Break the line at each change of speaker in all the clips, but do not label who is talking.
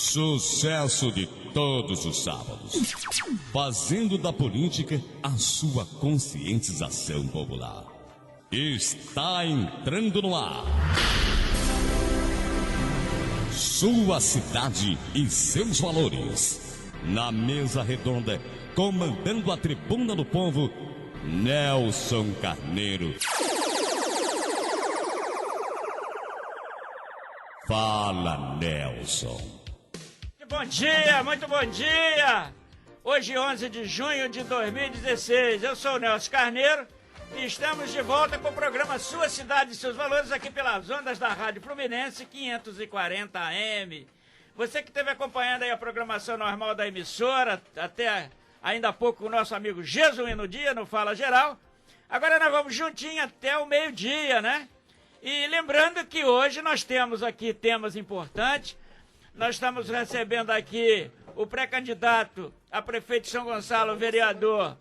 Sucesso de todos os sábados, fazendo da política a sua conscientização popular. Está entrando no ar. Sua cidade e seus valores. Na mesa redonda, comandando a tribuna do povo, Nelson Carneiro. Fala, Nelson.
Bom dia, muito bom dia! Hoje, 11 de junho de 2016, eu sou o Nelson Carneiro e estamos de volta com o programa Sua Cidade e Seus Valores aqui pelas ondas da Rádio Fluminense 540 AM. Você que esteve acompanhando aí a programação normal da emissora, até ainda há pouco o nosso amigo Jesuíno Dia, no Fala Geral. Agora nós vamos juntinho até o meio-dia, né? E lembrando que hoje nós temos aqui temas importantes. Nós estamos recebendo aqui o pré-candidato a prefeito de São Gonçalo, o vereador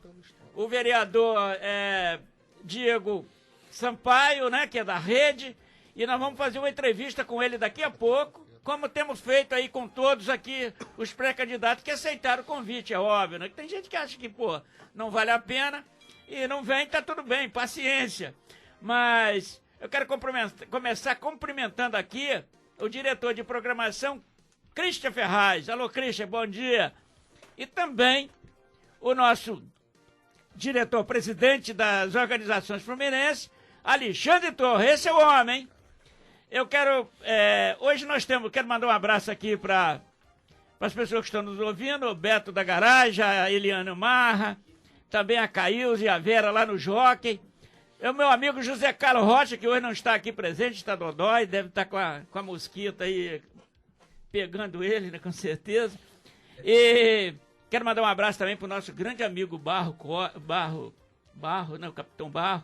Diego Sampaio, né, que é da Rede, e nós vamos fazer uma entrevista com ele daqui a pouco, como temos feito aí com todos aqui os pré-candidatos que aceitaram o convite, é óbvio, né? Tem gente que acha que, não vale a pena e não vem, tá tudo bem, paciência. Mas eu quero começar cumprimentando aqui o diretor de programação, Christian Ferraz. Alô, Christian, bom dia. E também o nosso diretor-presidente das organizações fluminenses, Alexandre Torres. Esse é o homem, hein? Eu quero... hoje quero mandar um abraço aqui para as pessoas que estão nos ouvindo, o Beto da Garagem, a Eliana Marra, também a Caílza e a Vera lá no Jockey. É o meu amigo José Carlos Rocha, que hoje não está aqui presente, está dodói, deve estar com a mosquita aí pegando ele, né, com certeza. E quero mandar um abraço também para o nosso grande amigo Barro, né, o Capitão Barro,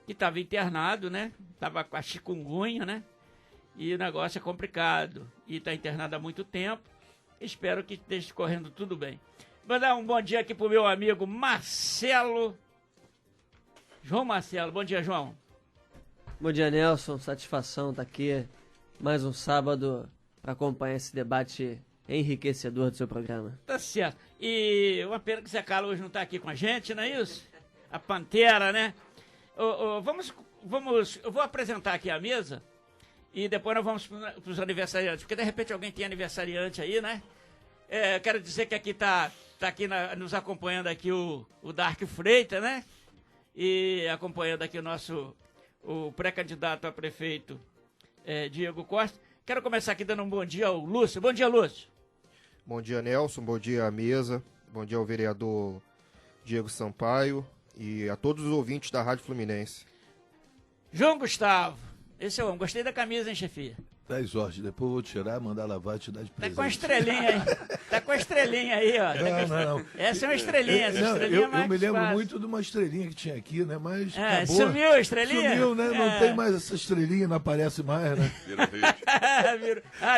que estava internado, né, estava com a chikungunya, né, e o negócio é complicado, e está internado há muito tempo. Espero que esteja correndo tudo bem. Vou dar um bom dia aqui para o meu amigo João Marcelo. Bom dia, João.
Bom dia, Nelson. Satisfação estar aqui mais um sábado para acompanhar esse debate enriquecedor do seu programa.
Tá certo. E uma pena que o Zé Carlos hoje não está aqui com a gente, não é isso? A Pantera, né? Eu vou apresentar aqui a mesa e depois nós vamos para os aniversariantes, porque de repente alguém tem aniversariante aí, né? Quero dizer que aqui tá aqui nos acompanhando aqui o Dark Freitas, né? E acompanhando aqui o pré-candidato a prefeito, Diego Costa. Quero começar aqui dando um bom dia ao Lúcio. Bom dia, Lúcio.
Bom dia, Nelson. Bom dia à mesa. Bom dia ao vereador Diego Sampaio e a todos os ouvintes da Rádio Fluminense.
João Gustavo. Esse é o homem. Gostei da camisa, hein, chefia?
10 horas, depois eu vou tirar, mandar lavar e te dar de presente.
Tá com a estrelinha aí. Tá com a estrelinha aí, ó.
Não.
Essa é uma estrelinha.
Eu me lembro muito de uma estrelinha que tinha aqui, né? Mas acabou.
Sumiu a estrelinha?
Sumiu, né? Não tem mais essa estrelinha, não aparece mais, né?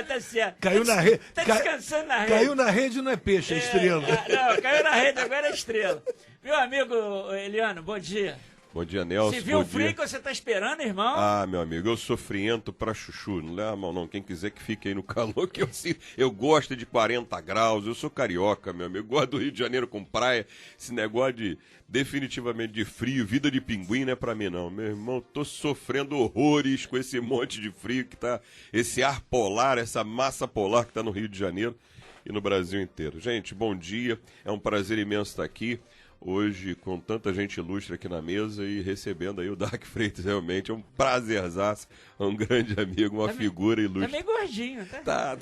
Tá certo.
Caiu na rede.
Tá descansando na rede.
Caiu na rede não é peixe, é estrela.
Não, caiu na rede, agora é estrela. Meu amigo Eliano, bom dia.
Bom dia, Nelson.
Você viu o frio que você tá esperando, irmão?
Ah, meu amigo, eu sou friento pra chuchu. Não leva a mão, não. Quem quiser que fique aí no calor, que eu sinto. Eu gosto de 40 graus, eu sou carioca, meu amigo. Gosto do Rio de Janeiro com praia. Esse negócio definitivamente de frio, vida de pinguim não é pra mim, não. Meu irmão, tô sofrendo horrores com esse monte de frio que tá. Esse ar polar, essa massa polar que tá no Rio de Janeiro e no Brasil inteiro. Gente, bom dia. É um prazer imenso estar aqui. Hoje, com tanta gente ilustre aqui na mesa e recebendo aí o Dark Freitas, realmente é um prazerzaço, um grande amigo, uma figura ilustre.
Tá meio gordinho, tá?
Tá.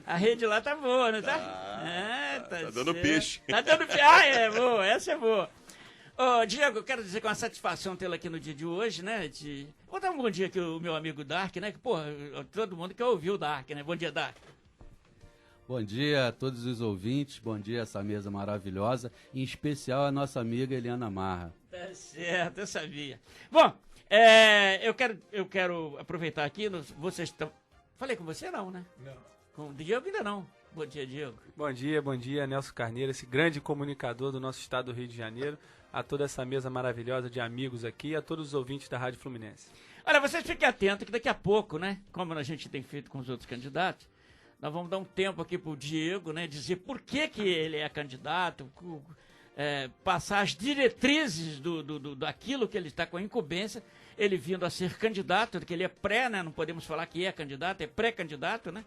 A rede lá tá boa, não tá?
Tá dando peixe.
Tá dando peixe. É boa, essa é boa. Ô, Diego, eu quero dizer que é uma satisfação tê-lo aqui no dia de hoje, né? Vou dar um bom dia aqui ao meu amigo Dark, né? Que, todo mundo quer ouvir o Dark, né? Bom dia, Dark.
Bom dia a todos os ouvintes, bom dia a essa mesa maravilhosa, em especial a nossa amiga Eliana Marra.
Tá certo, eu sabia. Bom, eu quero aproveitar aqui, vocês estão... Falei com você não, né? Não. Com o Diego ainda não. Bom dia, Diego.
Bom dia, Nelson Carneiro, esse grande comunicador do nosso estado do Rio de Janeiro, a toda essa mesa maravilhosa de amigos aqui e a todos os ouvintes da Rádio Fluminense.
Olha, vocês fiquem atentos que daqui a pouco, né, como a gente tem feito com os outros candidatos, Nós vamos dar um tempo aqui para o Diego, né, dizer por que ele é candidato, passar as diretrizes daquilo que ele está com a incumbência, ele vindo a ser candidato, que ele é pré, né, não podemos falar que é candidato, é pré-candidato, né?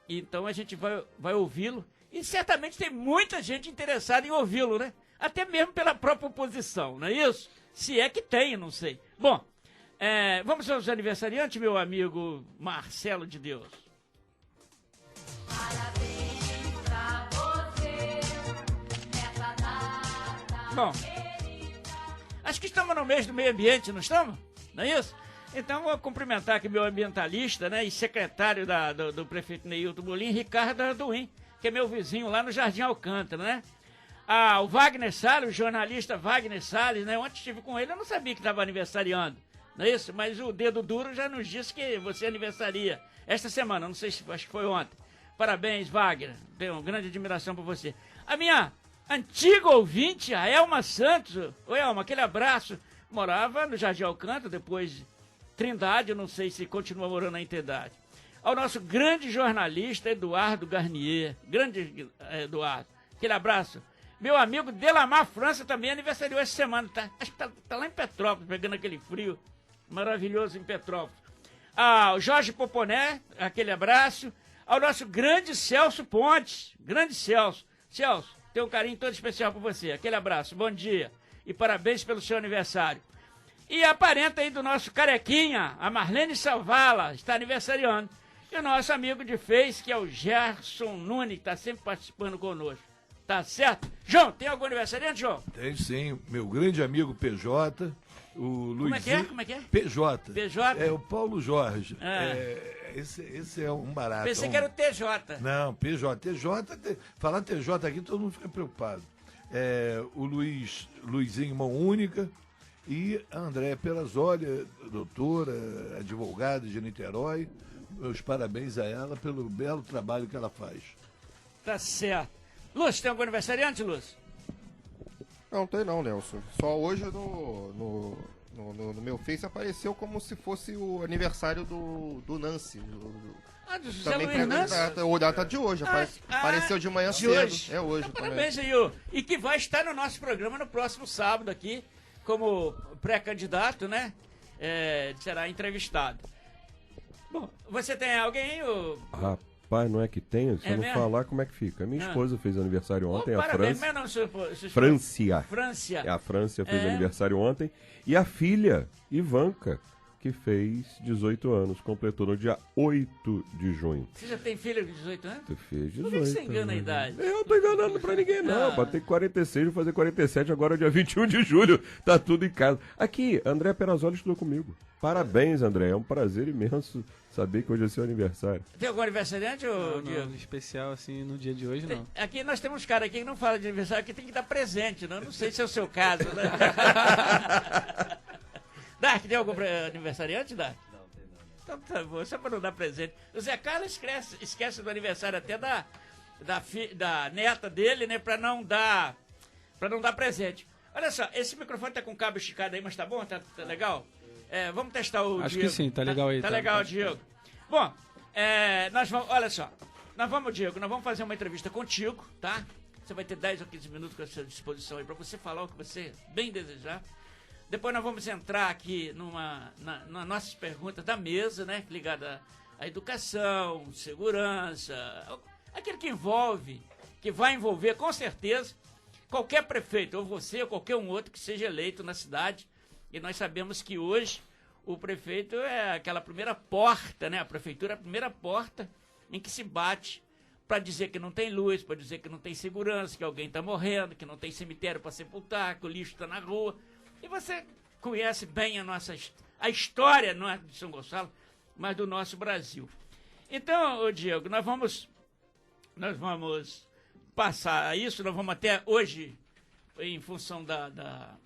Então a gente vai ouvi-lo, e certamente tem muita gente interessada em ouvi-lo, né? Até mesmo pela própria oposição, não é isso? Se é que tem, não sei. Bom, vamos aos aniversariantes, meu amigo Marcelo de Deus.
Parabéns pra você nessa data.
Bom, acho que estamos no mês do meio ambiente, não estamos? Não é isso? Então vou cumprimentar aqui meu ambientalista, né, e secretário do prefeito Neilton Bolim, Ricardo Arduim, que é meu vizinho lá no Jardim Alcântara, né? O Wagner Salles, o jornalista Wagner Salles, né? Ontem estive com ele, eu não sabia que estava aniversariando, não é isso? Mas o dedo duro já nos disse que você aniversaria esta semana, não sei se acho que foi ontem. Parabéns, Wagner, tenho uma grande admiração por você. A minha antiga ouvinte, a Elma Santos, oi Elma, aquele abraço, morava no Jardim Alcântara, depois Trindade, eu não sei se continua morando na Trindade. Ao nosso grande jornalista Eduardo Garnier, grande Eduardo, aquele abraço. Meu amigo Delamar França também aniversariou essa semana, tá? Acho que tá lá em Petrópolis, pegando aquele frio maravilhoso em Petrópolis. O Jorge Poponé, aquele abraço. Ao nosso grande Celso Pontes, grande Celso. Celso, tenho um carinho todo especial por você, aquele abraço, bom dia. E parabéns pelo seu aniversário. E a parenta aí do nosso carequinha, a Marlene Salvala, está aniversariando. E o nosso amigo de Face, que é o Gerson Nunes, que está sempre participando conosco. Tá certo? João, tem algum aniversariante, João?
Tem sim, meu grande amigo PJ, o Luizinho...
Como é que é?
PJ.
PJ?
É o Paulo Jorge. Esse é um barato.
Pensei que era o TJ.
Não, PJ. Falar TJ aqui, todo mundo fica preocupado. O Luizinho Mão Única e a Andréa Perazzoli, doutora, advogada de Niterói. Meus parabéns a ela pelo belo trabalho que ela faz.
Tá certo. Lúcio, tem algum aniversariante, Lúcio?
Não tem não, Nelson. Só hoje no meu Face apareceu como se fosse o aniversário do Nancy.
Do José
também
Luiz Nancy?
Ou data de hoje. Apareceu de manhã cedo.
Hoje.
É hoje
então,
também.
parabéns, senhor. E que vai estar no nosso programa no próximo sábado aqui, como pré-candidato, né? Será entrevistado. Bom, você tem alguém?
Rapaz, não é que tenho, se eu não
mesmo?
falar como é que fica. Minha esposa fez aniversário ontem, a
parabéns,
França.
mas não,
Francia.
Francia.
A França fez aniversário ontem. E a filha, Ivanka, que fez 18 anos, completou no dia 8 de junho.
Você já tem filho de 18 anos?
Você fez 18.
Por que você engana a idade?
Eu não tô enganando pra ninguém, não. Pra ter 46, vou fazer 47 agora, dia 21 de julho. Tá tudo em casa. Aqui, André Perazzoli estudou comigo. Parabéns, André. É um prazer imenso saber que hoje é seu aniversário.
Tem algum aniversariante,
Não,
Diego?
especial assim no dia de hoje, não.
Aqui nós temos cara aqui que não fala de aniversário, que tem que dar presente, não? Não sei se é o seu caso, né? Dark, tem algum aniversariante, Dark? Não, tem não. Então tá bom, só pra não dar presente. O Zé Carlos esquece do aniversário até da neta dele, né? Pra não dar presente. Olha só, esse microfone tá com cabo esticado aí, mas tá bom? Tá legal? Vamos testar o
Acho
Diego.
que sim, tá legal aí.
Tá legal, Diego. Bom, nós vamos, olha só, Diego, nós vamos fazer uma entrevista contigo, tá? Você vai ter 10 ou 15 minutos com a sua disposição aí pra você falar o que você bem desejar. Depois nós vamos entrar aqui nas nossas perguntas da mesa, né? Ligada à educação, segurança, aquilo que vai envolver com certeza qualquer prefeito, ou você, ou qualquer um outro que seja eleito na cidade. E nós sabemos que hoje o prefeito é aquela primeira porta, né? A prefeitura é a primeira porta em que se bate para dizer que não tem luz, para dizer que não tem segurança, que alguém está morrendo, que não tem cemitério para sepultar, que o lixo está na rua. E você conhece bem a história, não é de São Gonçalo, mas do nosso Brasil. Então, Diego, nós vamos passar isso, nós vamos até hoje, em função da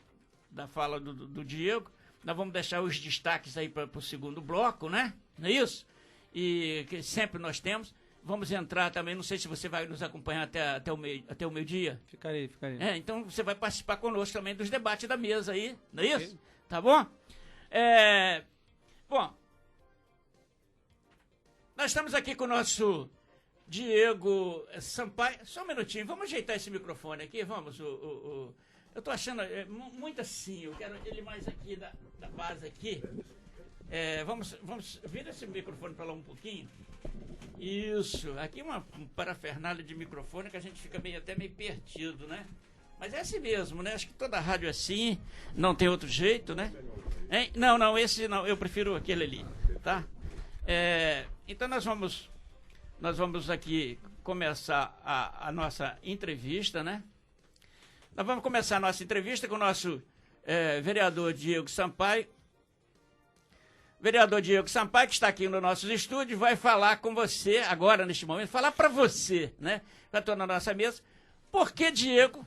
fala do Diego, nós vamos deixar os destaques aí para o segundo bloco, né? Não é isso? E que sempre nós temos. Vamos entrar também, não sei se você vai nos acompanhar até o meio-dia.
Ficarei.
Então você vai participar conosco também dos debates da mesa aí, não é isso? Tá bom? Bom, nós estamos aqui com o nosso Diego Sampaio. Só um minutinho, vamos ajeitar esse microfone aqui, vamos. Eu tô achando muito assim, eu quero ele mais aqui da base aqui. Vamos vira esse microfone para lá um pouquinho. Isso, aqui um parafernália de microfone que a gente fica até meio perdido, né? Mas é assim mesmo, né? Acho que toda rádio é assim, não tem outro jeito, né? Hein? Não, esse não, eu prefiro aquele ali, tá? Então nós vamos aqui começar a nossa entrevista, né? Nós vamos começar a nossa entrevista com o nosso vereador Diego Sampaio. Vereador Diego Sampaio, que está aqui no nosso estúdio, vai falar com você agora, neste momento, falar para você, né? Já estou na nossa mesa. Por que Diego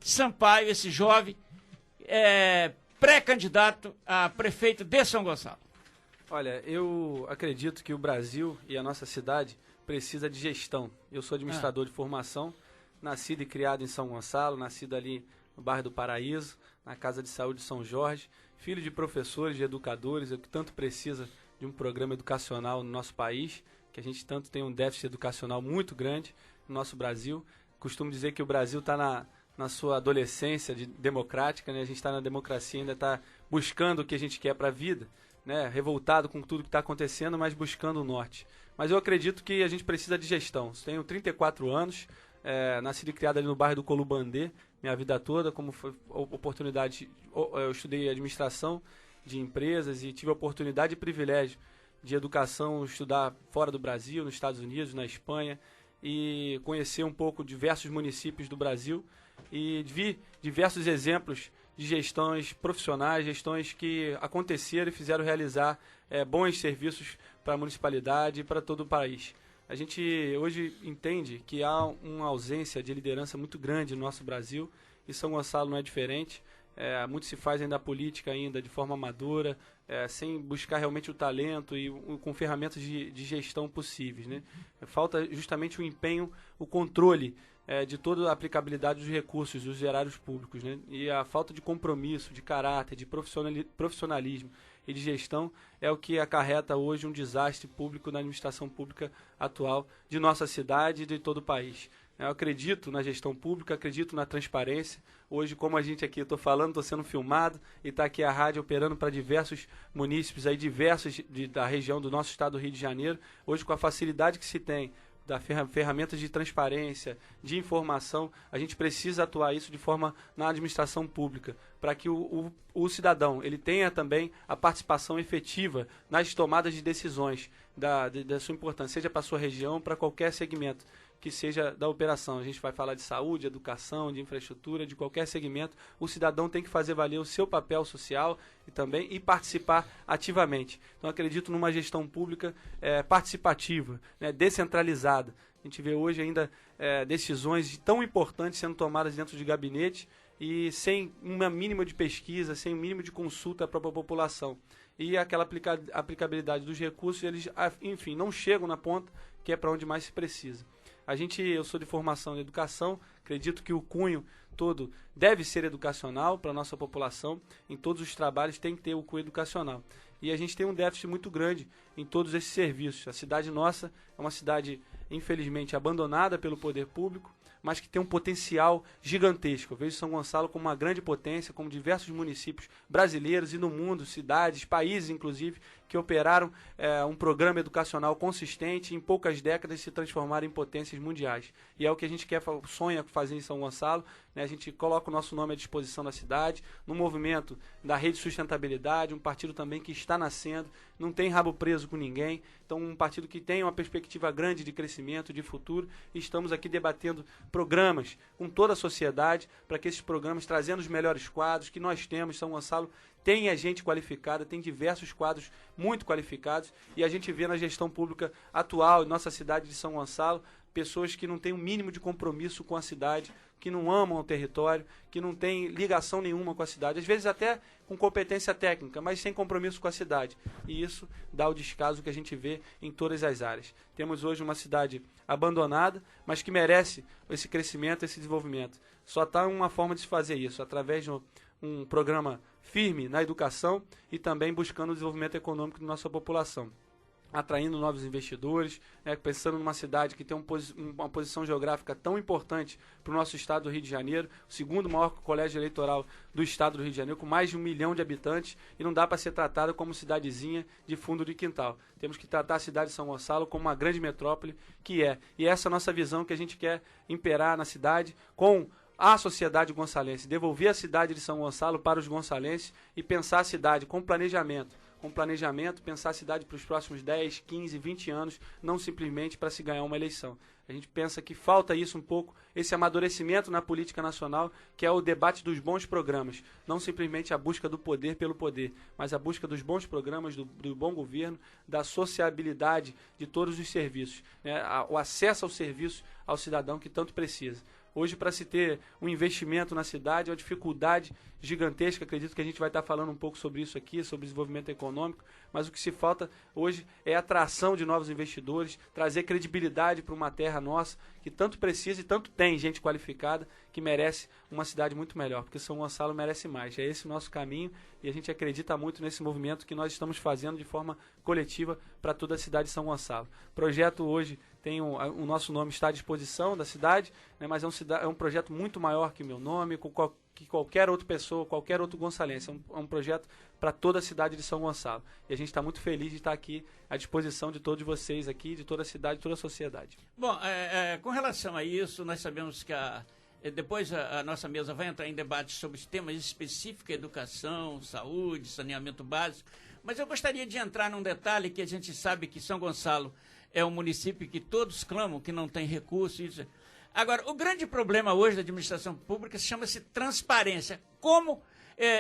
Sampaio, esse jovem, pré-candidato a prefeito de São Gonçalo?
Olha, eu acredito que o Brasil e a nossa cidade precisa de gestão. Eu sou administrador de formação, nascido e criado em São Gonçalo, nascido ali no bairro do Paraíso, na Casa de Saúde de São Jorge, filho de professores, de educadores, que tanto precisa de um programa educacional no nosso país, que a gente tanto tem um déficit educacional muito grande no nosso Brasil. Costumo dizer que o Brasil está na sua adolescência democrática, né? A gente está na democracia, ainda está buscando o que a gente quer para a vida, né? Revoltado com tudo que está acontecendo, mas buscando o norte. Mas eu acredito que a gente precisa de gestão. Tenho 34 anos, nascido e criado ali no bairro do Colubandê, minha vida toda, como foi oportunidade, eu estudei administração de empresas e tive a oportunidade e privilégio de educação, estudar fora do Brasil, nos Estados Unidos, na Espanha, e conhecer um pouco diversos municípios do Brasil e vi diversos exemplos de gestões profissionais, gestões que aconteceram e fizeram realizar bons serviços para a municipalidade e para todo o país. A gente hoje entende que há uma ausência de liderança muito grande no nosso Brasil e São Gonçalo não é diferente. Muito se faz ainda a política ainda de forma amadora, sem buscar realmente o talento e com ferramentas de gestão possíveis, né? Falta justamente o empenho, o controle de toda a aplicabilidade dos recursos dos erários públicos, né? E a falta de compromisso, de caráter, de profissionalismo e de gestão é o que acarreta hoje um desastre público na administração pública atual de nossa cidade e de todo o país. Eu acredito na gestão pública, acredito na transparência. Hoje, como a gente aqui, eu estou falando, estou sendo filmado e está aqui a rádio operando para diversos munícipes, aí diversos da região do nosso estado do Rio de Janeiro. Hoje, com a facilidade que se tem da ferramentas de transparência, de informação, a gente precisa atuar isso de forma na administração pública, para que o cidadão ele tenha também a participação efetiva nas tomadas de decisões da sua importância, seja para a sua região, para qualquer segmento que seja da operação. A gente vai falar de saúde, educação, de infraestrutura, de qualquer segmento. O cidadão tem que fazer valer o seu papel social e participar ativamente. Então, acredito numa gestão pública participativa, né, descentralizada. A gente vê hoje ainda decisões tão importantes sendo tomadas dentro de gabinete e sem uma mínima de pesquisa, sem um mínimo de consulta para a população. E aquela aplicabilidade dos recursos, eles, enfim, não chegam na ponta, que é para onde mais se precisa. Eu sou de formação em educação, acredito que o cunho todo deve ser educacional para a nossa população, em todos os trabalhos tem que ter o cunho educacional. E a gente tem um déficit muito grande em todos esses serviços. A cidade nossa é uma cidade, infelizmente, abandonada pelo poder público, mas que tem um potencial gigantesco. Eu vejo São Gonçalo como uma grande potência, como diversos municípios brasileiros e no mundo, cidades, países, inclusive, que operaram um programa educacional consistente e em poucas décadas se transformaram em potências mundiais. E é o que a gente sonha fazer em São Gonçalo, né? A gente coloca o nosso nome à disposição da cidade, no movimento da Rede Sustentabilidade, um partido também que está nascendo, não tem rabo preso com ninguém, então um partido que tem uma perspectiva grande de crescimento, de futuro, e estamos aqui debatendo programas com toda a sociedade, para que esses programas, trazendo os melhores quadros que nós temos, São Gonçalo tem gente qualificada, tem diversos quadros muito qualificados, e a gente vê na gestão pública atual, em nossa cidade de São Gonçalo, pessoas que não têm o mínimo de compromisso com a cidade, que não amam o território, que não têm ligação nenhuma com a cidade, às vezes até com competência técnica, mas sem compromisso com a cidade. E isso dá o descaso que a gente vê em todas as áreas. Temos hoje uma cidade abandonada, mas que merece esse crescimento, esse desenvolvimento. Só está uma forma de se fazer isso, através de um programa firme na educação e também buscando o desenvolvimento econômico da nossa população. atraindo novos investidores, né, pensando numa cidade que tem uma posição geográfica tão importante para o nosso estado do Rio de Janeiro, o segundo maior colégio eleitoral do estado do Rio de Janeiro, com mais de 1 milhão de habitantes, e não dá para ser tratada como cidadezinha de fundo de quintal. Temos que tratar a cidade de São Gonçalo como uma grande metrópole que é. E essa é a nossa visão que a gente quer imperar na cidade com a sociedade gonçalense, devolver a cidade de São Gonçalo para os gonçalenses e pensar a cidade com planejamento, pensar a cidade para os próximos 10, 15, 20 anos, não simplesmente para se ganhar uma eleição. A gente pensa que falta isso um pouco, esse amadurecimento na política nacional, que é o debate dos bons programas, não simplesmente a busca do poder pelo poder, mas a busca dos bons programas, do bom governo, da sociabilidade de todos os serviços, né? O acesso ao serviço ao cidadão que tanto precisa. Hoje, para se ter um investimento na cidade, é uma dificuldade gigantesca. Acredito que a gente vai estar falando um pouco sobre isso aqui, sobre desenvolvimento econômico, mas o que se falta hoje é a atração de novos investidores, trazer credibilidade para uma terra nossa, que tanto precisa e tanto tem gente qualificada, que merece uma cidade muito melhor, porque São Gonçalo merece mais. É esse o nosso caminho e a gente acredita muito nesse movimento que nós estamos fazendo de forma coletiva para toda a cidade de São Gonçalo. O projeto hoje tem o nosso nome está à disposição da cidade, né, mas é um projeto muito maior que o meu nome, que qualquer outra pessoa, qualquer outro gonçalense. É um projeto para toda a cidade de São Gonçalo. E a gente está muito feliz de estar aqui à disposição de todos vocês aqui, de toda a cidade, de toda a sociedade.
Bom, com relação a isso, nós sabemos que depois a nossa mesa vai entrar em debate sobre os temas específicos, educação, saúde, saneamento básico, mas eu gostaria de entrar num detalhe que a gente sabe que São Gonçalo é um município que todos clamam que não tem recurso. Isso. Agora, o grande problema hoje da administração pública chama-se transparência. Como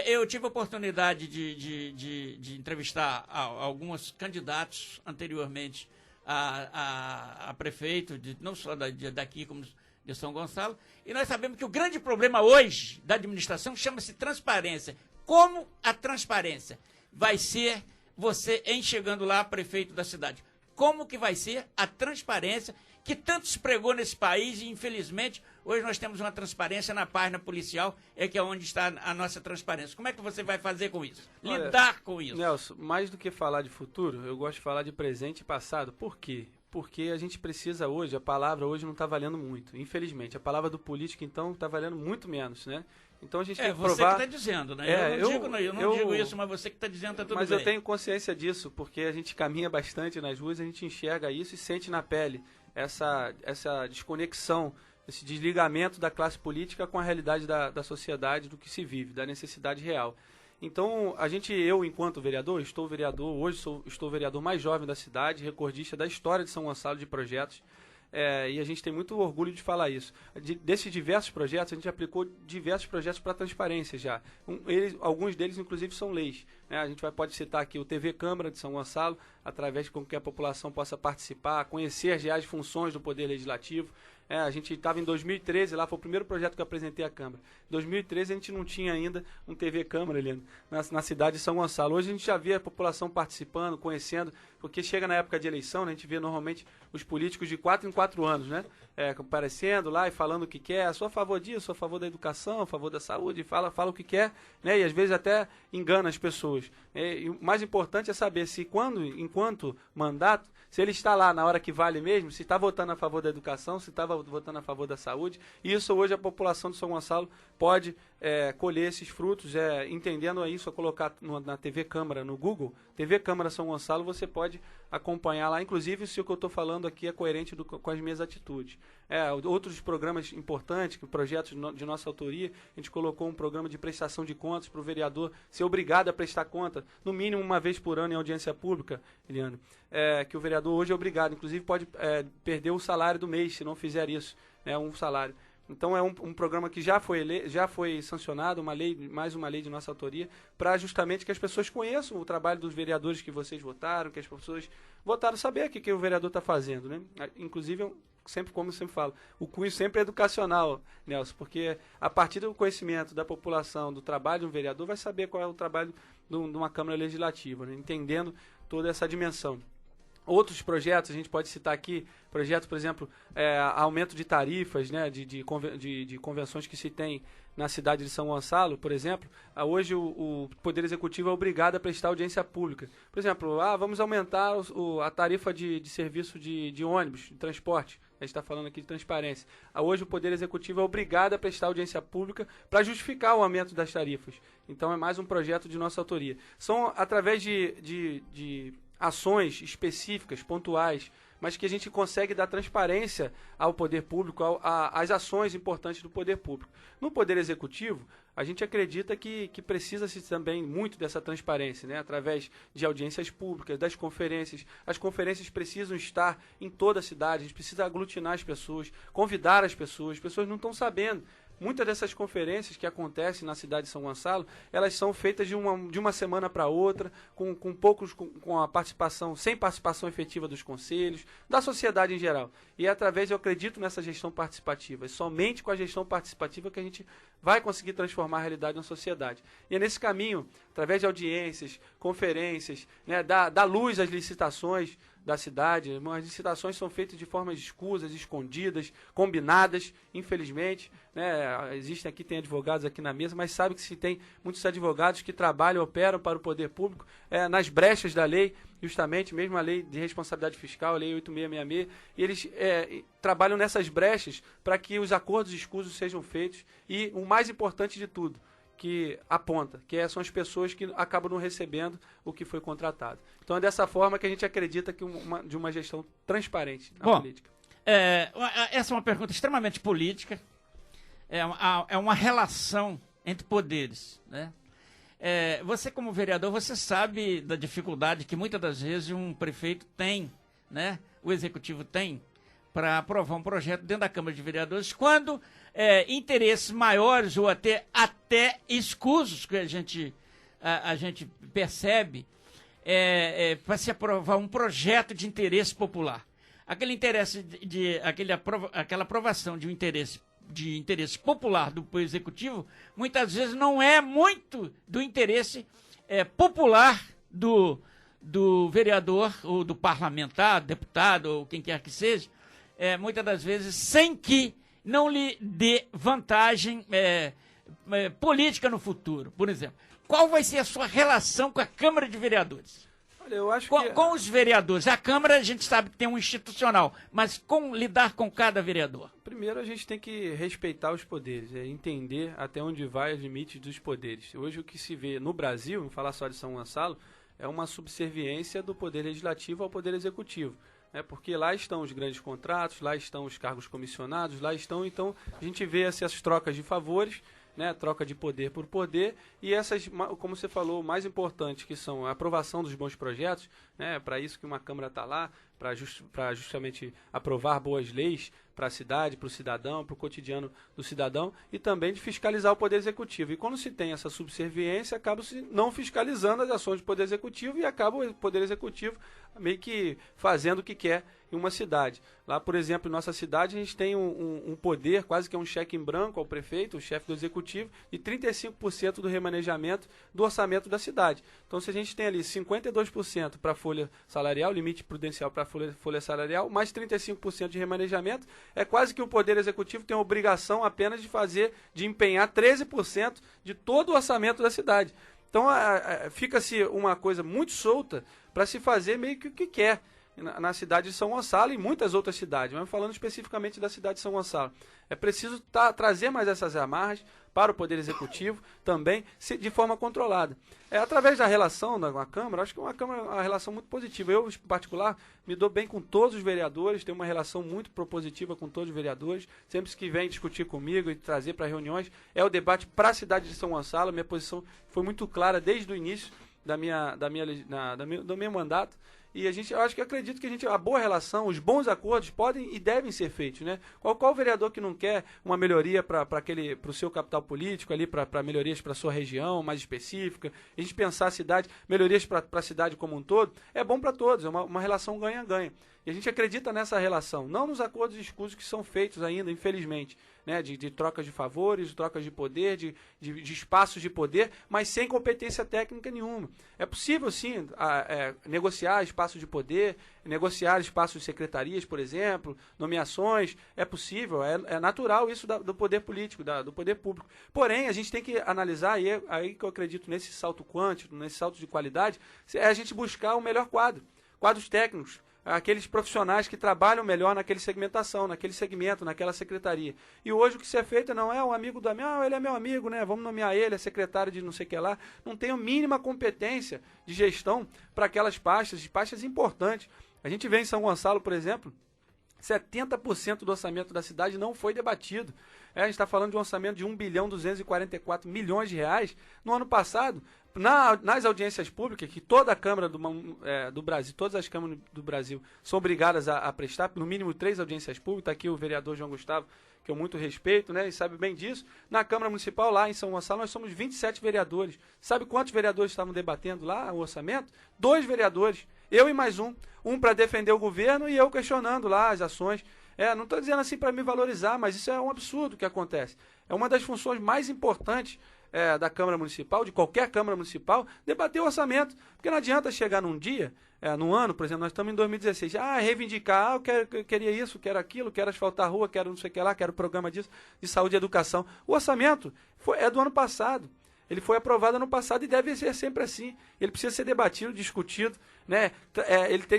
eu tive a oportunidade de entrevistar alguns candidatos anteriormente a prefeito, não só daqui como de São Gonçalo, e nós sabemos que o grande problema hoje da administração chama-se transparência. Como a transparência vai ser você chegando lá, prefeito da cidade? Como que vai ser a transparência que tanto se pregou nesse país e, infelizmente, hoje nós temos uma transparência na página policial, que é onde está a nossa transparência. Como é que você vai fazer com isso? Lidar com isso?
Nelson, mais do que falar de futuro, eu gosto de falar de presente e passado. Por quê? Porque a gente precisa hoje, a palavra hoje não está valendo muito, infelizmente. A palavra do político, então, está valendo muito menos, né? Então a gente tem que provar...
você que está dizendo, né? Eu não digo isso, mas você que está dizendo, está tudo
mas
bem.
Mas eu tenho consciência disso, porque a gente caminha bastante nas ruas, a gente enxerga isso e sente na pele essa desconexão, esse desligamento da classe política com a realidade da sociedade, do que se vive, da necessidade real. Então, eu enquanto vereador, estou o vereador mais jovem da cidade, recordista da história de São Gonçalo de projetos, e a gente tem muito orgulho de falar isso. Desses diversos projetos, a gente aplicou diversos projetos para transparência já. Alguns deles, inclusive, são leis, né? A gente pode citar aqui o TV Câmara de São Gonçalo, através de com que a população possa participar, conhecer as reais funções do Poder Legislativo. A gente estava em 2013, lá foi o primeiro projeto que eu apresentei à Câmara. Em 2013 a gente não tinha ainda um TV Câmara, Helena, na cidade de São Gonçalo. Hoje a gente já vê a população participando, conhecendo, porque chega na época de eleição, né, a gente vê normalmente os políticos de 4 em 4 anos, né? Comparecendo lá e falando o que quer, sou a favor disso, sou a favor da educação, a favor da saúde, fala o que quer, né? E às vezes até engana as pessoas. E o mais importante é saber se enquanto mandato, se ele está lá na hora que vale mesmo, se está votando a favor da educação, se está votando a favor da saúde. E isso hoje a população de São Gonçalo pode colher esses frutos, entendendo isso, a colocar na TV Câmara, no Google, TV Câmara São Gonçalo, você pode acompanhar lá, inclusive se o que eu estou falando aqui é coerente com as minhas atitudes. Outros programas importantes, projetos de nossa autoria, a gente colocou um programa de prestação de contas para o vereador ser obrigado a prestar conta, no mínimo uma vez por ano em audiência pública, Eliane, que o vereador hoje é obrigado, inclusive pode perder o salário do mês se não fizer isso, né, um salário. Então é um programa que já foi sancionado, mais uma lei de nossa autoria, para justamente que as pessoas conheçam o trabalho dos vereadores que vocês votaram, que as pessoas votaram saber o que o vereador está fazendo, né? Inclusive, como eu sempre falo, o cunho sempre é educacional, Nelson, porque a partir do conhecimento da população, do trabalho de um vereador, vai saber qual é o trabalho de uma Câmara Legislativa, né? Entendendo toda essa dimensão. Outros projetos, a gente pode citar aqui, projetos, por exemplo, aumento de tarifas, né, de convenções que se tem na cidade de São Gonçalo, por exemplo. Hoje o Poder Executivo é obrigado a prestar audiência pública. Por exemplo, vamos aumentar a tarifa de serviço de ônibus, de transporte. A gente está falando aqui de transparência. Hoje o Poder Executivo é obrigado a prestar audiência pública para justificar o aumento das tarifas. Então é mais um projeto de nossa autoria. São através de ações específicas, pontuais, mas que a gente consegue dar transparência ao poder público, às ações importantes do poder público. No Poder Executivo, a gente acredita que precisa-se também muito dessa transparência, né? Através de audiências públicas, das conferências. As conferências precisam estar em toda a cidade, a gente precisa aglutinar as pessoas, convidar as pessoas não estão sabendo. Muitas dessas conferências que acontecem na cidade de São Gonçalo, elas são feitas de uma semana para outra, com a participação, sem participação efetiva dos conselhos, da sociedade em geral. E é através, eu acredito nessa gestão participativa. É somente com a gestão participativa que a gente vai conseguir transformar a realidade na sociedade. E é nesse caminho, através de audiências, conferências, né, dar luz às licitações da cidade. As licitações são feitas de formas escusas, escondidas, combinadas, infelizmente. Né, existem aqui, tem advogados aqui na mesa, mas sabe que se tem muitos advogados que trabalham, operam para o poder público nas brechas da lei, justamente, mesmo a lei de responsabilidade fiscal, a lei 8666, e eles trabalham nessas brechas para que os acordos escusos sejam feitos e, o mais importante de tudo, que aponta, que são as pessoas que acabam não recebendo o que foi contratado. Então é dessa forma que a gente acredita que de uma gestão transparente na política.
Essa é uma pergunta extremamente política, é uma relação entre poderes, né? Você como vereador, você sabe da dificuldade que muitas das vezes um prefeito tem, né? O executivo tem, para aprovar um projeto dentro da Câmara de Vereadores, quando interesses maiores ou até escusos que a gente percebe para se aprovar um projeto de interesse popular. Aquele interesse aquela aprovação de um interesse popular do Executivo, muitas vezes não é muito do interesse popular do vereador ou do parlamentar, deputado ou quem quer que seja, muitas das vezes sem que não lhe dê vantagem política no futuro. Por exemplo, qual vai ser a sua relação com a Câmara de Vereadores?
Olha, eu acho
com os vereadores. A Câmara, a gente sabe que tem um institucional, mas lidar com cada vereador.
Primeiro, a gente tem que respeitar os poderes, entender até onde vai os limites dos poderes. Hoje, o que se vê no Brasil, não falar só de São Gonçalo, é uma subserviência do Poder Legislativo ao Poder Executivo. Porque lá estão os grandes contratos, lá estão os cargos comissionados, então a gente vê essas trocas de favores, né, troca de poder por poder, e essas, como você falou, o mais importante, que são a aprovação dos bons projetos, né, para isso que uma Câmara está lá, para justamente aprovar boas leis para a cidade, para o cidadão, para o cotidiano do cidadão, e também de fiscalizar o Poder Executivo. E quando se tem essa subserviência, acaba-se não fiscalizando as ações do Poder Executivo e acaba o Poder Executivo meio que fazendo o que quer em uma cidade. Lá, por exemplo, em nossa cidade, a gente tem um poder, quase que um cheque em branco ao prefeito, o chefe do Executivo, de 35% do remanejamento do orçamento da cidade. Então, se a gente tem ali 52% para a folha salarial, limite prudencial para a folha salarial, mais 35% de remanejamento, é quase que o Poder Executivo tem a obrigação apenas de empenhar 13% de todo o orçamento da cidade. Então, fica-se uma coisa muito solta para se fazer meio que o que quer na cidade de São Gonçalo e em muitas outras cidades, mas falando especificamente da cidade de São Gonçalo. É preciso trazer mais essas amarras para o Poder Executivo também, de forma controlada. Através da relação com a Câmara, acho que uma relação muito positiva. Eu, em particular, me dou bem com todos os vereadores, tenho uma relação muito propositiva com todos os vereadores. Sempre que vem discutir comigo e trazer para reuniões, é o debate para a cidade de São Gonçalo. Minha posição foi muito clara desde o início do meu mandato. E acredito que a boa relação, os bons acordos podem e devem ser feitos, né? Qual vereador que não quer uma melhoria para o seu capital político, ali para melhorias para a sua região mais específica, a gente pensar a cidade, melhorias para a cidade como um todo, é bom para todos, é uma relação ganha-ganha. E a gente acredita nessa relação, não nos acordos escusos que são feitos ainda, infelizmente, né, de trocas de favores, de trocas de poder, de espaços de poder, mas sem competência técnica nenhuma. É possível, sim, negociar espaços de poder, negociar espaços de secretarias, por exemplo, nomeações, é possível, é natural isso do poder político, do poder público. Porém, a gente tem que analisar, e é aí que eu acredito nesse salto quântico, nesse salto de qualidade, é a gente buscar o melhor quadros técnicos, aqueles profissionais que trabalham melhor naquela segmentação, naquele segmento, naquela secretaria. E hoje o que se é feito não é um amigo do amigo, ele é meu amigo, né? Vamos nomear ele, é secretário de não sei o que lá. Não tem a mínima competência de gestão para aquelas pastas importantes. A gente vê em São Gonçalo, por exemplo, 70% do orçamento da cidade não foi debatido. A gente está falando de um orçamento de R$1.244 bilhões. No ano passado, nas audiências públicas, que toda a Câmara do Brasil, todas as câmaras do Brasil são obrigadas a prestar, no mínimo 3 audiências públicas, está aqui o vereador João Gustavo, que eu muito respeito, né, e sabe bem disso. Na Câmara Municipal, lá em São Gonçalo, nós somos 27 vereadores. Sabe quantos vereadores estavam debatendo lá o orçamento? 2 vereadores. Eu e mais um para defender o governo e eu questionando lá as ações. Não estou dizendo assim para me valorizar, mas isso é um absurdo que acontece. É uma das funções mais importantes da Câmara Municipal, de qualquer Câmara Municipal, debater o orçamento. Porque não adianta chegar num dia, num ano, por exemplo, nós estamos em 2016, reivindicar, eu queria isso, quero aquilo, quero asfaltar a rua, quero não sei o que lá, quero programa disso, de saúde e educação. O orçamento é do ano passado. Ele foi aprovado ano passado e deve ser sempre assim. Ele precisa ser debatido, discutido, né?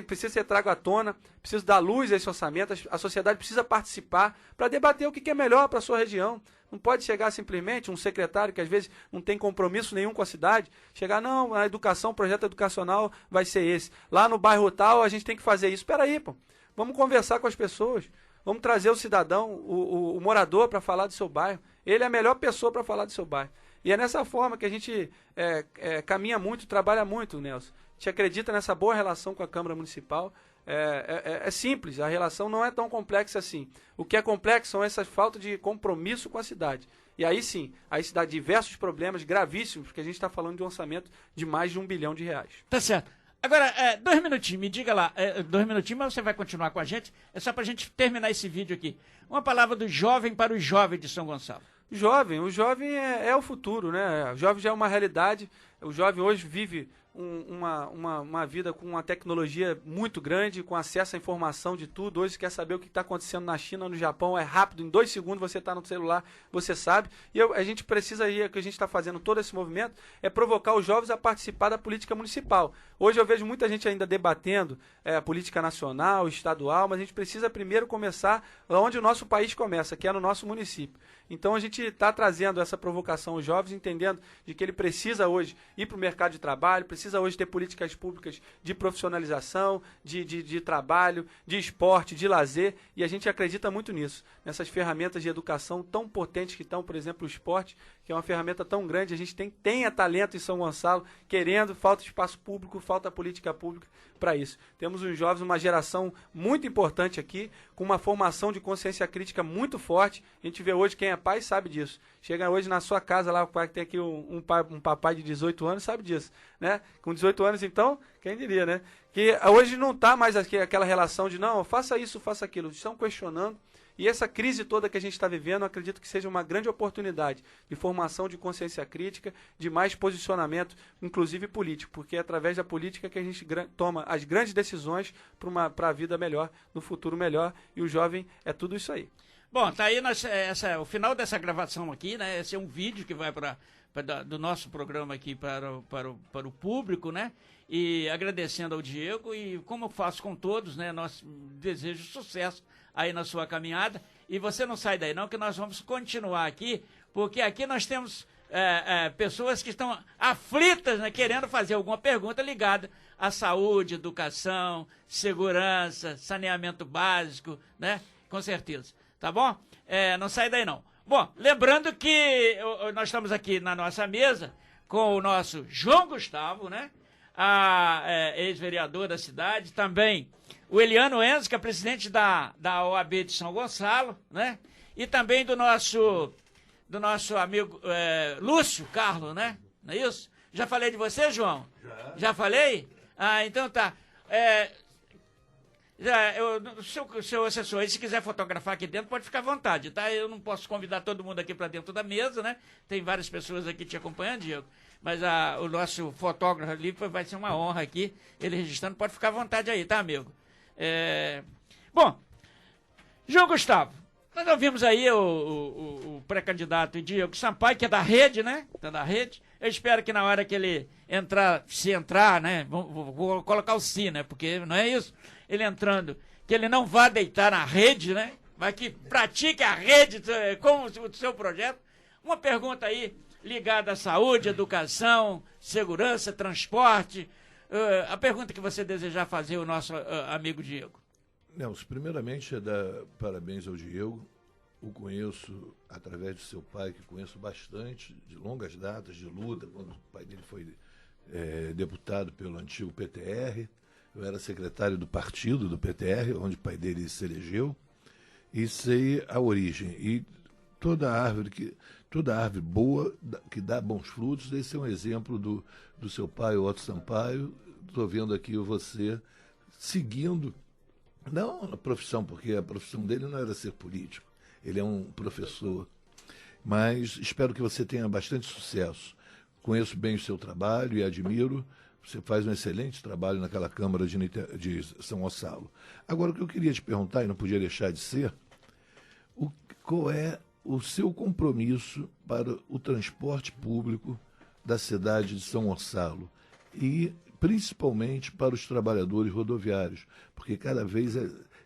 Precisa ser trago à tona, precisa dar luz a esse orçamento, a sociedade precisa participar para debater o que é melhor para a sua região. Não pode chegar simplesmente um secretário que às vezes não tem compromisso nenhum com a cidade, chegar, não, a educação, o projeto educacional vai ser esse. Lá no bairro tal a gente tem que fazer isso. Espera aí, vamos conversar com as pessoas, vamos trazer o cidadão, o morador para falar do seu bairro. Ele é a melhor pessoa para falar do seu bairro. E é nessa forma que a gente caminha muito, trabalha muito, Nelson. A gente acredita nessa boa relação com a Câmara Municipal. É simples, a relação não é tão complexa assim. O que é complexo são essas faltas de compromisso com a cidade. E aí sim, aí se dá diversos problemas gravíssimos, porque a gente está falando de um orçamento de mais de R$1 bilhão.
Tá certo. Agora, 2 minutinhos, me diga lá, 2 minutinhos, mas você vai continuar com a gente, é só para a gente terminar esse vídeo aqui. Uma palavra do jovem para o jovem de São Gonçalo.
O jovem é o futuro, né? O jovem já é uma realidade, o jovem hoje vive uma vida com uma tecnologia muito grande, com acesso à informação de tudo. Hoje você quer saber o que está acontecendo na China, no Japão, é rápido, em 2 segundos você está no celular, você sabe. E a gente precisa aí, o que a gente está fazendo todo esse movimento, é provocar os jovens a participar da política municipal. Hoje eu vejo muita gente ainda debatendo a política nacional, estadual, mas a gente precisa primeiro começar onde o nosso país começa, que é no nosso município. Então a gente está trazendo essa provocação aos jovens, entendendo de que ele precisa hoje ir para o mercado de trabalho, precisa hoje ter políticas públicas de profissionalização, de trabalho, de esporte, de lazer, e a gente acredita muito nisso, nessas ferramentas de educação tão potentes que estão, por exemplo, o esporte, que é uma ferramenta tão grande. A gente tenha talento em São Gonçalo, querendo, falta espaço público, falta política pública para isso. Temos os jovens, uma geração muito importante aqui, com uma formação de consciência crítica muito forte. A gente vê hoje, quem é pai sabe disso. Chega hoje na sua casa lá, o pai que tem aqui um papai de 18 anos sabe disso, né? Com 18 anos, então, quem diria, né? Que hoje não está mais aquela relação de, não, faça isso, faça aquilo. Estão questionando. E essa crise toda que a gente está vivendo, acredito que seja uma grande oportunidade de formação de consciência crítica, de mais posicionamento, inclusive político, porque é através da política que a gente toma as grandes decisões para a vida melhor, no futuro melhor, e o jovem é tudo isso aí.
Bom, tá aí o final dessa gravação aqui, né? Esse é um vídeo que vai do nosso programa aqui para o público, né? E agradecendo ao Diego, e como eu faço com todos, né? Nós desejo sucesso aí na sua caminhada, e você não sai daí não, que nós vamos continuar aqui, porque aqui nós temos pessoas que estão aflitas, né, querendo fazer alguma pergunta ligada à saúde, educação, segurança, saneamento básico, né, com certeza, tá bom? Não sai daí não. Bom, lembrando que nós estamos aqui na nossa mesa com o nosso João Gustavo, né, ex-vereador da cidade, também o Eliano Enzo, que é presidente da OAB de São Gonçalo, né? E também do nosso amigo Lúcio Carlos, né? Não é isso? Já falei de você, João? Já falei? Então tá. O seu assessor aí, se quiser fotografar aqui dentro, pode ficar à vontade, tá? Eu não posso convidar todo mundo aqui para dentro da mesa, né? Tem várias pessoas aqui te acompanhando, Diego. Mas o nosso fotógrafo ali vai ser uma honra aqui, ele registrando. Pode ficar à vontade aí, tá, amigo? Bom, João Gustavo, nós ouvimos aí o pré-candidato Diego Sampaio, que é da rede, né? Tá da rede. Eu espero que na hora que ele se entrar, né? Vou colocar o si, né? Porque não é isso. Ele entrando, que ele não vá deitar na rede, né? Mas que pratique a rede com o seu projeto. Uma pergunta aí ligada à saúde, educação, segurança, transporte. A pergunta que você desejar fazer ao nosso amigo Diego.
Nelson, primeiramente é dar parabéns ao Diego. O conheço através do seu pai, que conheço bastante, de longas datas de luta, quando o pai dele foi deputado pelo antigo PTR. Eu era secretário do partido do PTR, onde o pai dele se elegeu, e sei a origem. E toda árvore boa, que dá bons frutos, esse é um exemplo do seu pai, Otto Sampaio. Estou vendo aqui você seguindo, não a profissão, porque a profissão dele não era ser político, ele é um professor, mas espero que você tenha bastante sucesso. Conheço bem o seu trabalho e admiro. Você faz um excelente trabalho naquela Câmara de São Gonçalo. Agora, o que eu queria te perguntar, e não podia deixar de ser, qual é o seu compromisso para o transporte público da cidade de São Gonçalo e principalmente para os trabalhadores rodoviários, porque cada vez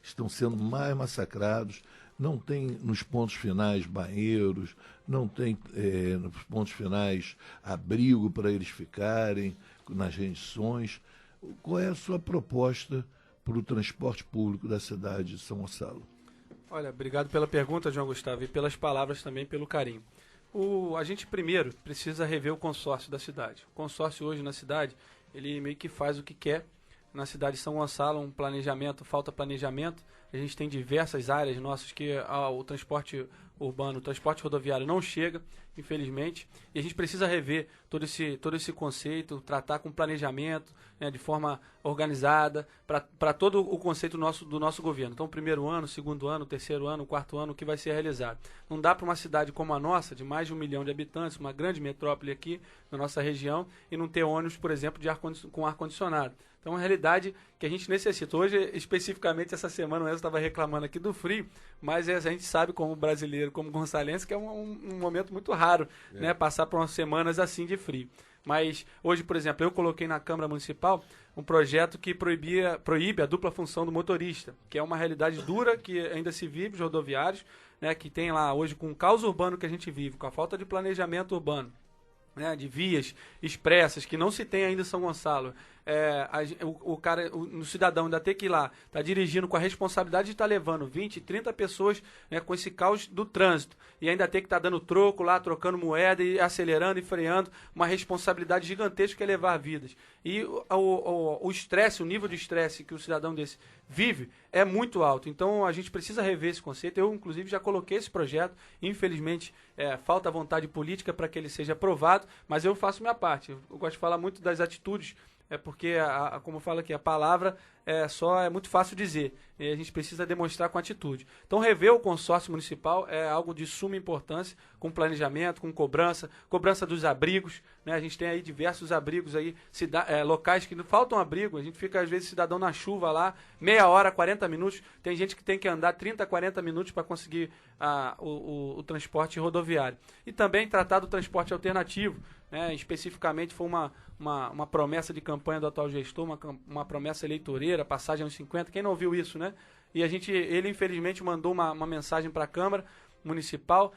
estão sendo mais massacrados, não tem nos pontos finais banheiros, não tem nos pontos finais abrigo para eles ficarem, nas rendições. Qual é a sua proposta para o transporte público da cidade de São Gonçalo?
Olha, obrigado pela pergunta, João Gustavo, e pelas palavras também, pelo carinho. A gente primeiro precisa rever o consórcio da cidade. O consórcio hoje na cidade, ele meio que faz o que quer. Na cidade de São Gonçalo, falta planejamento. A gente tem diversas áreas nossas que o transporte urbano, o transporte rodoviário não chega, infelizmente, e a gente precisa rever todo esse conceito, tratar com planejamento, né, de forma organizada, para todo o conceito do nosso governo. Então, primeiro ano, segundo ano, terceiro ano, quarto ano, o que vai ser realizado. Não dá para uma cidade como a nossa, de mais de 1 milhão de habitantes, uma grande metrópole aqui na nossa região, e não ter ônibus, por exemplo, com ar-condicionado. Então, é uma realidade que a gente necessita. Hoje, especificamente, essa semana, eu estava reclamando aqui do frio, mas a gente sabe, como brasileiro, como gonçalense, que é um momento muito raro, né, passar por umas semanas assim de frio. Mas hoje, por exemplo, eu coloquei na Câmara Municipal um projeto que proíbe a dupla função do motorista, que é uma realidade dura que ainda se vive, os rodoviários, né, que tem lá hoje com o caos urbano que a gente vive, com a falta de planejamento urbano, né, de vias expressas que não se tem ainda em São Gonçalo. O cidadão ainda tem que ir lá, tá dirigindo com a responsabilidade de estar levando 20, 30 pessoas, né, com esse caos do trânsito, e ainda tem que estar dando troco lá, trocando moeda e acelerando e freando, uma responsabilidade gigantesca que é levar vidas. E o estresse, o nível de estresse que o cidadão desse vive é muito alto. Então a gente precisa rever esse conceito. Eu, inclusive, já coloquei esse projeto. Infelizmente, falta vontade política para que ele seja aprovado, mas eu faço minha parte. Eu gosto de falar muito das atitudes, porque, como eu falo aqui, a palavra é muito fácil dizer, e a gente precisa demonstrar com atitude. Então, rever o consórcio municipal é algo de suma importância, com planejamento, com cobrança dos abrigos, né? A gente tem aí diversos abrigos aí, locais que faltam abrigo, a gente fica, às vezes, cidadão na chuva lá, meia hora, 40 minutos, tem gente que tem que andar 30, 40 minutos para conseguir o transporte rodoviário. E também tratar do transporte alternativo, né? Especificamente foi uma promessa de campanha do atual gestor, uma promessa eleitoreira, passagem aos 50, quem não viu isso, né? E ele infelizmente mandou uma mensagem para a Câmara Municipal,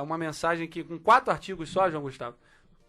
uma mensagem com 4 artigos só, João Gustavo,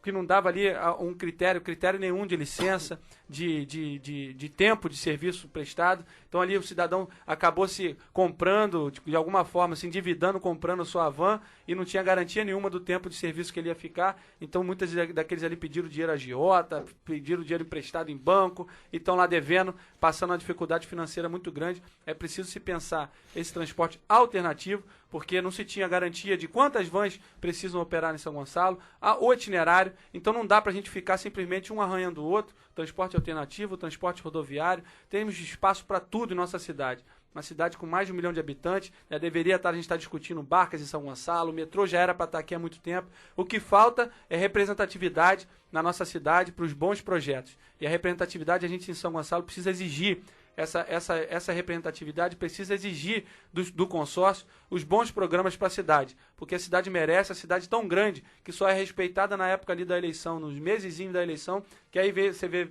que não dava ali um critério nenhum de licença, de tempo de serviço prestado. Então ali o cidadão acabou se comprando, de alguma forma, se endividando, comprando sua van, e não tinha garantia nenhuma do tempo de serviço que ele ia ficar. Então muitos daqueles ali pediram dinheiro a agiota, pediram dinheiro emprestado em banco, e estão lá devendo, passando uma dificuldade financeira muito grande. É preciso se pensar esse transporte alternativo, porque não se tinha garantia de quantas vans precisam operar em São Gonçalo, o itinerário. Então não dá para a gente ficar simplesmente um arranhando o outro. O transporte transporte alternativo, o transporte rodoviário. Temos espaço para tudo em nossa cidade. Uma cidade com mais de 1 milhão de habitantes, já deveria estar, a gente está discutindo barcas em São Gonçalo, o metrô já era para estar aqui há muito tempo. O que falta é representatividade na nossa cidade para os bons projetos. E a representatividade, a gente em São Gonçalo precisa exigir, essa representatividade precisa exigir do consórcio os bons programas para a cidade. Porque a cidade merece, a cidade tão grande, que só é respeitada na época ali da eleição, nos mesezinhos da eleição, que aí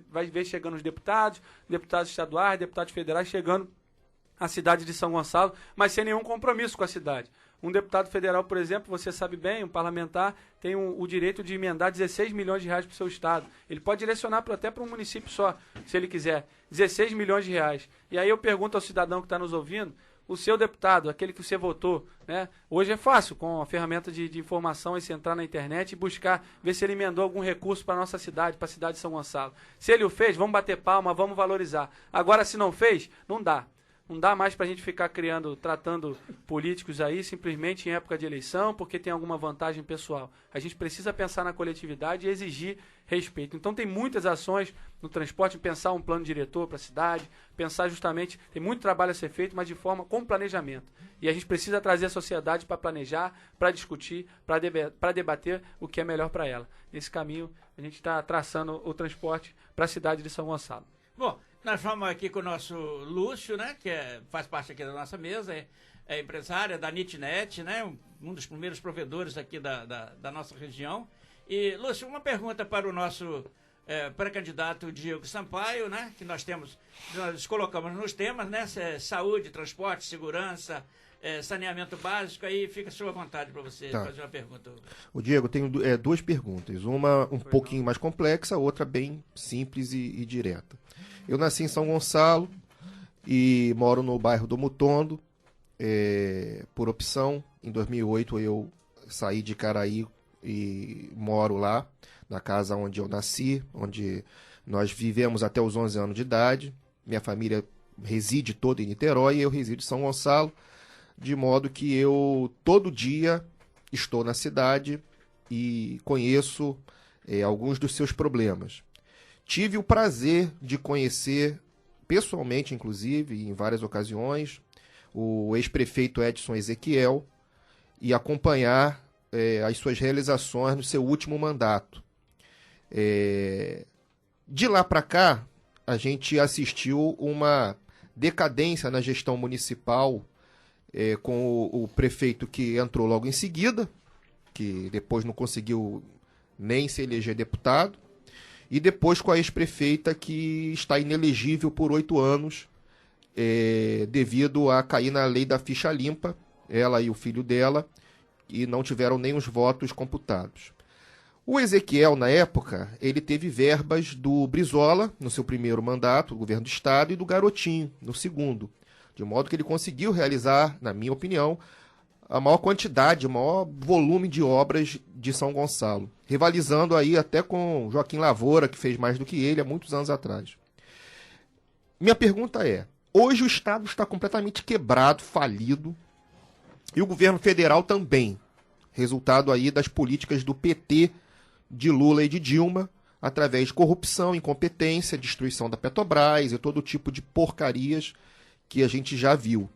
vai ver chegando os deputados estaduais, deputados federais chegando a cidade de São Gonçalo, mas sem nenhum compromisso com a cidade. Um deputado federal, por exemplo, você sabe bem, um parlamentar tem o direito de emendar 16 milhões de reais para o seu estado. Ele pode direcionar até para um município só, se ele quiser. 16 milhões de reais. E aí eu pergunto ao cidadão que está nos ouvindo, o seu deputado, aquele que você votou, né? Hoje é fácil, com a ferramenta de informação, você entrar na internet e buscar, ver se ele emendou algum recurso para a nossa cidade, para a cidade de São Gonçalo. Se ele o fez, vamos bater palma, vamos valorizar. Agora, se não fez, não dá. Não dá mais para a gente ficar tratando políticos aí simplesmente em época de eleição porque tem alguma vantagem pessoal. A gente precisa pensar na coletividade e exigir respeito. Então tem muitas ações no transporte, pensar um plano diretor para a cidade, pensar justamente, tem muito trabalho a ser feito, mas de forma com planejamento. E a gente precisa trazer a sociedade para planejar, para discutir, para debater o que é melhor para ela. Nesse caminho, a gente está traçando o transporte para a cidade de São Gonçalo.
Bom, nós vamos aqui com o nosso Lúcio, né, que faz parte aqui da nossa mesa, é empresária da NitNet, né, um dos primeiros provedores aqui da nossa região. E, Lúcio, uma pergunta para o nosso pré-candidato Diego Sampaio, né, que nós colocamos nos temas, né, saúde, transporte, segurança, saneamento básico, aí fica a sua vontade para você fazer uma pergunta.
O Diego, tenho duas perguntas, uma um pouquinho mais complexa, outra bem simples e direta. Eu nasci em São Gonçalo e moro no bairro do Mutondo, por opção. Em 2008 eu saí de Caraí e moro lá, na casa onde eu nasci, onde nós vivemos até os 11 anos de idade. Minha família reside toda em Niterói e eu resido em São Gonçalo, de modo que eu todo dia estou na cidade e conheço alguns dos seus problemas. Tive o prazer de conhecer pessoalmente, inclusive, em várias ocasiões, o ex-prefeito Edson Ezequiel e acompanhar as suas realizações no seu último mandato. De lá para cá, a gente assistiu uma decadência na gestão municipal com o prefeito que entrou logo em seguida, que depois não conseguiu nem se eleger deputado, e depois com a ex-prefeita que está inelegível por 8 anos, devido a cair na lei da ficha limpa, ela e o filho dela, e não tiveram nem os votos computados. O Ezequiel, na época, ele teve verbas do Brizola, no seu primeiro mandato, do governo do estado, e do Garotinho, no segundo. De modo que ele conseguiu realizar, na minha opinião, a maior quantidade, o maior volume de obras de São Gonçalo, rivalizando aí até com Joaquim Lavoura, que fez mais do que ele há muitos anos atrás. Minha pergunta é, hoje o Estado está completamente quebrado, falido, e o governo federal também, resultado aí das políticas do PT, de Lula e de Dilma, através de corrupção, incompetência, destruição da Petrobras e todo tipo de porcarias que a gente já viu.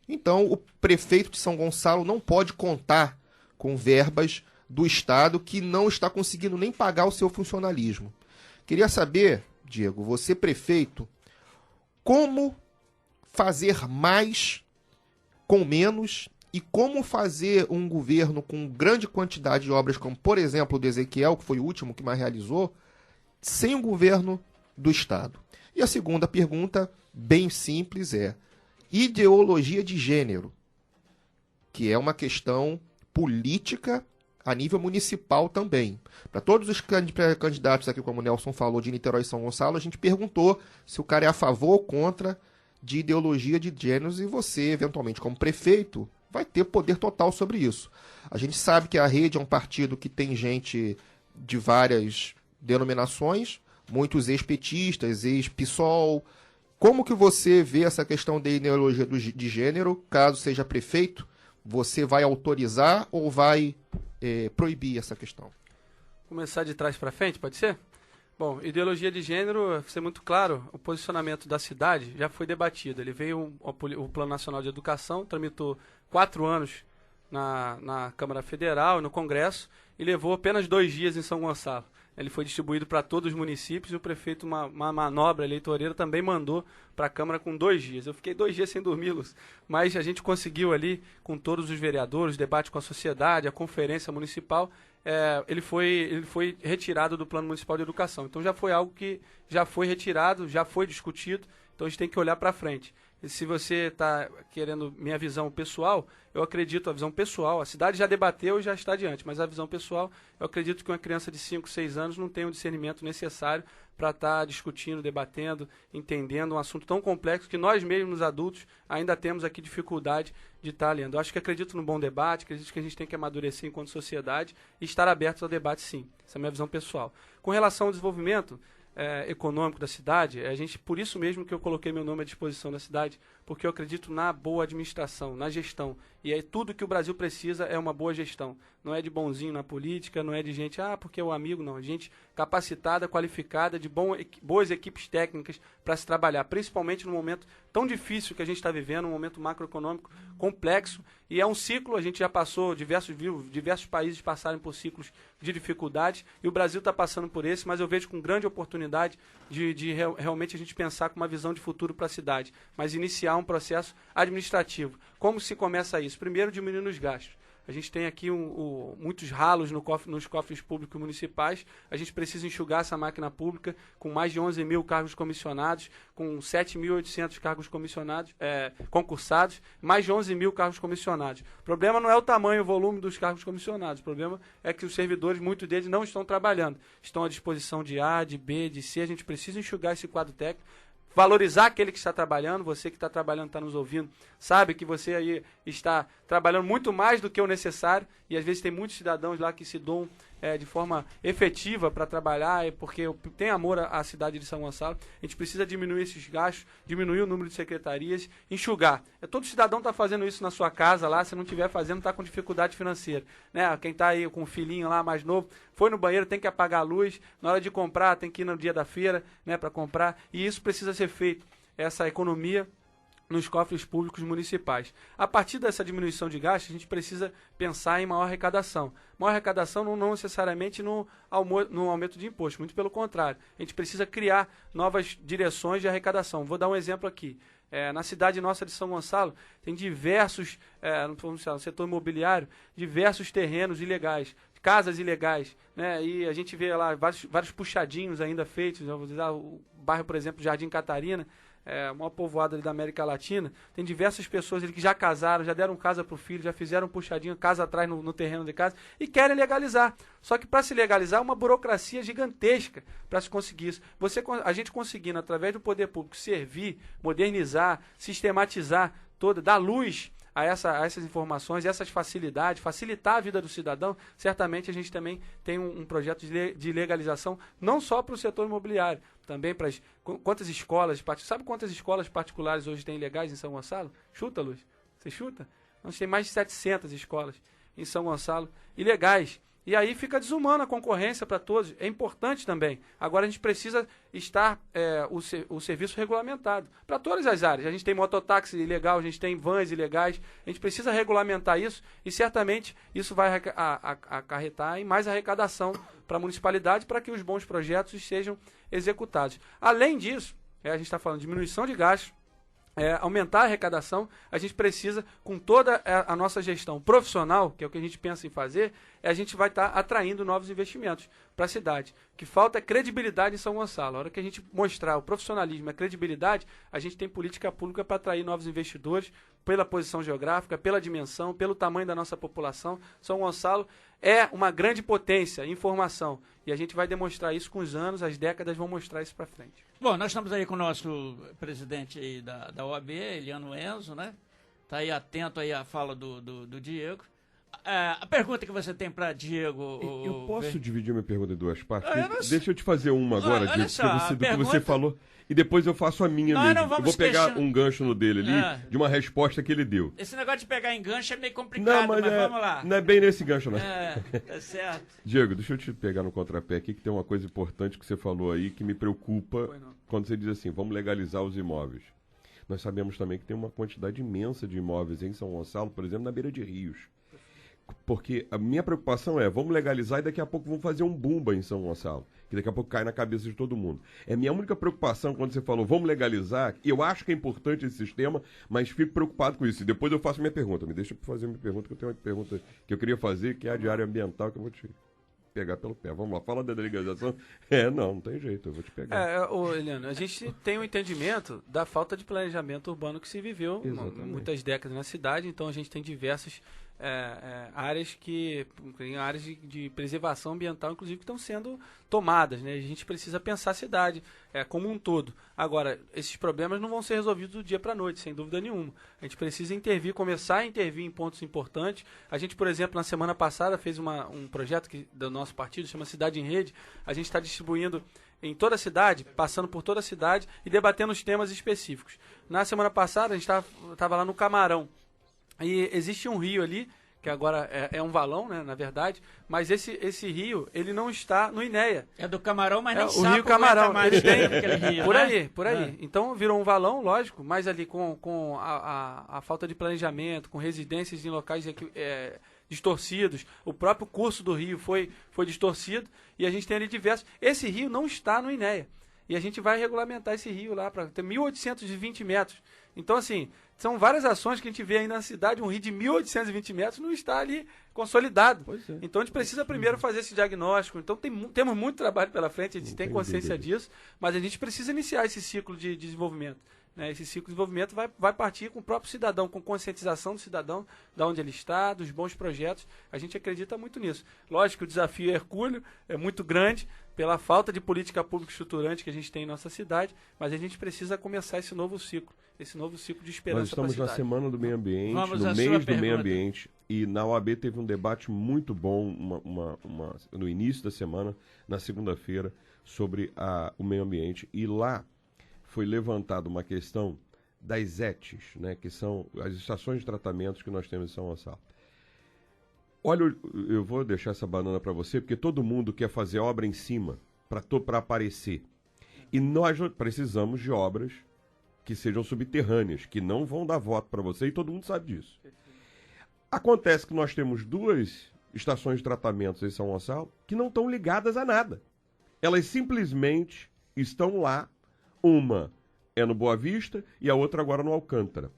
Então, o prefeito de São Gonçalo não pode contar com verbas do Estado que não está conseguindo nem pagar o seu funcionalismo. Queria saber, Diego, você prefeito, como fazer mais com menos e como fazer um governo com grande quantidade de obras, como, por exemplo, o do Ezequiel, que foi o último que mais realizou, sem o governo do Estado. E a segunda pergunta, bem simples, é ideologia de gênero, que é uma questão política a nível municipal também. Para todos os candidatos aqui, como o Nelson falou, de Niterói e São Gonçalo, a gente perguntou se o cara é a favor ou contra de ideologia de gêneros e você, eventualmente, como prefeito, vai ter poder total sobre isso. A gente sabe que a Rede é um partido que tem gente de várias denominações, muitos ex-petistas, ex-PSOL. Como que você vê essa questão da ideologia de gênero, caso seja prefeito? Você vai autorizar ou vai proibir essa questão?
Começar de trás para frente, pode ser? Bom, ideologia de gênero, pra ser muito claro, o posicionamento da cidade já foi debatido. Ele veio o Plano Nacional de Educação, tramitou 4 anos na Câmara Federal e no Congresso e levou apenas 2 dias em São Gonçalo. Ele foi distribuído para todos os municípios e o prefeito, uma manobra eleitoreira, também mandou para a Câmara com 2 dias. Eu fiquei 2 dias sem dormir, Lúcio, mas a gente conseguiu ali, com todos os vereadores, debate com a sociedade, a conferência municipal, ele foi retirado do Plano Municipal de Educação. Então já foi algo que já foi retirado, já foi discutido, então a gente tem que olhar para frente. E se você está querendo minha visão pessoal, eu acredito, a visão pessoal, a cidade já debateu e já está adiante, mas a visão pessoal, eu acredito que uma criança de 5, 6 anos não tem o discernimento necessário para estar discutindo, debatendo, entendendo um assunto tão complexo que nós mesmos, adultos, ainda temos aqui dificuldade de estar lendo. Eu acho que acredito no bom debate, acredito que a gente tem que amadurecer enquanto sociedade e estar abertos ao debate, sim. Essa é a minha visão pessoal. Com relação ao desenvolvimento econômico da cidade, por isso mesmo que eu coloquei meu nome à disposição da cidade, porque eu acredito na boa administração, na gestão. E aí tudo que o Brasil precisa é uma boa gestão. Não é de bonzinho na política, não é de gente, porque é o amigo, não. É gente capacitada, qualificada, de boas equipes técnicas para se trabalhar, principalmente no momento tão difícil que a gente está vivendo, um momento macroeconômico complexo. E é um ciclo, a gente já passou, diversos países passaram por ciclos de dificuldades, e o Brasil está passando por esse, mas eu vejo com grande oportunidade de realmente a gente pensar com uma visão de futuro para a cidade, mas iniciar um processo administrativo. Como se começa isso? Primeiro, diminuindo os gastos. A gente tem aqui muitos ralos nos cofres públicos municipais. A gente precisa enxugar essa máquina pública com mais de 11 mil cargos comissionados, com 7.800 cargos comissionados, concursados, mais de 11 mil cargos comissionados. O problema não é o tamanho e o volume dos cargos comissionados. O problema é que os servidores, muitos deles, não estão trabalhando. Estão à disposição de A, de B, de C. A gente precisa enxugar esse quadro técnico. Valorizar aquele que está trabalhando, você que está trabalhando, está nos ouvindo, sabe que você aí está trabalhando muito mais do que o necessário, e às vezes tem muitos cidadãos lá que se doam de forma efetiva para trabalhar, porque tem amor à cidade de São Gonçalo. A gente precisa diminuir esses gastos, diminuir o número de secretarias, enxugar. Todo cidadão está fazendo isso na sua casa lá, se não estiver fazendo, está com dificuldade financeira. Né? Quem está aí com um filhinho lá mais novo, foi no banheiro, tem que apagar a luz, na hora de comprar, tem que ir no dia da feira, né, para comprar, e isso precisa ser feito, essa economia nos cofres públicos municipais. A partir dessa diminuição de gastos, a gente precisa pensar em maior arrecadação. Maior arrecadação não necessariamente no aumento de imposto, muito pelo contrário. A gente precisa criar novas direções de arrecadação. Vou dar um exemplo aqui. Na cidade nossa de São Gonçalo, tem diversos, no setor imobiliário, diversos terrenos ilegais, casas ilegais, né? E a gente vê lá vários puxadinhos ainda feitos. Eu vou dizer, o bairro, por exemplo, Jardim Catarina, o maior povoado ali da América Latina, tem diversas pessoas ali que já casaram, já deram casa para o filho, já fizeram um puxadinho, casa atrás no terreno de casa, e querem legalizar. Só que para se legalizar é uma burocracia gigantesca para se conseguir isso. A gente conseguindo, através do poder público, servir, modernizar, sistematizar dar luz a essas informações, essas facilidades, facilitar a vida do cidadão, certamente a gente também tem um projeto de legalização, não só para o setor imobiliário, também para quantas escolas, sabe quantas escolas particulares hoje tem ilegais em São Gonçalo? Chuta, Luiz, você chuta? Nós temos mais de 700 escolas em São Gonçalo ilegais. E aí fica desumana a concorrência para todos. É importante também. Agora a gente precisa estar o serviço regulamentado para todas as áreas. A gente tem mototáxi ilegal, a gente tem vans ilegais. A gente precisa regulamentar isso e certamente isso vai acarretar em mais arrecadação para a municipalidade para que os bons projetos sejam executados. Além disso, a gente está falando de diminuição de gastos, aumentar a arrecadação. A gente precisa, com toda a nossa gestão profissional, que é o que a gente pensa em fazer, a gente vai estar atraindo novos investimentos para a cidade. O que falta é credibilidade em São Gonçalo. A hora que a gente mostrar o profissionalismo e a credibilidade, a gente tem política pública para atrair novos investidores pela posição geográfica, pela dimensão, pelo tamanho da nossa população. São Gonçalo é uma grande potência em formação. E a gente vai demonstrar isso com os anos, as décadas vão mostrar isso para frente.
Bom, nós estamos aí com o nosso presidente aí da OAB, Eliano Enzo, né? Está aí atento aí à fala do Diego. A pergunta que você tem para Diego...
Eu posso dividir minha pergunta em duas partes?
Eu não
Deixa eu te fazer uma agora,
Olha
Diego,
só,
do que
pergunta-
você falou, e depois eu faço a minha
Nós
mesmo.
não
Eu
vamos
vou pegar
questionar-
um gancho no dele ali, de uma resposta que ele deu.
Esse negócio de pegar enganche é meio
Não,
complicado,
mas
vamos lá.
não é bem nesse gancho, não.
Tá certo.
Diego, deixa eu te pegar no contrapé aqui, que tem uma coisa importante que você falou aí que me preocupa quando você diz assim, vamos legalizar os imóveis. Nós sabemos também que tem uma quantidade imensa de imóveis em São Gonçalo, por exemplo, na beira de rios. Porque a minha preocupação é, vamos legalizar e daqui a pouco vamos fazer um bumba em São Gonçalo, que daqui a pouco cai na cabeça de todo mundo. É minha única preocupação quando você falou, vamos legalizar, e eu acho que é importante esse sistema, mas fico preocupado com isso. E depois eu faço minha pergunta. Me deixa fazer minha pergunta, que eu tenho uma pergunta que eu queria fazer, que é a de área ambiental, que eu vou te pegar pelo pé. Vamos lá, fala da legalização. Não tem jeito, eu vou te pegar.
Eliano, a gente tem um entendimento da falta de planejamento urbano que se viveu muitas décadas na cidade, então a gente tem diversas áreas áreas de preservação ambiental, inclusive, que estão sendo tomadas, né? A gente precisa pensar a cidade como um todo. Agora, esses problemas não vão ser resolvidos do dia para a noite, sem dúvida nenhuma. A gente precisa começar a intervir em pontos importantes. A gente, por exemplo, na semana passada fez um projeto do nosso partido, chama Cidade em Rede. A gente está distribuindo em toda a cidade, passando por toda a cidade e debatendo os temas específicos. Na semana passada, a gente estava lá no Camarão. E existe um rio ali, que agora é um valão, né, na verdade, mas esse rio, ele não está no INEA.
É do Camarão, mas nem
o
sapo
Rio Camarão,
mais
ele tem
aquele rio,
por aí. Então virou um valão, lógico, mas ali com a falta de planejamento, com residências em locais distorcidos, o próprio curso do rio foi distorcido e a gente tem ali diversos. Esse rio não está no INEA. E a gente vai regulamentar esse rio lá para ter 1.820 metros. Então, assim, são várias ações que a gente vê aí na cidade, um rio de 1.820 metros não está ali consolidado. Então, a gente precisa primeiro fazer esse diagnóstico. Então, temos muito trabalho pela frente, a gente tem consciência disso, mas a gente precisa iniciar esse ciclo de desenvolvimento. Né? Esse ciclo de desenvolvimento vai partir com o próprio cidadão, com conscientização do cidadão, de onde ele está, dos bons projetos. A gente acredita muito nisso. Lógico que o desafio é hercúleo, é muito grande, pela falta de política pública estruturante que a gente tem em nossa cidade, mas a gente precisa começar esse novo ciclo de esperança.
Nós estamos na Semana do Meio Ambiente, no mês do meio ambiente, e na OAB teve um debate muito bom no início da semana, na segunda-feira, sobre o meio ambiente, e lá foi levantada uma questão das ETs, né, que são as estações de tratamentos que nós temos em São Gonçalo. Olha, eu vou deixar essa banana para você, porque todo mundo quer fazer obra em cima, para aparecer. E nós precisamos de obras que sejam subterrâneas, que não vão dar voto para você, e todo mundo sabe disso. Acontece que nós temos 2 estações de tratamentos em São Gonçalo que não estão ligadas a nada. Elas simplesmente estão lá. Uma é no Boa Vista e a outra agora no Alcântara.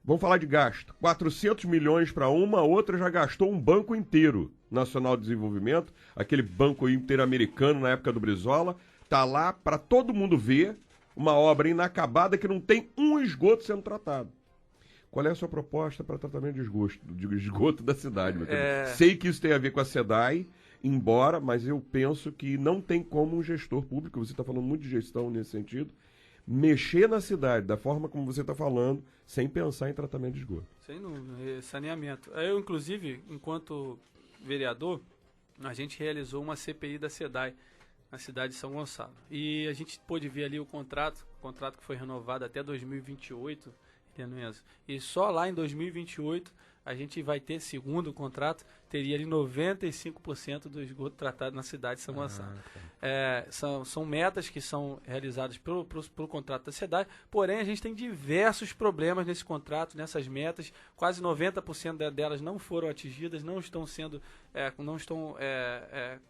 Vamos falar de gasto. 400 milhões para uma, a outra já gastou um banco inteiro. Nacional de Desenvolvimento, aquele banco interamericano na época do Brizola, tá lá para todo mundo ver uma obra inacabada que não tem um esgoto sendo tratado. Qual é a sua proposta para tratamento de esgoto da cidade? Meu querido? Sei que isso tem a ver com a SEDAI, mas eu penso que não tem como um gestor público, você está falando muito de gestão nesse sentido, mexer na cidade da forma como você está falando, sem pensar em tratamento de esgoto.
Sem dúvida, saneamento. Eu, inclusive, enquanto vereador, a gente realizou uma CPI da SEDAI na cidade de São Gonçalo. E a gente pôde ver ali o contrato que foi renovado até 2028, e só lá em 2028 a gente vai ter, segundo o contrato, teria ali 95% do esgoto tratado na cidade de São Gonçalo. São metas que são realizadas pelo contrato da SEDAI, porém a gente tem diversos problemas nesse contrato, nessas metas, quase 90% delas não foram atingidas, não estão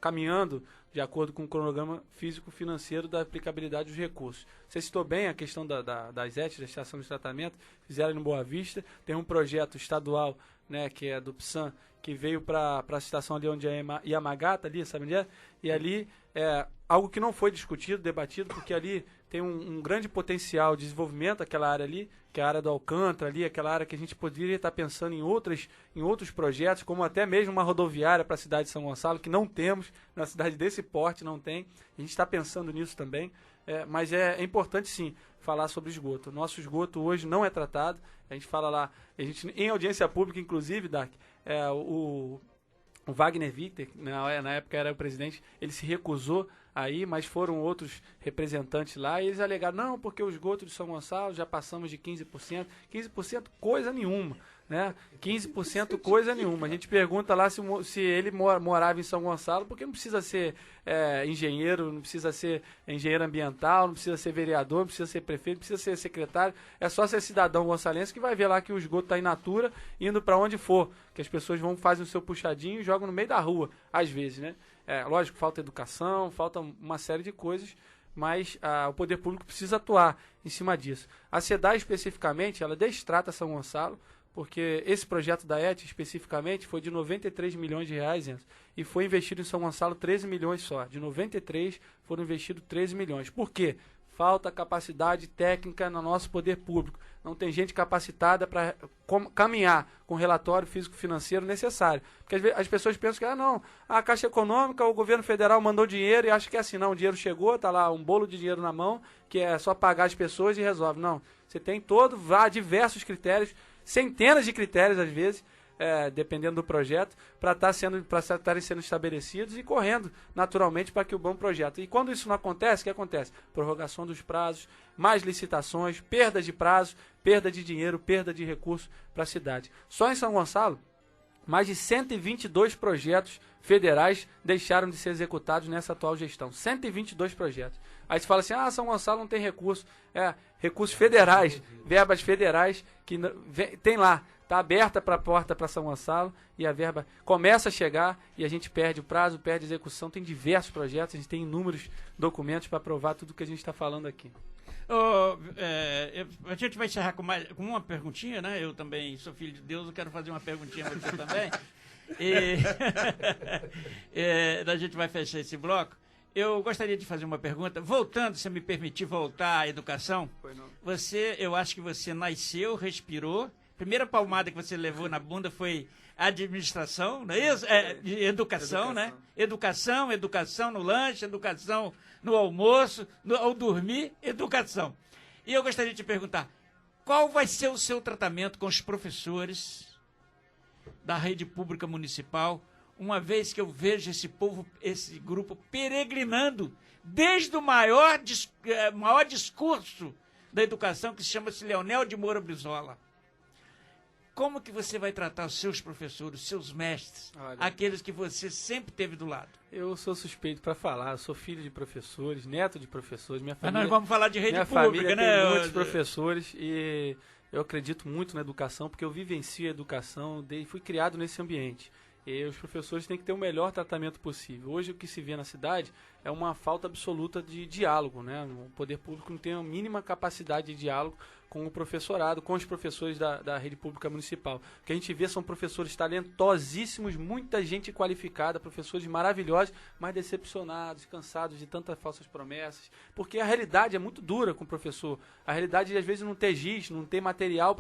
caminhando de acordo com o cronograma físico-financeiro da aplicabilidade dos recursos. Você citou bem a questão das ETs, da estação de tratamento, fizeram no Boa Vista, tem um projeto estadual, né, que é do PSAN, que veio para a estação ali onde é Yamagata, ali, sabe onde é? E ali é algo que não foi discutido, debatido, porque ali tem um grande potencial de desenvolvimento, aquela área ali, que é a área do Alcântara ali, aquela área que a gente poderia estar pensando em outros projetos, como até mesmo uma rodoviária para a cidade de São Gonçalo, que não temos, na cidade desse porte não tem, a gente está pensando nisso também, mas é importante sim falar sobre esgoto. O nosso esgoto hoje não é tratado, a gente fala lá, em audiência pública, inclusive, Dark, o Wagner Witter, na época era o presidente, ele se recusou aí, mas foram outros representantes lá e eles alegaram, não, porque o esgoto de São Gonçalo já passamos de 15%. 15% coisa nenhuma, né? 15% coisa nenhuma. A gente pergunta lá se ele morava em São Gonçalo, porque não precisa ser engenheiro, não precisa ser engenheiro ambiental, não precisa ser vereador, não precisa ser prefeito, não precisa ser secretário, é só ser cidadão gonçalense que vai ver lá que o esgoto está in natura, indo para onde for, que as pessoas vão, fazem o seu puxadinho e jogam no meio da rua, às vezes, né? Lógico, falta educação, falta uma série de coisas, mas o poder público precisa atuar em cima disso. A SEDAI, especificamente, ela destrata São Gonçalo, porque esse projeto da ET, especificamente, foi de 93 milhões de reais, Enzo, e foi investido em São Gonçalo 13 milhões só. De 93, foram investidos 13 milhões. Por quê? Falta capacidade técnica no nosso poder público. Não tem gente capacitada para caminhar com o relatório físico-financeiro necessário. Porque as pessoas pensam que, a Caixa Econômica, o governo federal mandou dinheiro e acha que é assim, não, o dinheiro chegou, está lá um bolo de dinheiro na mão, que é só pagar as pessoas e resolve. Não, você tem diversos critérios, centenas de critérios às vezes, dependendo do projeto, para estarem sendo estabelecidos e correndo naturalmente para que o bom projeto. E quando isso não acontece, o que acontece? Prorrogação dos prazos, mais licitações, perda de prazo, perda de dinheiro, perda de recursos para a cidade. Só em São Gonçalo, mais de 122 projetos federais deixaram de ser executados nessa atual gestão. 122 projetos. Aí você fala assim, São Gonçalo não tem recurso. Recursos federais, verbas federais, que tem lá. Está aberta para a porta para São Gonçalo e a verba começa a chegar e a gente perde o prazo, perde a execução. Tem diversos projetos, a gente tem inúmeros documentos para provar tudo que a gente está falando aqui.
A gente vai encerrar com uma perguntinha, né? Eu também sou filho de Deus, eu quero fazer uma perguntinha para você também. A gente vai fechar esse bloco. Eu gostaria de fazer uma pergunta. Voltando, se me permitir voltar à educação. Eu acho que você nasceu, respirou. Primeira palmada que você levou na bunda foi administração, não é isso? Educação, né? Educação no lanche, educação no almoço, ao dormir, educação. E eu gostaria de te perguntar, qual vai ser o seu tratamento com os professores da rede pública municipal, uma vez que eu vejo esse grupo peregrinando desde o maior discurso da educação, que chama-se Leonel de Moura Brizola. Como que você vai tratar os seus professores, os seus mestres, aqueles que você sempre teve do lado?
Eu sou suspeito para falar, eu sou filho de professores, neto de professores, minha família...
Mas nós vamos falar de rede pública,
família
né?
Tem muitos professores e eu acredito muito na educação, porque eu vivencio a educação, fui criado nesse ambiente. E os professores têm que ter o melhor tratamento possível. Hoje o que se vê na cidade é uma falta absoluta de diálogo, né? O poder público não tem a mínima capacidade de diálogo com o professorado, com os professores da rede pública municipal. O que a gente vê são professores talentosíssimos, muita gente qualificada, professores maravilhosos, mas decepcionados, cansados de tantas falsas promessas, porque a realidade é muito dura com o professor. A realidade, às vezes, não tem giz, não tem material,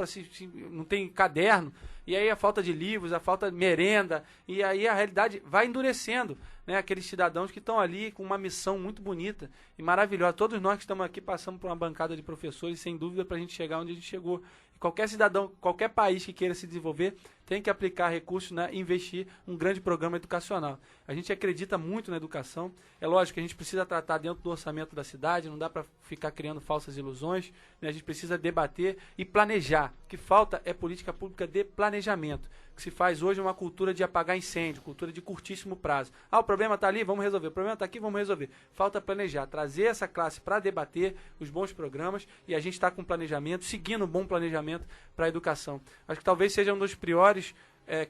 não tem caderno, e aí a falta de livros, a falta de merenda, e aí a realidade vai endurecendo, né, aqueles cidadãos que estão ali com uma missão muito bonita e maravilhosa. Todos nós que estamos aqui passamos por uma bancada de professores, sem dúvida, para a gente chegar onde a gente chegou. E qualquer cidadão, qualquer país que queira se desenvolver, tem que aplicar recursos, né, e investir um grande programa educacional. A gente acredita muito na educação. É lógico que a gente precisa tratar dentro do orçamento da cidade, não dá para ficar criando falsas ilusões, né? A gente precisa debater e planejar. O que falta é política pública de planejamento. O que se faz hoje é uma cultura de apagar incêndio, cultura de curtíssimo prazo. O problema está ali, vamos resolver. O problema está aqui, vamos resolver. Falta planejar, trazer essa classe para debater os bons programas e a gente está com planejamento, seguindo um bom planejamento para a educação. Acho que talvez seja um dos piores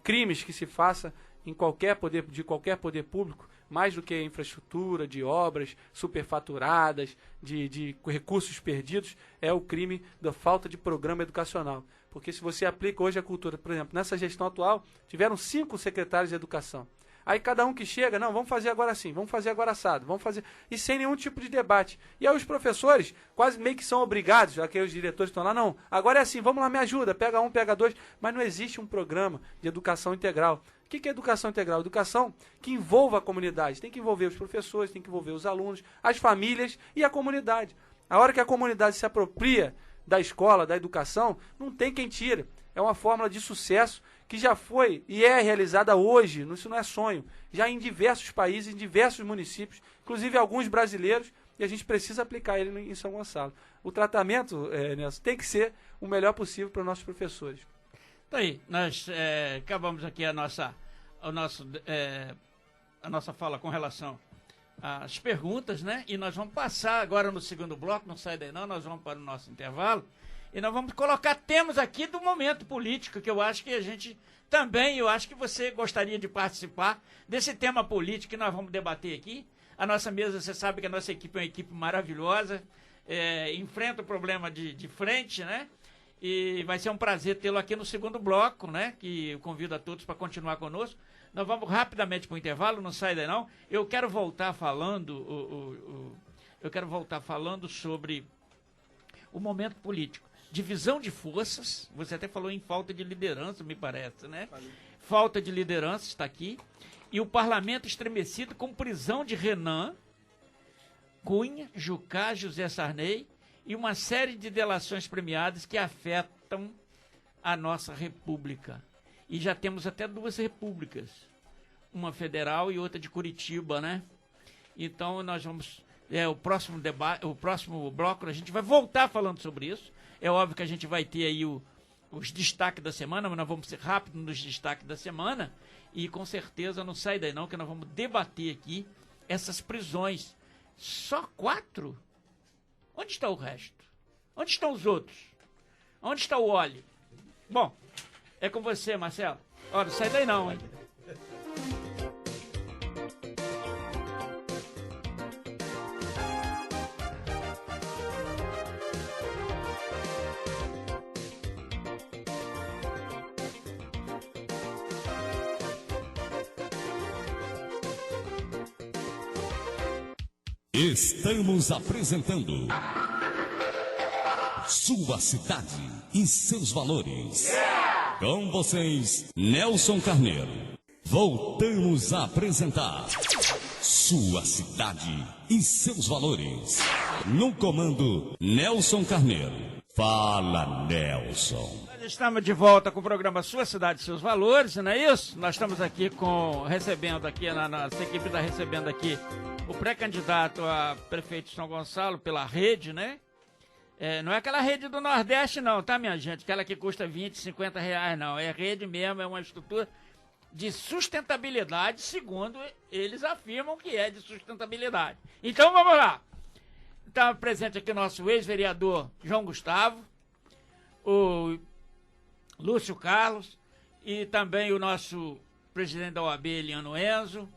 crimes que se faça em qualquer poder público, mais do que infraestrutura, de obras superfaturadas, de recursos perdidos, é o crime da falta de programa educacional. Porque se você aplica hoje a cultura, por exemplo, nessa gestão atual, tiveram 5 secretários de educação. Aí cada um que chega, não, vamos fazer agora assim, vamos fazer agora assado, vamos fazer... E sem nenhum tipo de debate. E aí os professores quase meio que são obrigados, já que os diretores estão lá, não, agora é assim, vamos lá, me ajuda, pega um, pega dois, mas não existe um programa de educação integral. O que é educação integral? Educação que envolva a comunidade. Tem que envolver os professores, tem que envolver os alunos, as famílias e a comunidade. A hora que a comunidade se apropria da escola, da educação, não tem quem tire. É uma fórmula de sucesso que já foi e é realizada hoje, isso não é sonho, já em diversos países, em diversos municípios, inclusive alguns brasileiros, e a gente precisa aplicar ele em São Gonçalo. O tratamento, Nelson, tem que ser o melhor possível para os nossos professores.
Tá aí, nós acabamos aqui a nossa fala com relação às perguntas, né? E nós vamos passar agora no segundo bloco, não sai daí não, nós vamos para o nosso intervalo. E nós vamos colocar temas aqui do momento político, que eu acho que a gente também, eu acho que você gostaria de participar desse tema político que nós vamos debater aqui. A nossa mesa, você sabe que a nossa equipe é uma equipe maravilhosa, enfrenta o problema de frente, né? E vai ser um prazer tê-lo aqui no segundo bloco, né? Que eu convido a todos para continuar conosco. Nós vamos rapidamente para o intervalo, não sai daí não. Eu quero voltar falando, sobre o momento político. Divisão de forças, você até falou em falta de liderança, me parece, né? Falta de liderança está aqui. E o parlamento estremecido com prisão de Renan, Cunha, Jucá, José Sarney e uma série de delações premiadas que afetam a nossa república. E já temos até 2 repúblicas, uma federal e outra de Curitiba, né? Então nós vamos, o próximo debate, o próximo bloco a gente vai voltar falando sobre isso. É óbvio que a gente vai ter aí os destaques da semana, mas nós vamos ser rápidos nos destaques da semana e com certeza não sai daí não, que nós vamos debater aqui essas prisões. Só 4? Onde está o resto? Onde estão os outros? Onde está o óleo? Bom, é com você, Marcelo. Olha, não sai daí não, hein?
Estamos apresentando Sua Cidade e Seus Valores. Com vocês, Nelson Carneiro. Voltamos a apresentar Sua Cidade e Seus Valores. No comando, Nelson Carneiro. Fala, Nelson.
Nós estamos de volta com o programa Sua Cidade e Seus Valores, não é isso? Nós estamos aqui recebendo aqui, nossa equipe está recebendo aqui o pré-candidato a prefeito de São Gonçalo pela rede, né? Não é aquela rede do Nordeste não, tá, minha gente? Aquela que custa 20, 50 reais, não. É rede mesmo, é uma estrutura de sustentabilidade, segundo eles afirmam que é de sustentabilidade. Então, vamos lá. Está presente aqui o nosso ex-vereador João Gustavo, o Lúcio Carlos e também o nosso presidente da OAB, Eliano Enzo,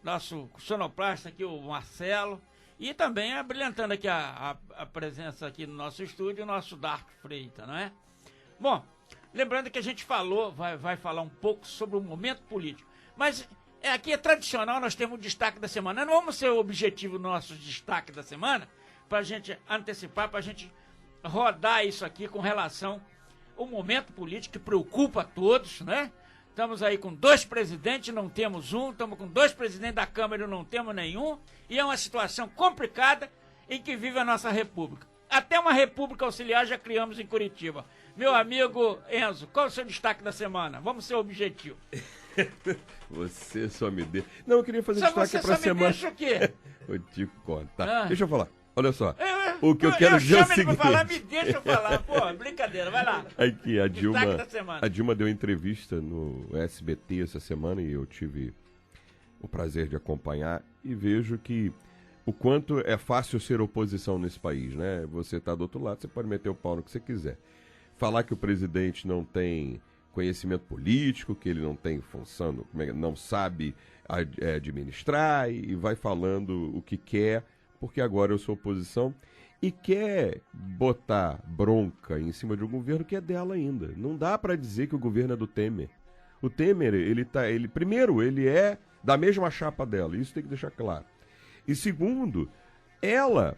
nosso sonoplasta aqui, o Marcelo, e também brilhantando aqui a presença aqui no nosso estúdio, o nosso Dark Freitas, não é? Bom, lembrando que a gente vai falar um pouco sobre o momento político, mas aqui é tradicional, nós temos o destaque da semana. Não vamos ser o objetivo do nosso destaque da semana, para a gente antecipar, para a gente rodar isso aqui com relação ao momento político que preocupa a todos, né? Estamos aí com 2 presidentes, não temos um. Estamos com 2 presidentes da Câmara e não temos nenhum. E é uma situação complicada em que vive a nossa república. Até uma república auxiliar já criamos em Curitiba. Meu amigo Enzo, qual é o seu destaque da semana? Vamos ser objetivo.
Você só me deixa... Não, eu queria fazer destaque pra semana. Você só me
deixa o quê?
Vou te contar. Deixa eu falar. Olha só. O que eu quero dizer é o seguinte...
Pra falar, me deixa eu falar. Pô, brincadeira, vai lá.
Aqui, a Dilma deu entrevista no SBT essa semana e eu tive o prazer de acompanhar e vejo que o quanto é fácil ser oposição nesse país, né? Você tá do outro lado, você pode meter o pau no que você quiser. Falar que o presidente não tem conhecimento político, que ele não tem função, não sabe administrar e vai falando o que quer, porque agora eu sou oposição e quer botar bronca em cima de um governo que é dela ainda. Não dá para dizer que o governo é do Temer. O Temer, primeiro, ele é da mesma chapa dela, isso tem que deixar claro. E segundo, ela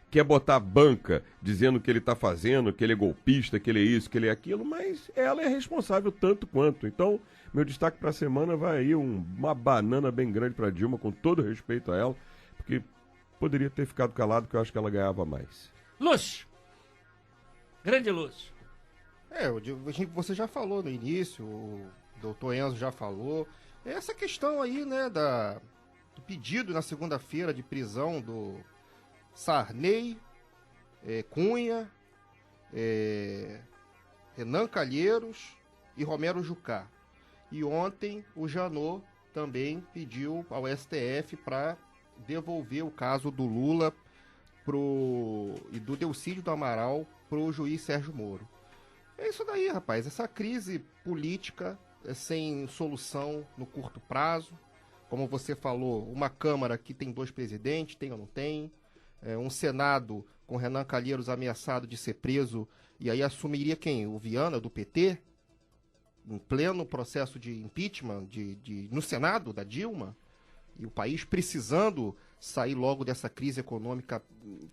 quer botar banca dizendo que ele está fazendo, que ele é golpista, que ele é isso, que ele é aquilo, mas ela é responsável tanto quanto. Então, meu destaque para a semana vai aí uma banana bem grande para Dilma, com todo respeito a ela, porque poderia ter ficado calado, que eu acho que ela ganhava mais.
Lúcio. Grande Lúcio.
Você já falou no início, o doutor Enzo já falou. Essa questão aí, né, do pedido na segunda-feira de prisão do Sarney, Cunha, Renan Calheiros e Romero Jucá. E ontem o Janot também pediu ao STF para devolver o caso do Lula e do Delcídio do Amaral pro juiz Sérgio Moro. É isso daí, rapaz. Essa crise política sem solução no curto prazo. Como você falou, uma Câmara que tem 2 presidentes, tem ou não tem. Um Senado com Renan Calheiros ameaçado de ser preso. E aí assumiria quem? O Viana, do PT? Em pleno processo de impeachment no Senado, da Dilma. E o país precisando sair logo dessa crise econômica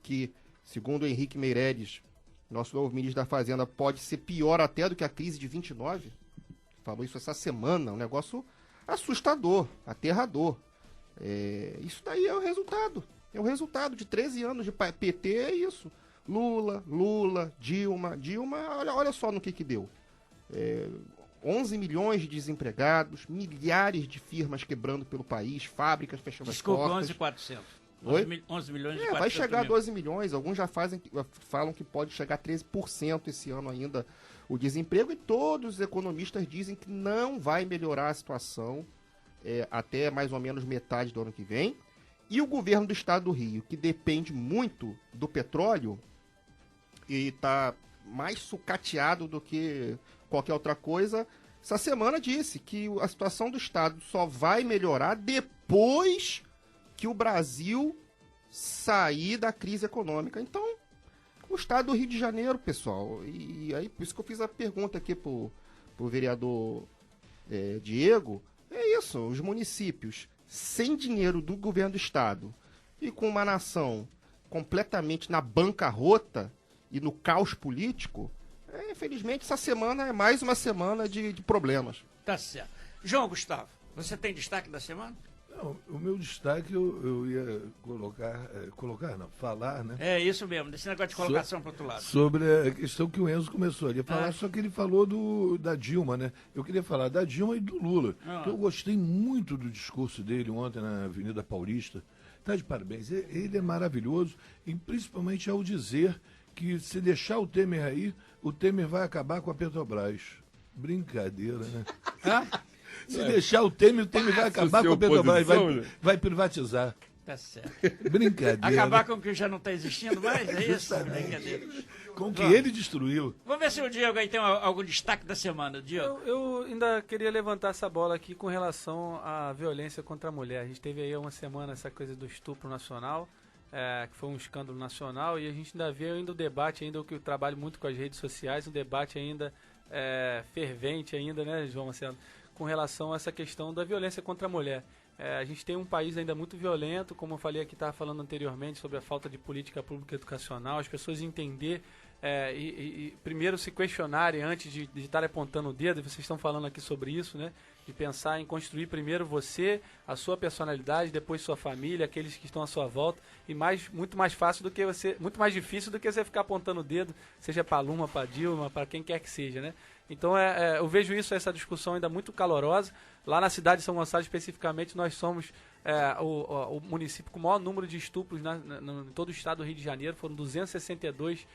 que, segundo o Henrique Meirelles, nosso novo ministro da Fazenda, pode ser pior até do que a crise de 29. Falou isso essa semana, um negócio assustador, aterrador. Isso daí é o resultado. É o resultado de 13 anos de PT, é isso. Lula, Dilma, olha só no que deu. 11 milhões de desempregados, milhares de firmas quebrando pelo país, fábricas fechando as portas.
11.400. 11 milhões de 400
vai chegar a
mil.
12 milhões, alguns já falam que pode chegar a 13% esse ano ainda o desemprego, e todos os economistas dizem que não vai melhorar a situação até mais ou menos metade do ano que vem. E o governo do estado do Rio, que depende muito do petróleo e está mais sucateado do que qualquer outra coisa, essa semana disse que a situação do estado só vai melhorar depois que o Brasil sair da crise econômica. Então, o estado do Rio de Janeiro, pessoal, e aí por isso que eu fiz a pergunta aqui pro vereador Diego, é isso, os municípios sem dinheiro do governo do estado e com uma nação completamente na bancarrota e no caos político, infelizmente essa semana é mais uma semana de problemas.
Tá certo. João Gustavo, você tem destaque da semana?
Não, o meu destaque eu ia falar, né?
É isso mesmo, desse negócio de colocação para outro lado.
Sobre a questão que o Enzo começou ali a falar, só que ele falou da Dilma, né? Eu queria falar da Dilma e do Lula. Que eu gostei muito do discurso dele ontem na Avenida Paulista. Tá de parabéns. Ele é maravilhoso, e principalmente ao dizer que se deixar o Temer aí, o Temer vai acabar com a Petrobras. Brincadeira, né? Se deixar o Temer vai acabar com a Petrobras, vai privatizar.
Tá certo.
Brincadeira.
Acabar com o que já não está existindo mais, é isso? Brincadeira.
Com o que ele destruiu.
Vamos ver se o Diego aí tem algum destaque da semana, Diego.
Eu ainda queria levantar essa bola aqui com relação à violência contra a mulher. A gente teve aí uma semana essa coisa do estupro nacional, que foi um escândalo nacional, e a gente ainda vê o debate, ainda que eu trabalho muito com as redes sociais, um debate ainda fervente ainda, né, João Marcelo, com relação a essa questão da violência contra a mulher. A gente tem um país ainda muito violento, como eu falei aqui, estava falando anteriormente, sobre a falta de política pública educacional, as pessoas entender e primeiro se questionarem antes de estarem apontando o dedo, e vocês estão falando aqui sobre isso, né? De pensar em construir primeiro você, a sua personalidade, depois sua família, aqueles que estão à sua volta, e muito mais difícil do que você ficar apontando o dedo, seja para Lula, para Dilma, para quem quer que seja, né? Então eu vejo essa discussão ainda muito calorosa. Lá na cidade de São Gonçalo, especificamente, nós somos o município com o maior número de estupros em todo o estado do Rio de Janeiro. Foram 262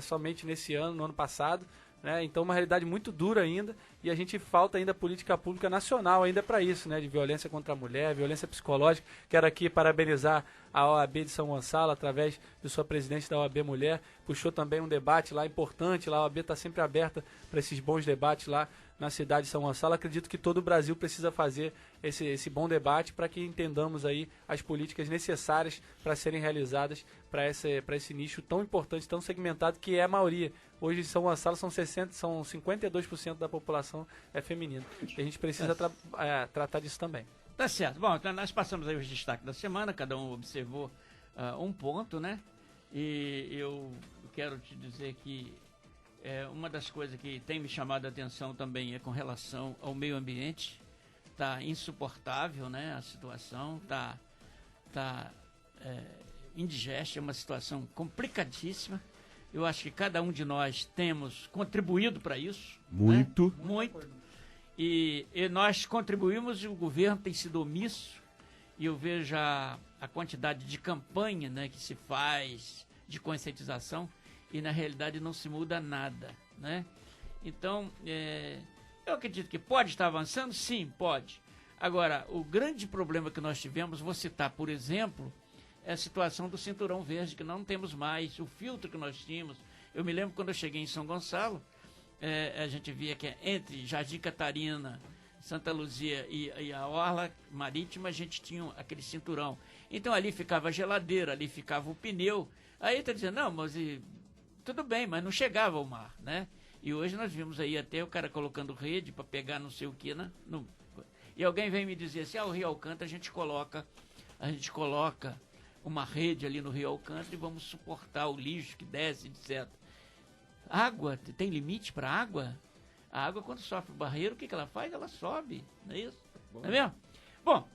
somente nesse ano, no ano passado. Né? Então, uma realidade muito dura ainda, e a gente falta ainda política pública nacional ainda para isso, né? De violência contra a mulher, violência psicológica. Quero aqui parabenizar a OAB de São Gonçalo, através de sua presidente da OAB Mulher, puxou também um debate lá importante, lá a OAB está sempre aberta para esses bons debates lá na cidade de São Gonçalo. Acredito que todo o Brasil precisa fazer esse bom debate para que entendamos aí as políticas necessárias para serem realizadas para esse nicho tão importante, tão segmentado, que é a maioria. Hoje em São Gonçalo são 52% da população feminina. E a gente precisa tratar disso também.
Tá certo. Bom, então nós passamos aí os destaques da semana, cada um observou um ponto, né? E eu quero te dizer que uma das coisas que tem me chamado a atenção também é com relação ao meio ambiente. Tá insuportável, né? A situação tá indigesta, é uma situação complicadíssima. Eu acho que cada um de nós temos contribuído para isso.
Muito.
Né? Muito. E nós contribuímos e o governo tem sido omisso. E eu vejo a quantidade de campanha, né, que se faz, de conscientização, e na realidade não se muda nada, né? Então, eu acredito que pode estar avançando? Sim, pode. Agora, o grande problema que nós tivemos, vou citar, por exemplo, é a situação do cinturão verde, que não temos mais, o filtro que nós tínhamos. Eu me lembro quando eu cheguei em São Gonçalo, a gente via que entre Jardim Catarina, Santa Luzia e a Orla Marítima, a gente tinha aquele cinturão. Então ali ficava a geladeira, ali ficava o pneu. Aí está dizendo, não, mas tudo bem, mas não chegava ao mar, né? E hoje nós vimos aí até o cara colocando rede para pegar não sei o que, né? E alguém vem me dizer assim, o Rio Alcântara a gente coloca uma rede ali no Rio Alcântara e vamos suportar o lixo que desce, etc. Água, tem limite para água? A água, quando sofre o barreiro, o que ela faz? Ela sobe, não é isso? Não é mesmo? Bom,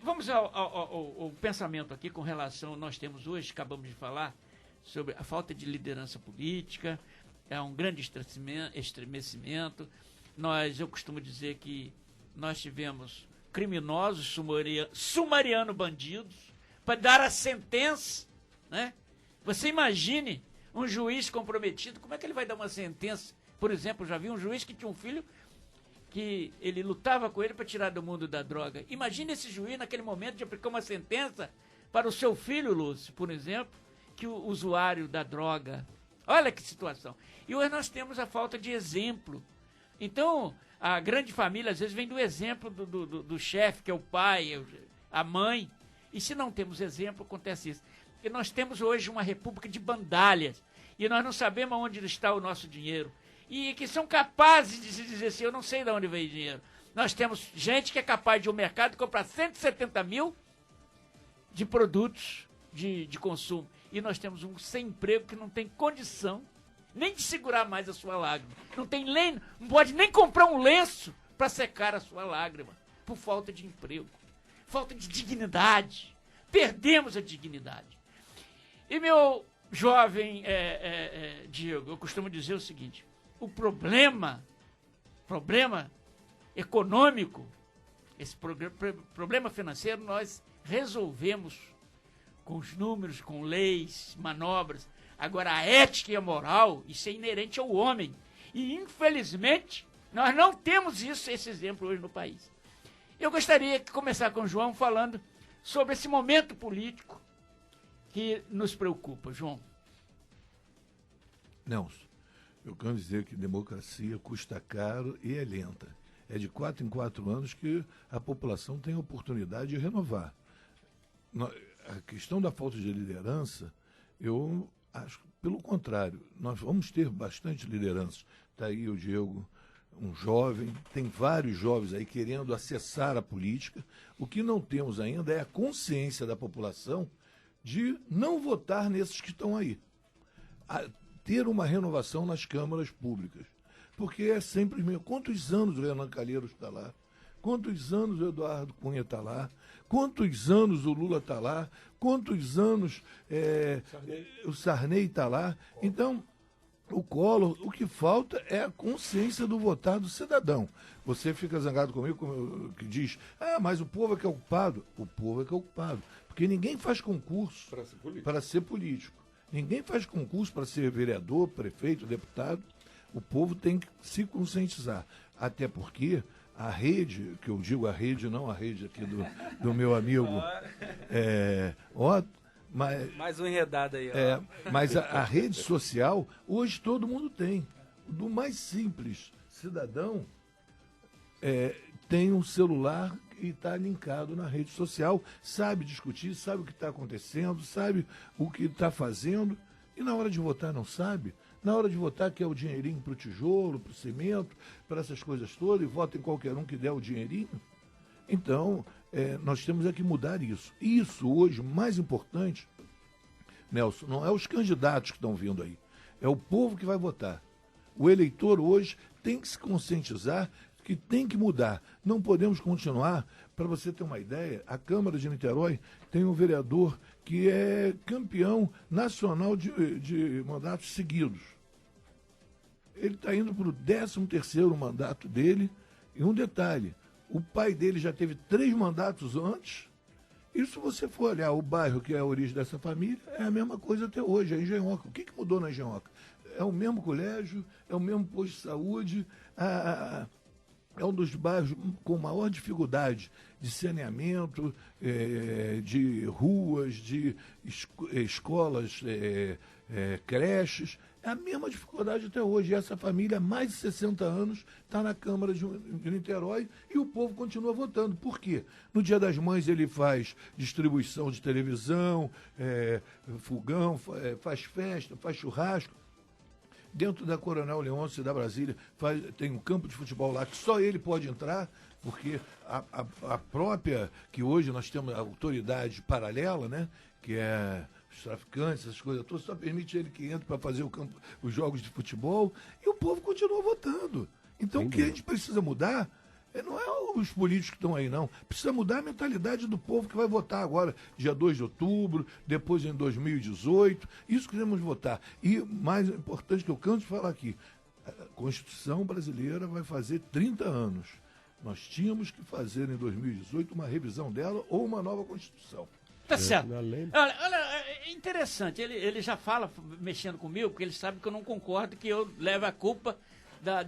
vamos ao pensamento aqui com relação, nós temos hoje, acabamos de falar, sobre a falta de liderança política, é um grande estremecimento. Eu costumo dizer que nós tivemos criminosos sumariando bandidos para dar a sentença, né? Você imagine um juiz comprometido, como é que ele vai dar uma sentença? Por exemplo, já vi um juiz que tinha um filho que ele lutava com ele para tirar do mundo da droga. Imagine esse juiz naquele momento de aplicar uma sentença para o seu filho, Lúcio, por exemplo, que o usuário da droga. Olha que situação. E hoje nós temos a falta de exemplo. Então, a grande família, às vezes, vem do exemplo do chefe, que é o pai, a mãe. E se não temos exemplo, acontece isso. E nós temos hoje uma república de bandalhas. E nós não sabemos onde está o nosso dinheiro. E que são capazes de se dizer assim, eu não sei de onde veio o dinheiro. Nós temos gente que é capaz de ir ao mercado comprar 170 mil de produtos de consumo. E nós temos um sem-emprego que não tem condição nem de segurar mais a sua lágrima. Não pode nem comprar um lenço para secar a sua lágrima, por falta de emprego, falta de dignidade. Perdemos a dignidade. E meu jovem Diego, eu costumo dizer o seguinte, o problema econômico, esse problema financeiro, nós resolvemos com os números, com leis, manobras. Agora, a ética e a moral, isso é inerente ao homem. E, infelizmente, nós não temos esse exemplo hoje no país. Eu gostaria de começar com o João falando sobre esse momento político que nos preocupa. João.
Nelson, eu quero dizer que democracia custa caro e é lenta. É de 4 em 4 anos que a população tem a oportunidade de renovar. A questão da falta de liderança, eu acho, pelo contrário, nós vamos ter bastante liderança. Está aí o Diego, um jovem, tem vários jovens aí querendo acessar a política. O que não temos ainda é a consciência da população de não votar nesses que estão aí. Ter uma renovação nas câmaras públicas. Porque é sempre mesmo. Quantos anos o Renan Calheiros está lá? Quantos anos o Eduardo Cunha está lá? Quantos anos o Lula está lá? Quantos anos o Sarney está lá? Então, o Collor, o que falta é a consciência do votar do cidadão. Você fica zangado comigo, que diz, mas o povo é que é ocupado. O povo é que é ocupado. Porque ninguém faz concurso para ser político. Ninguém faz concurso para ser vereador, prefeito, deputado. O povo tem que se conscientizar. Até porque a rede, que eu digo a rede, não a rede aqui do meu amigo Otto,
mais um enredado aí.
Mas a rede social, hoje todo mundo tem. Do mais simples cidadão, tem um celular e está linkado na rede social, sabe discutir, sabe o que está acontecendo, sabe o que está fazendo, e na hora de votar não sabe. Na hora de votar quer o dinheirinho para o tijolo, para o cimento, para essas coisas todas, e vota em qualquer um que der o dinheirinho. Então, nós temos que mudar isso. E isso hoje, mais importante, Nelson, não é os candidatos que estão vindo aí, é o povo que vai votar. O eleitor hoje tem que se conscientizar que tem que mudar. Não podemos continuar. Para você ter uma ideia, a Câmara de Niterói tem um vereador que é campeão nacional de mandatos seguidos. Ele está indo para o 13º mandato dele. E um detalhe, o pai dele já teve 3 mandatos antes. E se você for olhar o bairro que é a origem dessa família, é a mesma coisa até hoje, a Engenhoca. O que mudou na Engenhoca? É o mesmo colégio, é o mesmo posto de saúde, é um dos bairros com maior dificuldade de saneamento, de ruas, de escolas, creches. É a mesma dificuldade até hoje. E essa família, há mais de 60 anos, está na Câmara de Niterói e o povo continua votando. Por quê? No Dia das Mães ele faz distribuição de televisão, fogão, faz festa, faz churrasco. Dentro da Coronel Leôncio da Brasília tem um campo de futebol lá que só ele pode entrar, porque a própria, que hoje nós temos a autoridade paralela, né, que é os traficantes, essas coisas todas, só permite ele que entre para fazer os jogos de futebol, e o povo continua votando. Então o que a gente precisa mudar não é os políticos que estão aí, não. Precisa mudar a mentalidade do povo que vai votar agora, dia 2 de outubro, depois em 2018. Isso que queremos votar. E, mais importante que eu canso de falar aqui, a Constituição brasileira vai fazer 30 anos. Nós tínhamos que fazer em 2018 uma revisão dela ou uma nova Constituição.
Tá certo. Olha, é interessante. Ele já fala mexendo comigo, porque ele sabe que eu não concordo que eu leve a culpa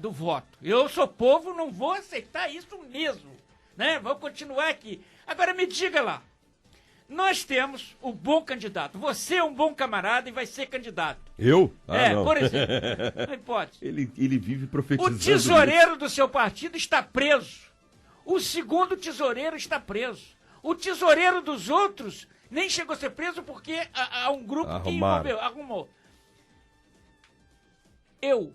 do voto. Eu sou povo, não vou aceitar isso mesmo, né? Vou continuar aqui. Agora me diga lá, nós temos um bom candidato. Você é um bom camarada e vai ser candidato.
Eu? Não.
Por exemplo. Não pode.
Ele vive profetizando.
O tesoureiro do seu partido está preso. O segundo tesoureiro está preso. O tesoureiro dos outros nem chegou a ser preso porque há um grupo que arrumou. Eu,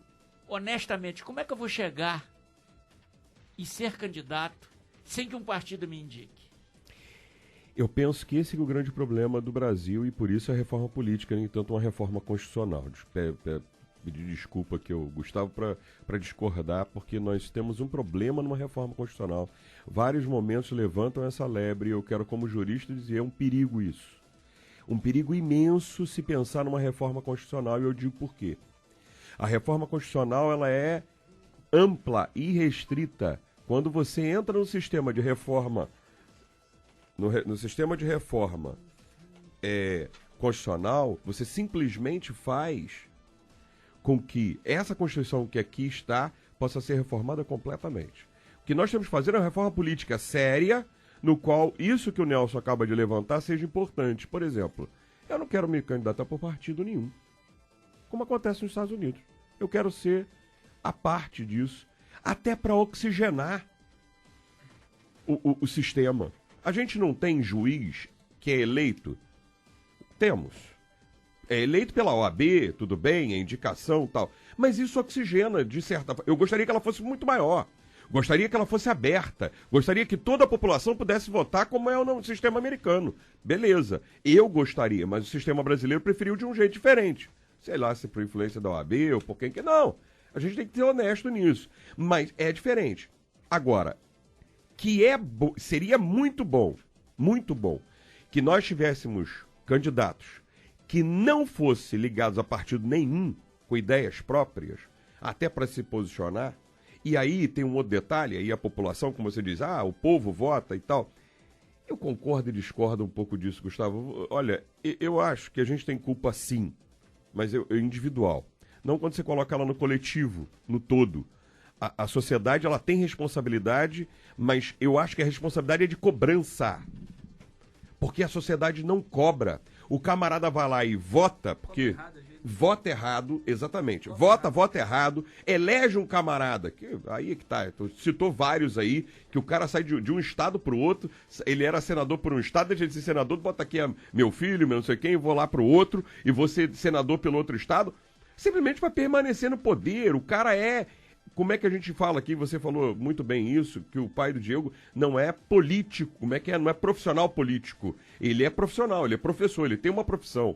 honestamente, como é que eu vou chegar e ser candidato sem que um partido me indique?
Eu penso que esse é o grande problema do Brasil e por isso a reforma política, nem tanto uma reforma constitucional. Pedir desculpa aqui ao Gustavo para discordar, porque nós temos um problema numa reforma constitucional. Vários momentos levantam essa lebre e eu quero, como jurista, dizer, é um perigo isso. Um perigo imenso se pensar numa reforma constitucional, e eu digo por quê. A reforma constitucional ela é ampla e restrita. Quando você entra no sistema de reforma, no sistema de reforma constitucional, você simplesmente faz com que essa Constituição que aqui está possa ser reformada completamente. O que nós temos que fazer é uma reforma política séria, no qual isso que o Nelson acaba de levantar seja importante. Por exemplo, eu não quero me candidatar por partido nenhum, como acontece nos Estados Unidos. Eu quero ser a parte disso, até para oxigenar o sistema. A gente não tem juiz que é eleito? Temos. É eleito pela OAB, tudo bem, é indicação e tal. Mas isso oxigena, de certa forma. Eu gostaria que ela fosse muito maior. Gostaria que ela fosse aberta. Gostaria que toda a população pudesse votar como é no sistema americano. Beleza. Eu gostaria, mas o sistema brasileiro preferiu de um jeito diferente. Sei lá, se por influência da OAB ou por quem que... Não. A gente tem que ser honesto nisso. Mas é diferente. Agora, seria muito bom, que nós tivéssemos candidatos que não fossem ligados a partido nenhum, com ideias próprias, até para se posicionar. E aí tem um outro detalhe, aí a população, como você diz, o povo vota e tal. Eu concordo e discordo um pouco disso, Gustavo. Olha, eu acho que a gente tem culpa sim, mas individual. Não quando você coloca ela no coletivo, no todo. A sociedade, ela tem responsabilidade, mas eu acho que a responsabilidade é de cobrança. Porque a sociedade não cobra. O camarada vai lá e vota, porque vota errado, exatamente. Vota errado, elege um camarada, que aí é que tá, citou vários aí, que o cara sai de um estado pro outro, ele era senador por um estado, deixa de ser senador, bota aqui meu filho, meu não sei quem, eu vou lá pro outro, e vou ser senador pelo outro estado, simplesmente para permanecer no poder. O cara como é que a gente fala aqui, você falou muito bem isso, que o pai do Diego não é político, como é que é? Não é profissional político. Ele é profissional, ele é professor, ele tem uma profissão.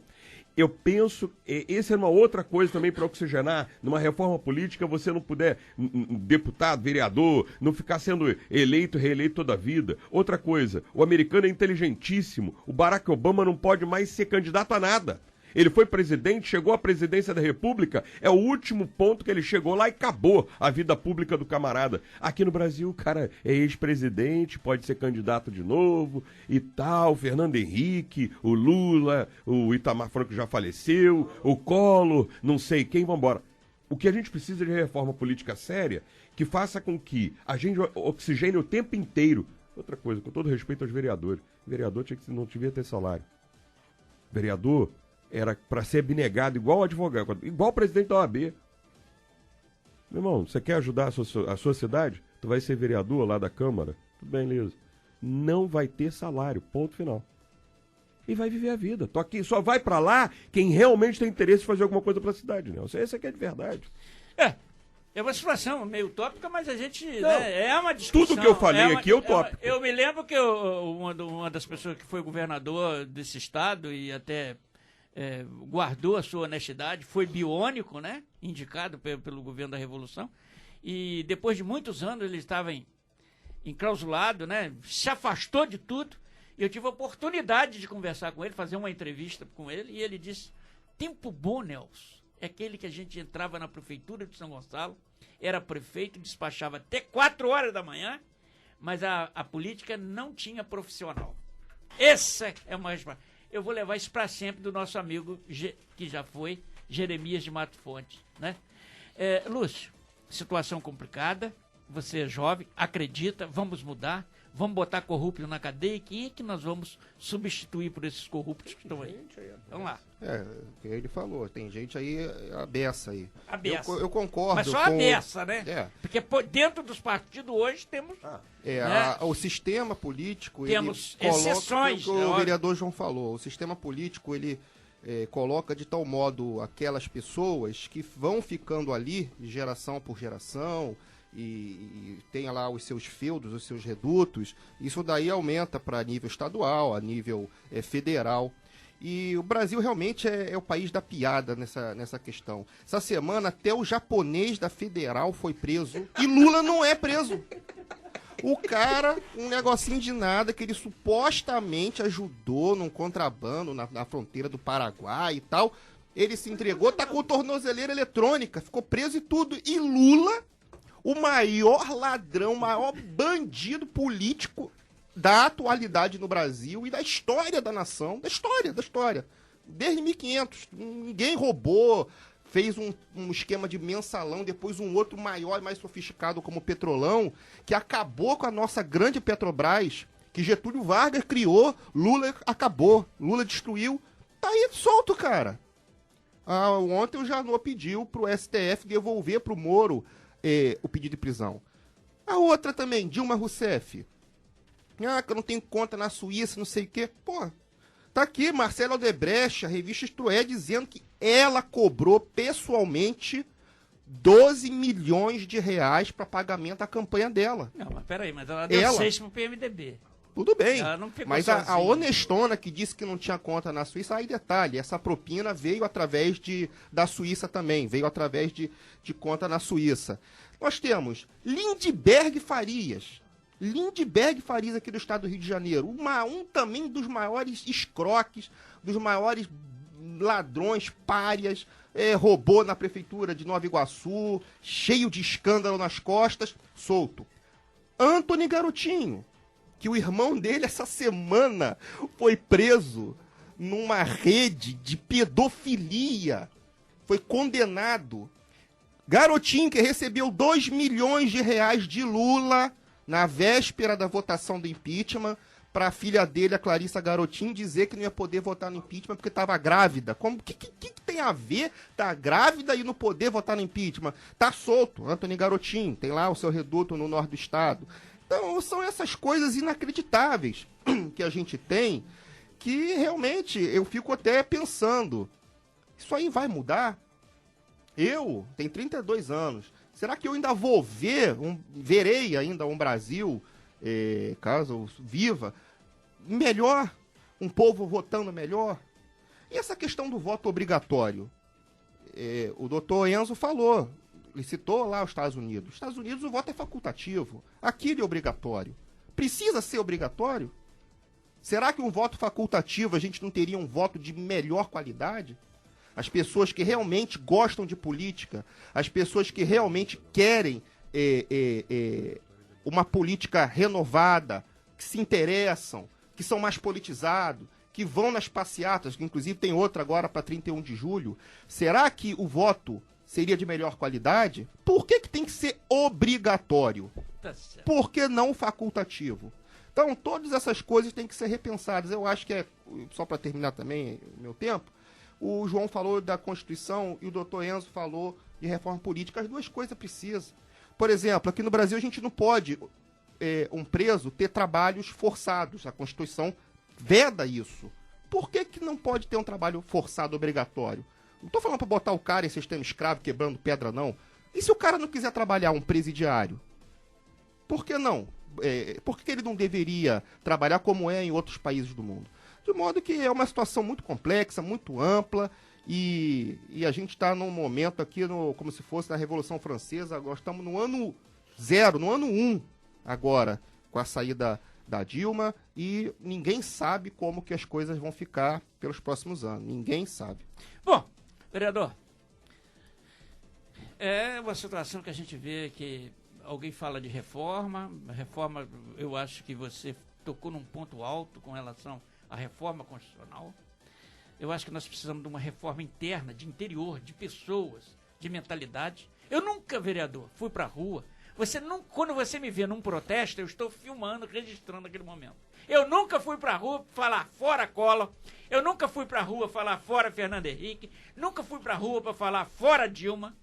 eu penso, essa é uma outra coisa também para oxigenar, numa reforma política, você não puder, deputado, vereador, não ficar sendo eleito, reeleito toda a vida. Outra coisa, o americano é inteligentíssimo, o Barack Obama não pode mais ser candidato a nada. Ele foi presidente, chegou à presidência da República, é o último ponto que ele chegou lá e acabou a vida pública do camarada. Aqui no Brasil, o cara é ex-presidente, pode ser candidato de novo e tal, Fernando Henrique, o Lula, o Itamar Franco já faleceu, o Collor, não sei quem, vambora. O que a gente precisa de reforma política séria, que faça com que a gente oxigene o tempo inteiro. Outra coisa, com todo respeito aos vereadores, vereador não devia ter salário. Vereador era para ser abnegado igual advogado, igual o presidente da OAB. Meu irmão, você quer ajudar a sua cidade? Tu vai ser vereador lá da Câmara? Tudo bem, beleza. Não vai ter salário, ponto final. E vai viver a vida. Tô aqui, só vai para lá quem realmente tem interesse em fazer alguma coisa para a cidade, né? Esse aqui é de verdade.
É uma situação meio utópica, mas a gente, né, é uma discussão.
Tudo que eu falei aqui é utópico.
Eu me lembro que uma das pessoas que foi governador desse estado e até guardou a sua honestidade, foi biônico, né? Indicado pelo governo da Revolução. E depois de muitos anos ele estava enclausulado, né? Se afastou de tudo. E eu tive a oportunidade de conversar com ele, fazer uma entrevista com ele, e ele disse: tempo bom, Nelson, é aquele que a gente entrava na prefeitura de São Gonçalo, era prefeito, despachava até 4 horas da manhã, mas a política não tinha profissional. Essa é uma resposta. Eu vou levar isso para sempre do nosso amigo, que já foi, Jeremias de Mato Fonte, né? Lúcio, situação complicada, você é jovem, acredita, vamos mudar, vamos botar corrupto na cadeia, e quem é que nós vamos substituir por esses corruptos que estão aí? Vamos lá.
Ele falou, tem gente aí, a beça aí.
A beça.
Eu concordo.
Mas só a beça, né? Porque dentro dos partidos hoje temos...
o sistema político...
Temos
ele
exceções.
O vereador João falou, o sistema político, ele coloca de tal modo aquelas pessoas que vão ficando ali, de geração por geração... E tem lá os seus feudos, os seus redutos, isso daí aumenta para nível estadual, a nível federal. E o Brasil realmente é o país da piada nessa questão. Essa semana até o japonês da federal foi preso e Lula não é preso. O cara, um negocinho de nada que ele supostamente ajudou num contrabando na fronteira do Paraguai e tal, ele se entregou, tá com tornozeleira eletrônica, ficou preso e tudo. E Lula, o maior ladrão, o maior bandido político da atualidade no Brasil e da história da nação, da história. Desde 1500, ninguém roubou, fez um esquema de mensalão, depois um outro maior e mais sofisticado como o Petrolão, que acabou com a nossa grande Petrobras, que Getúlio Vargas criou, Lula acabou, Lula destruiu, tá aí solto, cara. Ontem o Janot pediu pro STF devolver pro Moro o pedido de prisão. A outra também, Dilma Rousseff. Que eu não tenho conta na Suíça, não sei o quê. Pô, tá aqui Marcelo Odebrecht, a revista Isto dizendo que ela cobrou pessoalmente 12 milhões de reais para pagamento da campanha dela.
Não, mas peraí, mas ela deu 6 pro PMDB.
Tudo bem,
ela não ficou
mas a honestona que disse que não tinha conta na Suíça, aí detalhe, essa propina veio através da Suíça também, veio através de conta na Suíça. Nós temos Lindbergh Farias aqui do estado do Rio de Janeiro, um também dos maiores escroques, dos maiores ladrões, párias, roubou na prefeitura de Nova Iguaçu, cheio de escândalo nas costas, solto. Antony Garotinho, que o irmão dele essa semana foi preso numa rede de pedofilia, foi condenado. Garotinho que recebeu 2 milhões de reais de Lula na véspera da votação do impeachment para a filha dele, a Clarissa Garotinho, dizer que não ia poder votar no impeachment porque estava grávida. O que tem a ver tá grávida e não poder votar no impeachment? Tá solto, Antony Garotinho, tem lá o seu reduto no norte do estado. Então, são essas coisas inacreditáveis que a gente tem, que realmente eu fico até pensando, isso aí vai mudar? Eu tenho 32 anos, será que eu ainda vou verei ainda um Brasil, caso eu viva, melhor, um povo votando melhor? E essa questão do voto obrigatório? O doutor Enzo falou, ele citou lá os Estados Unidos. Nos Estados Unidos o voto é facultativo. Aqui ele é obrigatório. Precisa ser obrigatório? Será que um voto facultativo a gente não teria um voto de melhor qualidade? As pessoas que realmente gostam de política, as pessoas que realmente querem uma política renovada, que se interessam, que são mais politizados, que vão nas passeatas, que inclusive tem outra agora para 31 de julho. Será que o voto seria de melhor qualidade? Por que tem que ser obrigatório? Por que não facultativo? Então, todas essas coisas têm que ser repensadas. Eu acho que só para terminar também meu tempo, o João falou da Constituição e o doutor Enzo falou de reforma política. As duas coisas precisam. Por exemplo, aqui no Brasil a gente não pode, um preso, ter trabalhos forçados. A Constituição veda isso. Por que não pode ter um trabalho forçado obrigatório? Não estou falando para botar o cara em sistema escravo, quebrando pedra, não. E se o cara não quiser trabalhar um presidiário? Por que não? Por que ele não deveria trabalhar como é em outros países do mundo? De modo que é uma situação muito complexa, muito ampla, e a gente está num momento aqui, como se fosse na Revolução Francesa. Agora estamos no ano 0, no ano 1 agora, com a saída da Dilma, e ninguém sabe como que as coisas vão ficar pelos próximos anos. Ninguém sabe.
Bom, vereador, é uma situação que a gente vê que alguém fala de reforma, eu acho que você tocou num ponto alto com relação à reforma constitucional. Eu acho que nós precisamos de uma reforma interna, de interior, de pessoas, de mentalidade. Eu nunca, vereador, fui pra rua. Quando você me vê num protesto, eu estou filmando, registrando aquele momento. Eu nunca fui pra rua falar fora Collor. Eu nunca fui pra rua falar fora Fernando Henrique. Nunca fui pra rua para falar fora Dilma.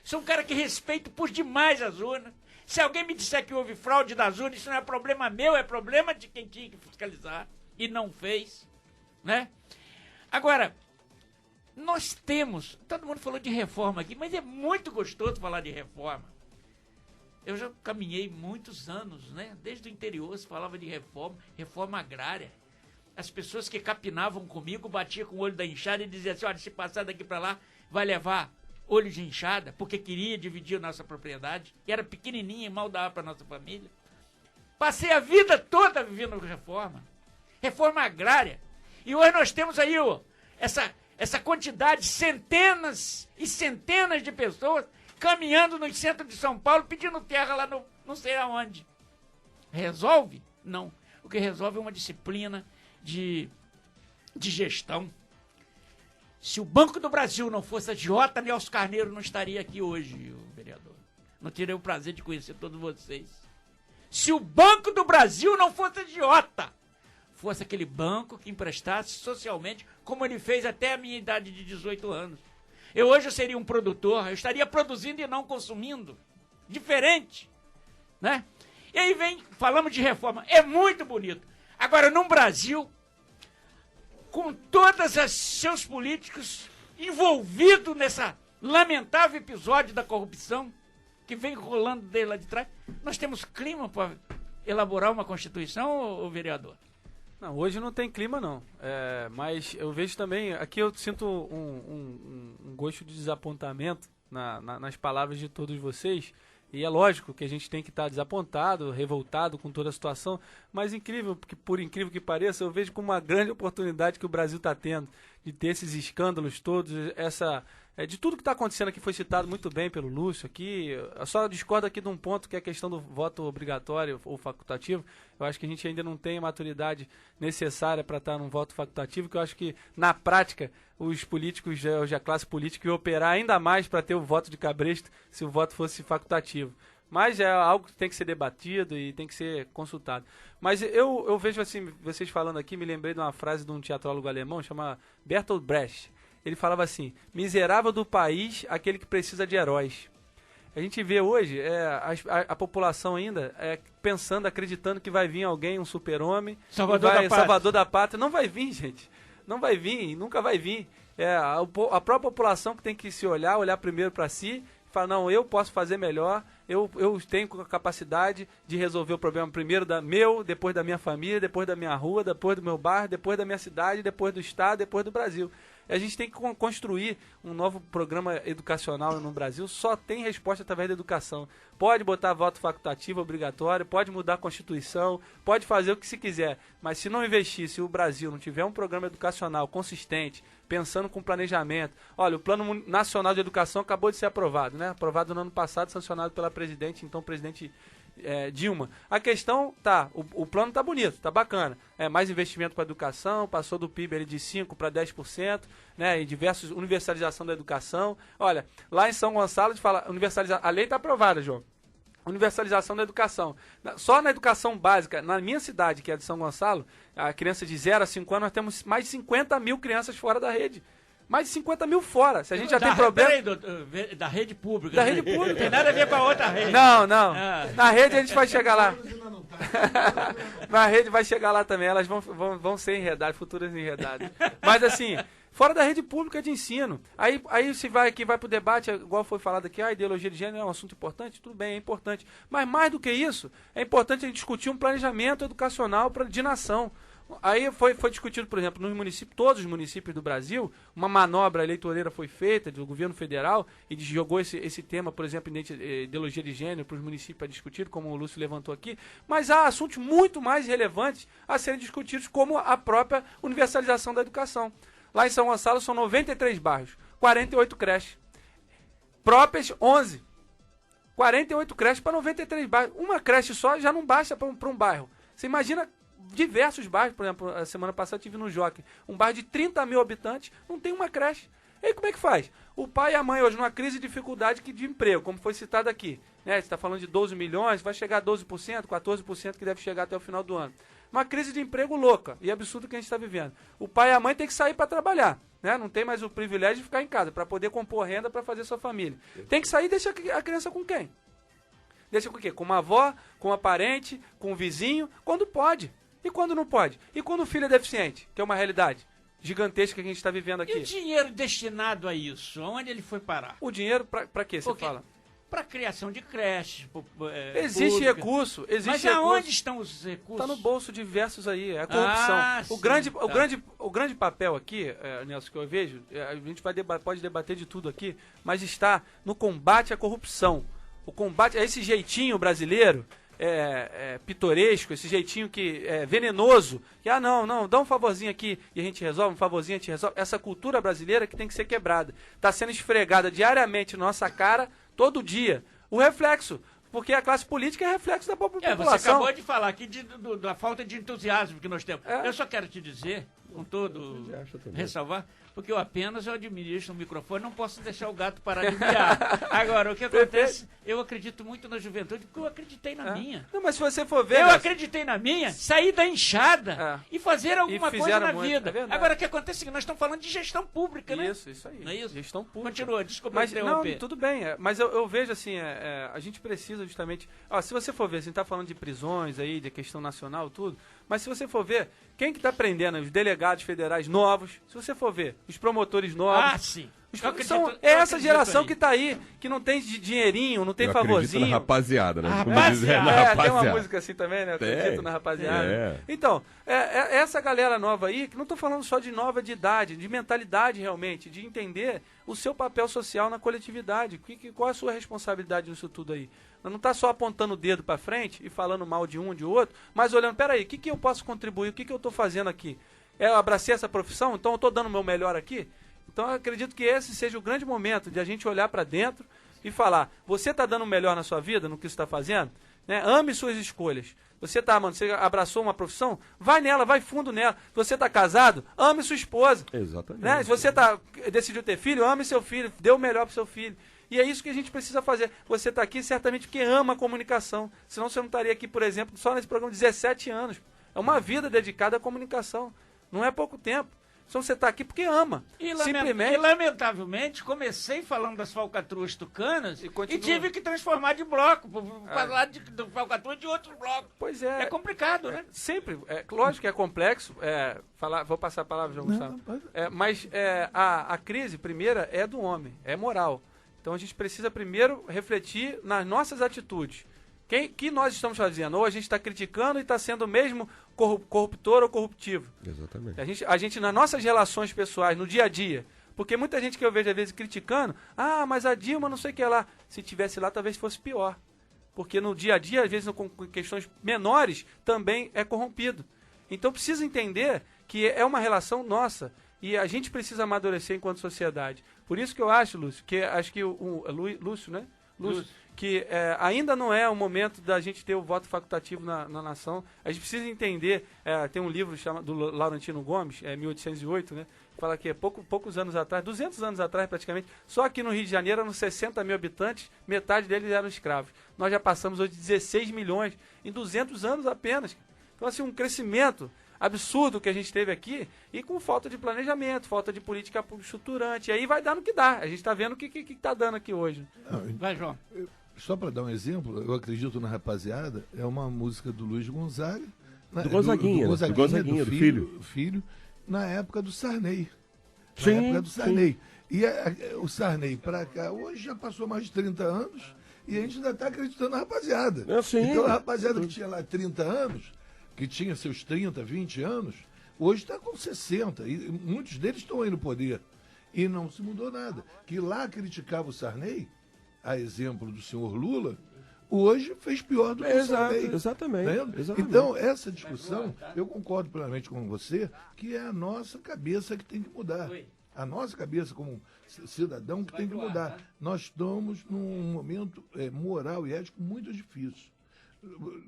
Sou um cara que respeito por demais as urnas. Se alguém me disser que houve fraude das urnas, isso não é problema meu, é problema de quem tinha que fiscalizar e não fez, né? Agora, nós temos, todo mundo falou de reforma aqui, mas é muito gostoso falar de reforma. Eu já caminhei muitos anos, né? Desde o interior se falava de reforma agrária. As pessoas que capinavam comigo batiam com o olho da enxada e diziam assim: olha, se passar daqui para lá, vai levar olho de enxada, porque queria dividir a nossa propriedade, e era pequenininha e mal dava para nossa família. Passei a vida toda vivendo reforma agrária. E hoje nós temos aí essa quantidade, centenas e centenas de pessoas caminhando no centro de São Paulo, pedindo terra lá no não sei aonde. Resolve? Não. O que resolve é uma disciplina de gestão. Se o Banco do Brasil não fosse agiota, Nelson Carneiro não estaria aqui hoje, vereador. Não teria o prazer de conhecer todos vocês. Se o Banco do Brasil não fosse agiota, fosse aquele banco que emprestasse socialmente, como ele fez até a minha idade de 18 anos. Hoje eu seria um produtor, eu estaria produzindo e não consumindo. Diferente, né? E aí falamos de reforma, é muito bonito. Agora, no Brasil, com todos os seus políticos envolvidos nessa lamentável episódio da corrupção que vem rolando desde lá de trás, nós temos clima para elaborar uma Constituição, ô vereador?
Não, hoje não tem clima, não. Mas eu vejo também, aqui eu sinto um gosto de desapontamento nas palavras de todos vocês. E é lógico que a gente tem que estar desapontado, revoltado com toda a situação, mas por incrível que pareça, eu vejo como uma grande oportunidade que o Brasil está tendo de ter esses escândalos todos, de tudo que está acontecendo aqui foi citado muito bem pelo Lúcio aqui. Eu só discordo aqui de um ponto, que é a questão do voto obrigatório ou facultativo. Eu acho que a gente ainda não tem a maturidade necessária para estar num voto facultativo, que eu acho que, na prática, os políticos, a classe política, ia operar ainda mais para ter o voto de cabresto se o voto fosse facultativo. Mas é algo que tem que ser debatido e tem que ser consultado. Mas eu vejo assim, vocês falando aqui, me lembrei de uma frase de um teatrólogo alemão, chama Bertolt Brecht. Ele falava assim: miserável do país, aquele que precisa de heróis. A gente vê hoje a população ainda pensando, acreditando que vai vir alguém, um super-homem, Salvador da Pátria. Não vai vir, gente. Não vai vir, nunca vai vir. A própria população que tem que se olhar primeiro para si, e falar: não, eu posso fazer melhor, eu tenho a capacidade de resolver o problema primeiro depois da minha família, depois da minha rua, depois do meu bairro, depois da minha cidade, depois do estado, depois do Brasil. A gente tem que construir um novo programa educacional no Brasil, só tem resposta através da educação. Pode botar voto facultativo, obrigatório, pode mudar a Constituição, pode fazer o que se quiser, mas se não investir, se o Brasil não tiver um programa educacional consistente, pensando com planejamento. Olha, o Plano Nacional de Educação acabou de ser aprovado, né? Aprovado no ano passado, sancionado pela presidente, então presidente Dilma. A questão o plano tá bonito, tá bacana. Mais investimento para a educação, passou do PIB ali de 5% para 10%, né? E diversos, universalização da educação. Olha, lá em São Gonçalo, a gente fala, a lei tá aprovada, João. Universalização da educação. Só na educação básica, na minha cidade, que é de São Gonçalo, a criança de 0 a 5 anos, nós temos mais de 50 mil crianças fora da rede. Mais de 50 mil fora. Se a gente já tem problema...
Peraí, doutor, da rede pública.
Da rede pública.
Não tem nada a ver com a outra rede.
Não. Na rede a gente vai chegar lá. Na rede vai chegar lá também. Elas vão ser enredadas, futuras enredadas. Mas assim, fora da rede pública de ensino. Aí se vai pro debate, igual foi falado aqui, a ideologia de gênero é um assunto importante? Tudo bem, é importante. Mas mais do que isso, é importante a gente discutir um planejamento educacional de nação. Aí foi discutido, por exemplo, nos municípios, todos os municípios do Brasil, uma manobra eleitoreira foi feita do governo federal e jogou esse tema, por exemplo, ideologia de gênero para os municípios para discutir, como o Lúcio levantou aqui, mas há assuntos muito mais relevantes a serem discutidos, como a própria universalização da educação. Lá em São Gonçalo são 93 bairros, 48 creches, próprias 11, 48 creches para 93 bairros. Uma creche só já não basta para um bairro. Você imagina diversos bairros, por exemplo, a semana passada eu estive no Jockey, um bairro de 30 mil habitantes, não tem uma creche. E aí como é que faz? O pai e a mãe hoje numa crise de dificuldade de emprego, como foi citado aqui, né? Você está falando de 12 milhões, vai chegar a 12%, 14% que deve chegar até o final do ano. Uma crise de emprego louca e absurda que a gente está vivendo. O pai e a mãe tem que sair para trabalhar, né? Não tem mais o privilégio de ficar em casa, para poder compor renda para fazer sua família. Tem que sair e deixar a criança com quem? Deixa com o quê? Com uma avó, com uma parente, com um vizinho, quando pode. E quando não pode? E quando o filho é deficiente, que é uma realidade gigantesca que a gente está vivendo aqui?
E o dinheiro destinado a isso? Onde ele foi parar?
O dinheiro para quê, você fala?
Para criação de creches.
Existe
pública.
Recurso. Existe
Mas aonde
recurso.
estão os recursos?
Está no bolso diversos aí, é a corrupção. O grande papel aqui, Nelson, que eu vejo, a gente pode debater de tudo aqui, mas está no combate à corrupção. O combate a esse jeitinho brasileiro, pitoresco, esse jeitinho que é venenoso, que não, dá um favorzinho aqui e a gente resolve, um favorzinho a gente resolve. Essa cultura brasileira que tem que ser quebrada. Está sendo esfregada diariamente na nossa cara, todo dia. O reflexo, porque a classe política é reflexo da população.
Você acabou de falar aqui da falta de entusiasmo que nós temos. Eu só quero te dizer, com todo ressalvar, porque eu apenas administro o microfone, não posso deixar o gato parar de miar. Agora, o que acontece, eu acredito muito na juventude, porque eu acreditei na minha.
Não, mas se você for ver...
Eu acreditei na minha, sair da enxada e fazer alguma coisa na vida. Agora, o que acontece é que nós estamos falando de gestão pública, né?
Isso aí.
Não é isso?
Gestão pública.
Continua, desculpa
mas,
interromper.
Não, tudo bem, mas eu vejo assim, a gente precisa justamente... se você for ver, a gente está falando de prisões aí, de questão nacional, tudo, mas se você for ver, quem que está prendendo? Os delegados federais novos, se você for ver, os promotores novos.
Sim.
Essa geração que tá aí, que não tem dinheirinho, não tem favorzinho.
Na rapaziada, né?
Tem uma música assim também, né? Acredito na rapaziada. Então, essa galera nova aí, que não tô falando só de nova de idade, de mentalidade realmente, de entender o seu papel social na coletividade. Qual é a sua responsabilidade nisso tudo aí? Não tá só apontando o dedo para frente e falando mal de um, de outro, mas olhando, peraí, o que eu posso contribuir? O que eu tô fazendo aqui? Eu abracei essa profissão, então eu tô dando o meu melhor aqui? Então eu acredito que esse seja o grande momento de a gente olhar para dentro e falar, você está dando o melhor na sua vida, no que você está fazendo? Né? Ame suas escolhas. Você abraçou uma profissão? Vai nela, vai fundo nela. Se você está casado, ame sua esposa.
Exatamente.
Né? Se você decidiu ter filho, ame seu filho, dê o melhor para seu filho. E é isso que a gente precisa fazer. Você está aqui certamente porque ama a comunicação. Senão você não estaria aqui, por exemplo, só nesse programa 17 anos. É uma vida dedicada à comunicação. Não é pouco tempo. Então você está aqui porque ama.
Simplesmente. E lamentavelmente, comecei falando das falcatruas tucanas e tive que transformar de bloco, falar de falcatrua de outro bloco.
Pois é.
É complicado, né?
Sempre. Lógico que é complexo. Vou passar a palavra, João Gustavo. Mas a crise, primeira, é do homem, é moral. Então a gente precisa primeiro refletir nas nossas atitudes. Que nós estamos fazendo? Ou a gente está criticando e está sendo mesmo corruptor ou corruptivo?
Exatamente.
A gente, nas nossas relações pessoais, no dia a dia, porque muita gente que eu vejo às vezes criticando, mas a Dilma não sei o que lá. Se tivesse lá, talvez fosse pior. Porque no dia a dia, às vezes com questões menores, também é corrompido. Então precisa entender que é uma relação nossa. E a gente precisa amadurecer enquanto sociedade. Por isso que eu acho, Lúcio, Lúcio, né? Lúcio, que ainda não é o momento da gente ter o voto facultativo na nação. A gente precisa entender, tem um livro do Laurentino Gomes, 1808, né? Que fala que poucos anos atrás, 200 anos atrás praticamente, só aqui no Rio de Janeiro eram 60 mil habitantes, metade deles eram escravos. Nós já passamos hoje de 16 milhões, em 200 anos apenas. Então, assim, um crescimento absurdo que a gente teve aqui e com falta de planejamento, falta de política estruturante. E aí vai dar no que dá. A gente está vendo o que está dando aqui hoje.
Vai, João.
Só para dar um exemplo, eu acredito na rapaziada, é uma música do Luiz Gonzaga.
Do Gonzaguinha,
do filho, na época do Sarney.
Sim.
E o Sarney para cá, hoje já passou mais de 30 anos e a gente ainda está acreditando na rapaziada. Então a rapaziada que tinha lá 30 anos, que tinha seus 30, 20 anos, hoje está com 60. E muitos deles estão aí no poder. E não se mudou nada. Que lá criticava o Sarney, a exemplo do senhor Lula, hoje fez pior do que o Sarney.
Exatamente.
Então, essa discussão, eu concordo plenamente com você, que é a nossa cabeça que tem que mudar. A nossa cabeça como cidadão que tem que mudar. Nós estamos num momento moral e ético muito difícil.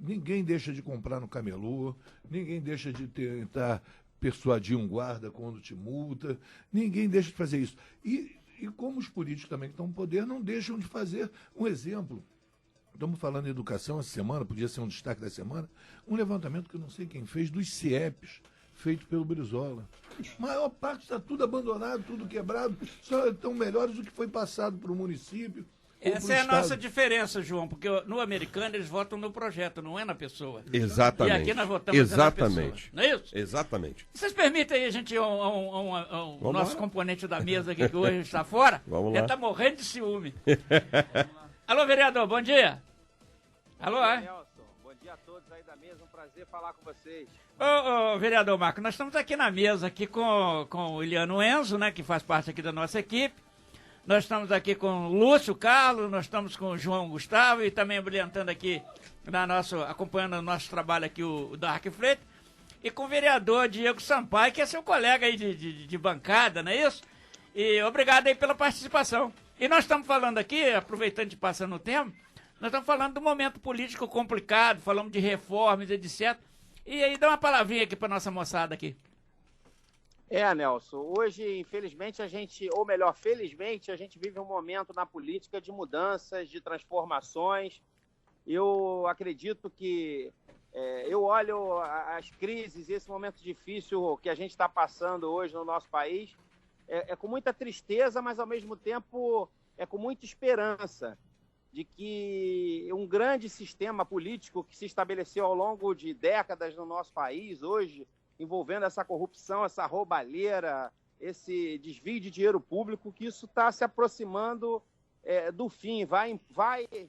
Ninguém deixa de comprar no camelô, ninguém deixa de tentar persuadir um guarda quando te multa, ninguém deixa de fazer isso. E como os políticos também que estão no poder não deixam de fazer um exemplo. Estamos falando de educação essa semana, podia ser um destaque da semana, um levantamento que eu não sei quem fez, dos CIEPs, feito pelo Brizola. A maior parte está tudo abandonado, tudo quebrado, só estão melhores do que foi passado para o município.
Essa é a nossa diferença, João, porque no americano eles votam no projeto, não é na pessoa.
Exatamente.
E aqui nós votamos na pessoa. Não é isso?
Exatamente.
Vocês permitem aí a gente o nosso componente da mesa aqui que hoje está fora?
Vamos lá.
Ele está morrendo de ciúme. Alô, vereador, bom dia. Alô,
Nelson, bom dia a todos aí da mesa, um prazer falar com vocês.
Ô, vereador Marco, nós estamos aqui na mesa aqui com o Iliano Enzo, né, que faz parte aqui da nossa equipe. Nós estamos aqui com o Lúcio Carlos, nós estamos com o João Gustavo e também brilhantando aqui, acompanhando o nosso trabalho aqui, o Dark Freitas, e com o vereador Diego Sampaio, que é seu colega aí de bancada, não é isso? E obrigado aí pela participação. E nós estamos falando aqui, aproveitando de passar no tempo, nós estamos falando do momento político complicado, falamos de reformas, etc. E aí dá uma palavrinha aqui para nossa moçada aqui.
Nelson, hoje, infelizmente, felizmente, a gente vive um momento na política de mudanças, de transformações. Eu acredito que eu olho as crises, esse momento difícil que a gente está passando hoje no nosso país, com muita tristeza, mas ao mesmo tempo com muita esperança de que um grande sistema político que se estabeleceu ao longo de décadas no nosso país, hoje, envolvendo essa corrupção, essa roubalheira, esse desvio de dinheiro público, que isso está se aproximando do fim, vai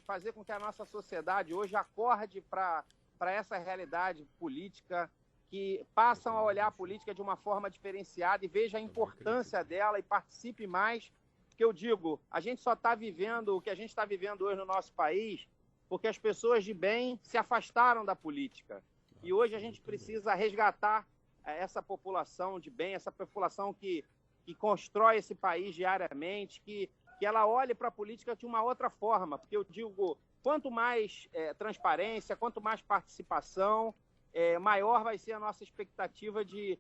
fazer com que a nossa sociedade hoje acorde para essa realidade política, que passam a olhar a política de uma forma diferenciada e veja a importância dela e participe mais, porque eu digo, a gente só está vivendo o que a gente está vivendo hoje no nosso país porque as pessoas de bem se afastaram da política. E hoje a gente precisa resgatar essa população de bem, essa população que constrói esse país diariamente, que ela olhe para a política de uma outra forma, porque eu digo, quanto mais transparência, quanto mais participação, maior vai ser a nossa expectativa de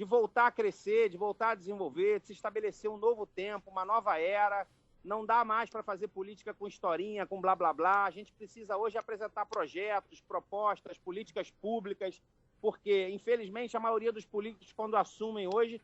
voltar a crescer, de voltar a desenvolver, de se estabelecer um novo tempo, uma nova era. Não dá mais para fazer política com historinha, com blá, blá, blá. A gente precisa hoje apresentar projetos, propostas, políticas públicas, porque, infelizmente, a maioria dos políticos, quando assumem hoje,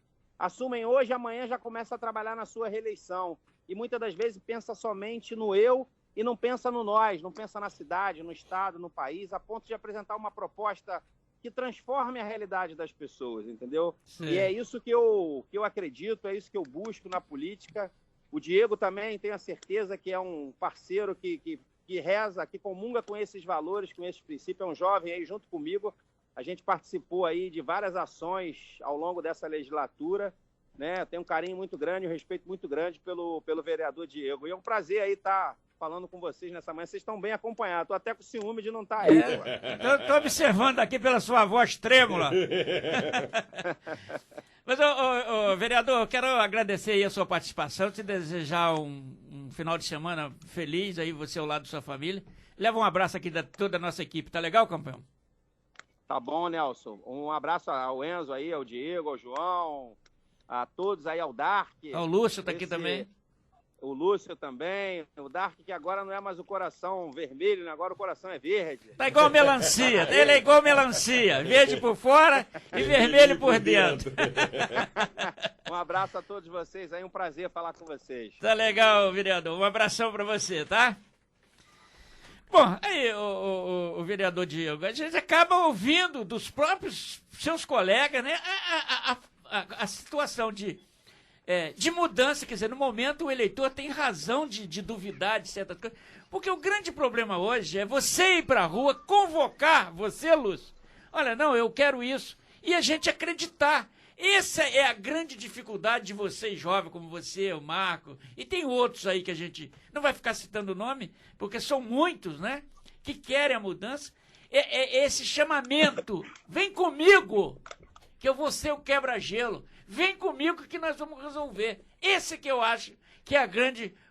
amanhã já começa a trabalhar na sua reeleição. E muitas das vezes pensa somente no eu e não pensa no nós, não pensa na cidade, no estado, no país, a ponto de apresentar uma proposta que transforme a realidade das pessoas, entendeu? Sim. E é isso que eu acredito, é isso que eu busco na política. O Diego também, tenho a certeza que é um parceiro que reza, que comunga com esses valores, com esses princípios. É um jovem aí junto comigo. A gente participou aí de várias ações ao longo dessa legislatura, né? Tenho um carinho muito grande, um respeito muito grande pelo vereador Diego. E é um prazer aí estar falando com vocês nessa manhã. Vocês estão bem acompanhados. Estou até com ciúme de não estar aí.
Eu estou observando aqui pela sua voz trêmula. Mas, vereador, eu quero agradecer aí a sua participação, te desejar um final de semana feliz aí, você ao lado da sua família. Leva um abraço aqui da toda a nossa equipe. Tá legal, campeão?
Tá bom, Nelson. Um abraço ao Enzo aí, ao Diego, ao João, a todos aí, ao Dark.
O Lúcio tá aqui também.
O Lúcio também. O Dark, que agora não é mais o coração vermelho, né? Agora o coração é verde.
Tá igual melancia. Ele é igual melancia. Verde por fora e vermelho por dentro.
Um abraço a todos vocês aí. Um prazer falar com vocês.
Tá legal, vereador. Um abração pra você, tá? Bom, aí, o vereador Diego, a gente acaba ouvindo dos próprios seus colegas, né, a situação de mudança, quer dizer, no momento o eleitor tem razão de duvidar de certas coisas, porque o grande problema hoje é você ir pra rua, convocar, você, Lúcio, olha, não, eu quero isso, e a gente acreditar. Essa é a grande dificuldade de vocês, jovens, como você, o Marco, e tem outros aí que a gente não vai ficar citando o nome, porque são muitos, né, que querem a mudança. Esse chamamento, vem comigo, que eu vou ser o quebra-gelo, vem comigo que nós vamos resolver. Esse que eu acho que é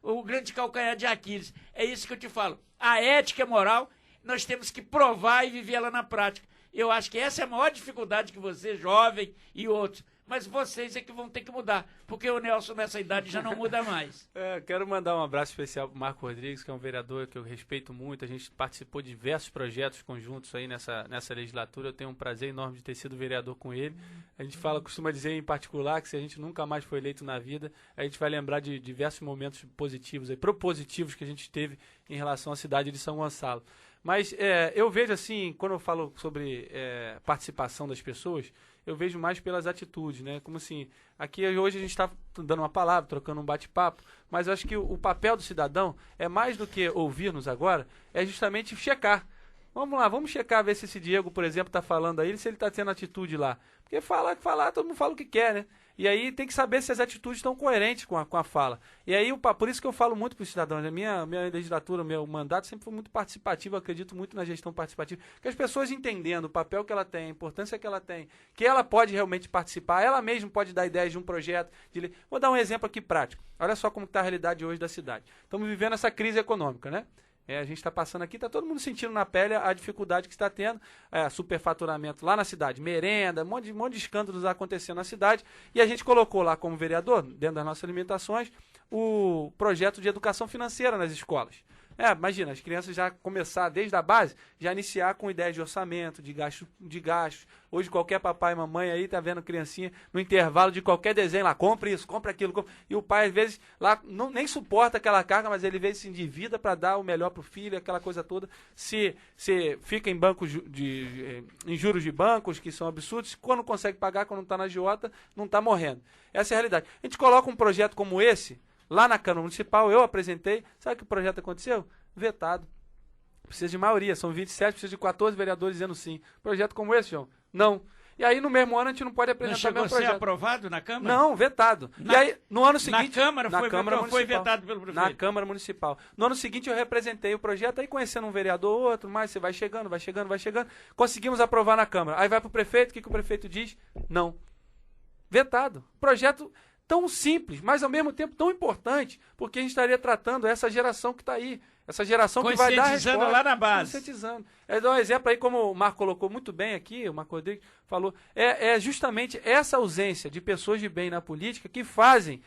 o grande calcanhar de Aquiles. É isso que eu te falo. A ética moral, nós temos que provar e viver ela na prática. Eu acho que essa é a maior dificuldade que você, jovem e outros. Mas vocês é que vão ter que mudar, porque o Nelson nessa idade já não muda mais.
Quero mandar um abraço especial para o Marco Rodrigues, que é um vereador que eu respeito muito. A gente participou de diversos projetos conjuntos aí nessa legislatura. Eu tenho um prazer enorme de ter sido vereador com ele. A gente costuma dizer em particular que se a gente nunca mais for eleito na vida, a gente vai lembrar de diversos momentos positivos, propositivos que a gente teve em relação à cidade de São Gonçalo. Mas eu vejo assim, quando eu falo sobre participação das pessoas, eu vejo mais pelas atitudes, né? Como assim, aqui hoje a gente está dando uma palavra, trocando um bate-papo, mas eu acho que o papel do cidadão é mais do que ouvir-nos agora, é justamente checar. Vamos lá, vamos checar, ver se esse Diego, por exemplo, está falando aí, se ele está tendo atitude lá. Porque falar, todo mundo fala o que quer, né? E aí tem que saber se as atitudes estão coerentes com a fala. E aí, por isso que eu falo muito para os cidadãos. A minha legislatura, o meu mandato sempre foi muito participativo, eu acredito muito na gestão participativa. Que as pessoas entendendo o papel que ela tem, a importância que ela tem, que ela pode realmente participar, ela mesma pode dar ideias de um projeto. Vou dar um exemplo aqui prático. Olha só como está a realidade hoje da cidade. Estamos vivendo essa crise econômica, né? A gente está passando aqui, está todo mundo sentindo na pele a dificuldade que está tendo, superfaturamento lá na cidade, merenda, um monte de escândalos acontecendo na cidade, e a gente colocou lá como vereador, dentro das nossas limitações, o projeto de educação financeira nas escolas. Imagina, as crianças já começar desde a base, já iniciar com ideias de orçamento, de gastos. Hoje qualquer papai e mamãe aí tá vendo criancinha no intervalo de qualquer desenho lá, compra isso, compra aquilo, e o pai às vezes lá nem suporta aquela carga, mas ele às vezes se endivida para dar o melhor pro filho, aquela coisa toda. Se fica em bancos em juros de bancos que são absurdos, quando consegue pagar, quando tá na agiota, não tá morrendo. Essa é a realidade. A gente coloca um projeto como esse lá na Câmara Municipal, eu apresentei, sabe o que o projeto aconteceu? Vetado. Precisa de maioria, são 27, precisa de 14 vereadores dizendo sim. Projeto como esse, João? Não. E aí, no mesmo ano, a gente não pode apresentar o mesmo projeto.
Não chegou a ser aprovado na Câmara?
Não, vetado. E aí, no ano seguinte...
Na Câmara foi vetado pelo prefeito?
Na Câmara Municipal. No ano seguinte, eu representei o projeto, aí conhecendo um vereador ou outro, mas você vai chegando. Conseguimos aprovar na Câmara. Aí vai pro prefeito, o que o prefeito diz? Não. Vetado. Projeto tão simples, mas ao mesmo tempo tão importante, porque a gente estaria tratando essa geração que está aí, essa geração que vai dar resposta.
Conscientizando lá na base.
Conscientizando. Eu dou um exemplo aí, como o Marco colocou muito bem aqui, o Marco Rodrigues falou, é justamente essa ausência de pessoas de bem na política que fazem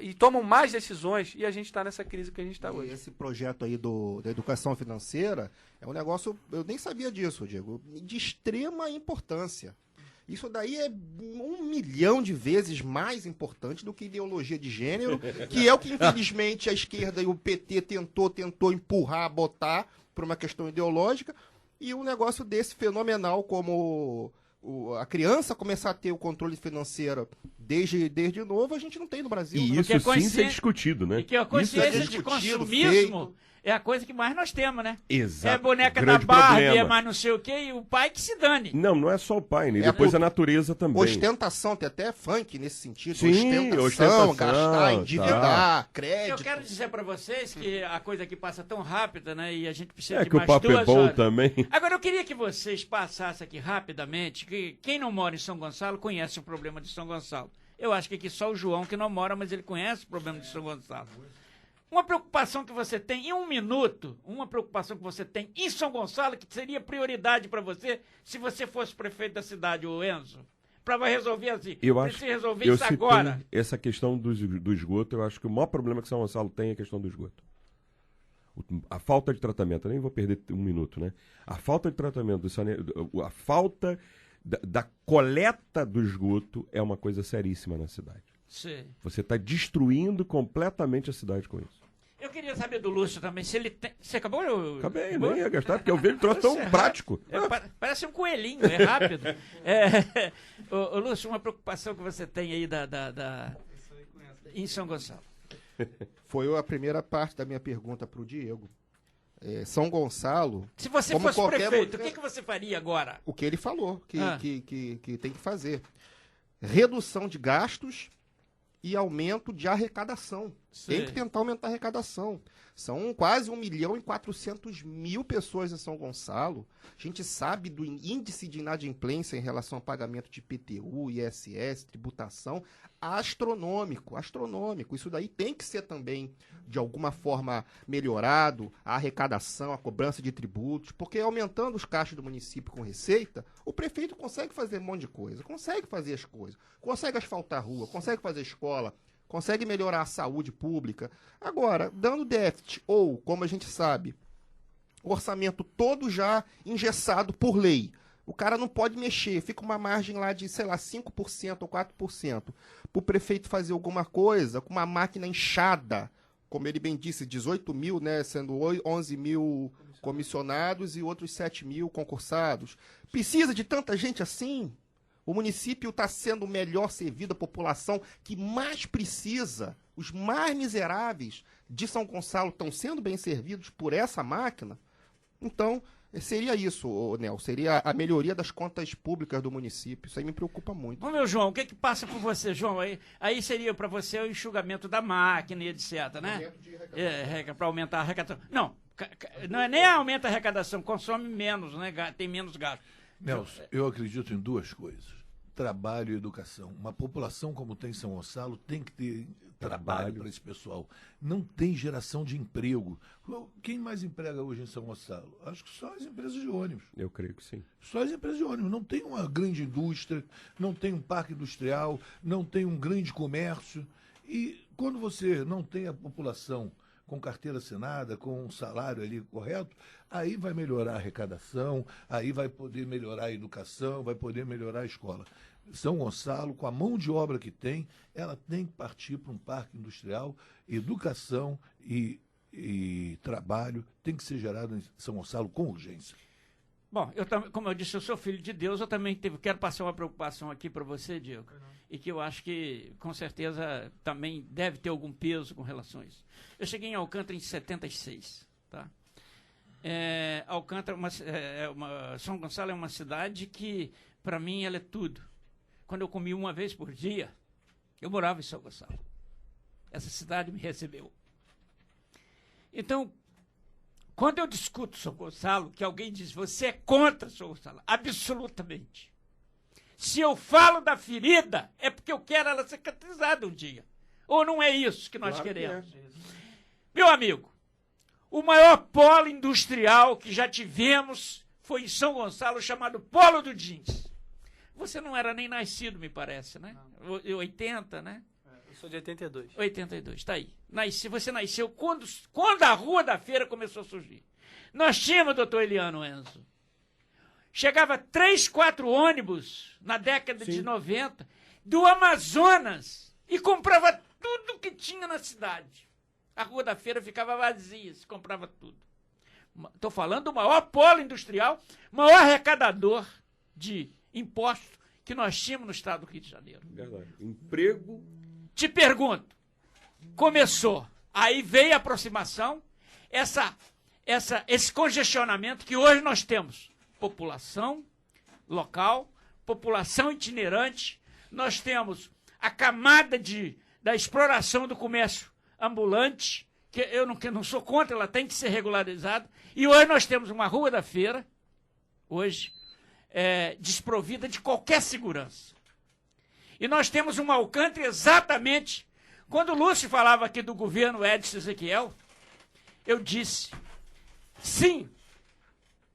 e tomam mais decisões, e a gente está nessa crise que a gente está hoje.
Esse projeto aí da educação financeira é um negócio, eu nem sabia disso, Diego, de extrema importância. Isso daí é 1 milhão de vezes mais importante do que ideologia de gênero, que é o que, infelizmente, a esquerda e o PT tentou empurrar, botar por uma questão ideológica, e um negócio desse fenomenal como a criança começar a ter o controle financeiro desde novo, a gente não tem no Brasil.
E
né?
isso sim ser discutido, né?
E que a consciência de consumismo é a coisa que mais nós temos, né?
Exato.
É boneca da
Grande
Barbie,
problema.
é mais não sei o quê, e o pai que se dane.
Não é só o pai, né? E depois a natureza também.
Ostentação, tem até funk nesse sentido.
Sim,
ostentação, gastar,
tá.
endividar,
Eu
crédito.
quero dizer pra vocês que a coisa aqui passa tão rápida, né? E a gente precisa de
que o
mais
papo é
2
bom
horas.
também.
Agora, eu queria que vocês passassem aqui rapidamente, que quem não mora em São Gonçalo conhece o problema de São Gonçalo. Eu acho que aqui só o João que não mora, mas ele conhece o problema de São Gonçalo. Uma preocupação que você tem em 1 minuto, uma preocupação que você tem em São Gonçalo, que seria prioridade para você se você fosse prefeito da cidade, o Enzo. Para resolver assim.
Eu acho
Precisa resolver
eu
isso
citei
agora.
essa questão do esgoto, eu acho que o maior problema que São Gonçalo tem é a questão do esgoto. A falta de tratamento, eu nem vou perder 1 minuto, né? A falta de tratamento, a falta da coleta do esgoto é uma coisa seríssima na cidade.
Sim.
Você está destruindo completamente a cidade com isso.
Eu queria saber do Lúcio também, se ele tem... Você acabou?
Acabei, nem ia gastar, porque eu vejo troço tão prático.
Parece um coelhinho, é rápido. Ô, Lúcio, uma preocupação que você tem aí em São Gonçalo.
Foi a primeira parte da minha pergunta para o Diego. São Gonçalo...
Se você
como
fosse prefeito, o que você faria agora?
O que ele falou que tem que fazer. Redução de gastos e aumento de arrecadação.
Sim.
Tem que tentar aumentar a arrecadação. São quase 1.400.000 pessoas em São Gonçalo. A gente sabe do índice de inadimplência em relação ao pagamento de IPTU, ISS, tributação, astronômico. Isso daí tem que ser também, de alguma forma, melhorado, a arrecadação, a cobrança de tributos, porque aumentando os caixas do município com receita, o prefeito consegue fazer um monte de coisa, consegue fazer as coisas, consegue asfaltar a rua, consegue fazer escola, consegue melhorar a saúde pública. Agora, dando déficit ou, como a gente sabe, orçamento todo já engessado por lei, o cara não pode mexer, fica uma margem lá de, 5% ou 4%. Para o prefeito fazer alguma coisa com uma máquina inchada, como ele bem disse, 18 mil, né, sendo 11 mil comissionados e outros 7 mil concursados. Precisa de tanta gente assim? O município está sendo melhor servido, a população que mais precisa, os mais miseráveis de São Gonçalo estão sendo bem servidos por essa máquina. Então, seria isso, Nel, seria a melhoria das contas públicas do município. Isso aí me preocupa muito.
Vamos ver, João, o que passa por você, João? Aí seria para você o enxugamento da máquina e etc, né? Para aumentar a arrecadação. Não é nem aumenta a arrecadação, consome menos, né? Tem menos gasto.
Nelson, eu acredito em 2 coisas. Trabalho e educação. Uma população como tem São Gonçalo tem que ter trabalho para esse pessoal. Não tem geração de emprego. Quem mais emprega hoje em São Gonçalo? Acho que só as empresas de ônibus.
Eu creio que sim.
Só as empresas de ônibus. Não tem uma grande indústria, não tem um parque industrial, não tem um grande comércio. E quando você não tem a população com carteira assinada, com um salário ali correto, aí vai melhorar a arrecadação, aí vai poder melhorar a educação, vai poder melhorar a escola. São Gonçalo, com a mão de obra que tem, ela tem que partir para um parque industrial, educação e trabalho tem que ser gerado em São Gonçalo com urgência.
Bom, como eu disse, eu sou filho de Deus, eu também quero passar uma preocupação aqui para você, Diego, e que eu acho que, com certeza, também deve ter algum peso com relação a isso. Eu cheguei em Alcântara em 76, tá? Alcântara, São Gonçalo é uma cidade que, para mim, ela é tudo. Quando eu comi uma vez por dia, eu morava em São Gonçalo. Essa cidade me recebeu. Então, quando eu discuto São Gonçalo, que alguém diz, você é contra São Gonçalo? Absolutamente. Se eu falo da ferida, é porque eu quero ela cicatrizada um dia. Ou não é isso que nós queremos? Meu amigo, o maior polo industrial que já tivemos foi em São Gonçalo, chamado Polo do Jeans. Você não era nem nascido, me parece, né? Não. 80, né?
Eu sou de 82.
82, tá aí. Você nasceu quando a Rua da Feira começou a surgir. Nós tínhamos, doutor Eliano Enzo, chegava 3, 4 ônibus na década de 90 do Amazonas e comprava tudo que tinha na cidade. A Rua da Feira ficava vazia, se comprava tudo. Estou falando do maior polo industrial, maior arrecadador de impostos que nós tínhamos no estado do Rio de Janeiro.
Verdade. Emprego.
Te pergunto, começou, aí veio a aproximação, esse congestionamento que hoje nós temos. População local, população itinerante, nós temos a camada da exploração do comércio ambulante, que eu não sou contra, ela tem que ser regularizada, e hoje nós temos uma rua da feira, hoje, desprovida de qualquer segurança. E nós temos uma Alcântara exatamente, quando o Lúcio falava aqui do governo Edson Ezequiel, eu disse, sim,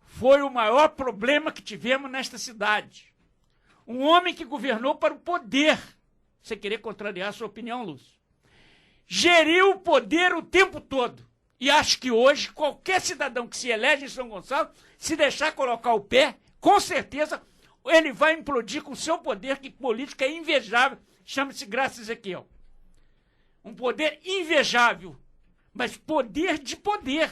foi o maior problema que tivemos nesta cidade. Um homem que governou para o poder, você querer contrariar a sua opinião, Lúcio, geriu o poder o tempo todo. E acho que hoje, qualquer cidadão que se elege em São Gonçalo, se deixar colocar o pé, com certeza, ele vai implodir com o seu poder, que política é invejável, chama-se Graça Ezequiel. Um poder invejável, mas poder de poder.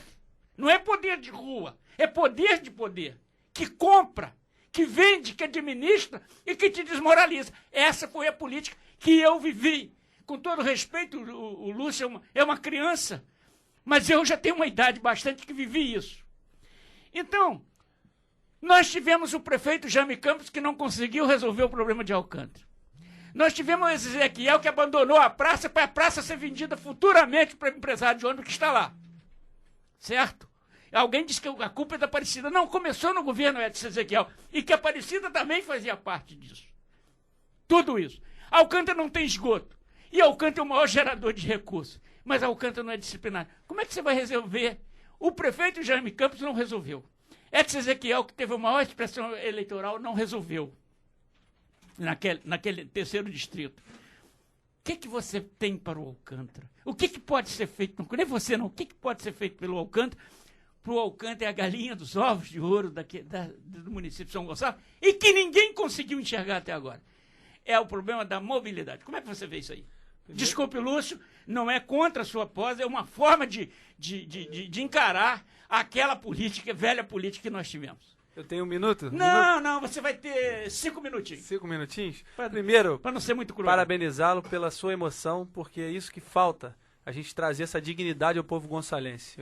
Não é poder de rua, é poder de poder, que compra, que vende, que administra e que te desmoraliza. Essa foi a política que eu vivi. Com todo respeito, o Lúcio é uma criança, mas eu já tenho uma idade bastante que vivi isso. Então, nós tivemos o prefeito Jaime Campos que não conseguiu resolver o problema de Alcântara. Nós tivemos o Ezequiel que abandonou a praça para a praça ser vendida futuramente para o empresário de ônibus que está lá. Certo? Alguém disse que a culpa é da Aparecida. Não, começou no governo Edson Ezequiel. E que a Aparecida também fazia parte disso. Tudo isso. Alcântara não tem esgoto. E Alcântara é o maior gerador de recursos. Mas Alcântara não é disciplinar. Como é que você vai resolver? O prefeito Jaime Campos não resolveu. Edson Ezequiel, que teve a maior expressão eleitoral, não resolveu. Naquele terceiro distrito. O que você tem para o Alcântara? O que pode ser feito? Não é você não. O que pode ser feito pelo Alcântara? Para o Alcântara é a galinha dos ovos de ouro do município de São Gonçalo e que ninguém conseguiu enxergar até agora. É o problema da mobilidade. Como é que você vê isso aí? Desculpe, Lúcio, não é contra a sua pós, é uma forma de encarar aquela política, velha política que nós tivemos.
Eu tenho um minuto?
Não, você vai ter 5 minutinhos.
5 minutinhos? Primeiro,
para não ser muito cruel,
parabenizá-lo pela sua emoção, porque é isso que falta, a gente trazer essa dignidade ao povo gonçalense.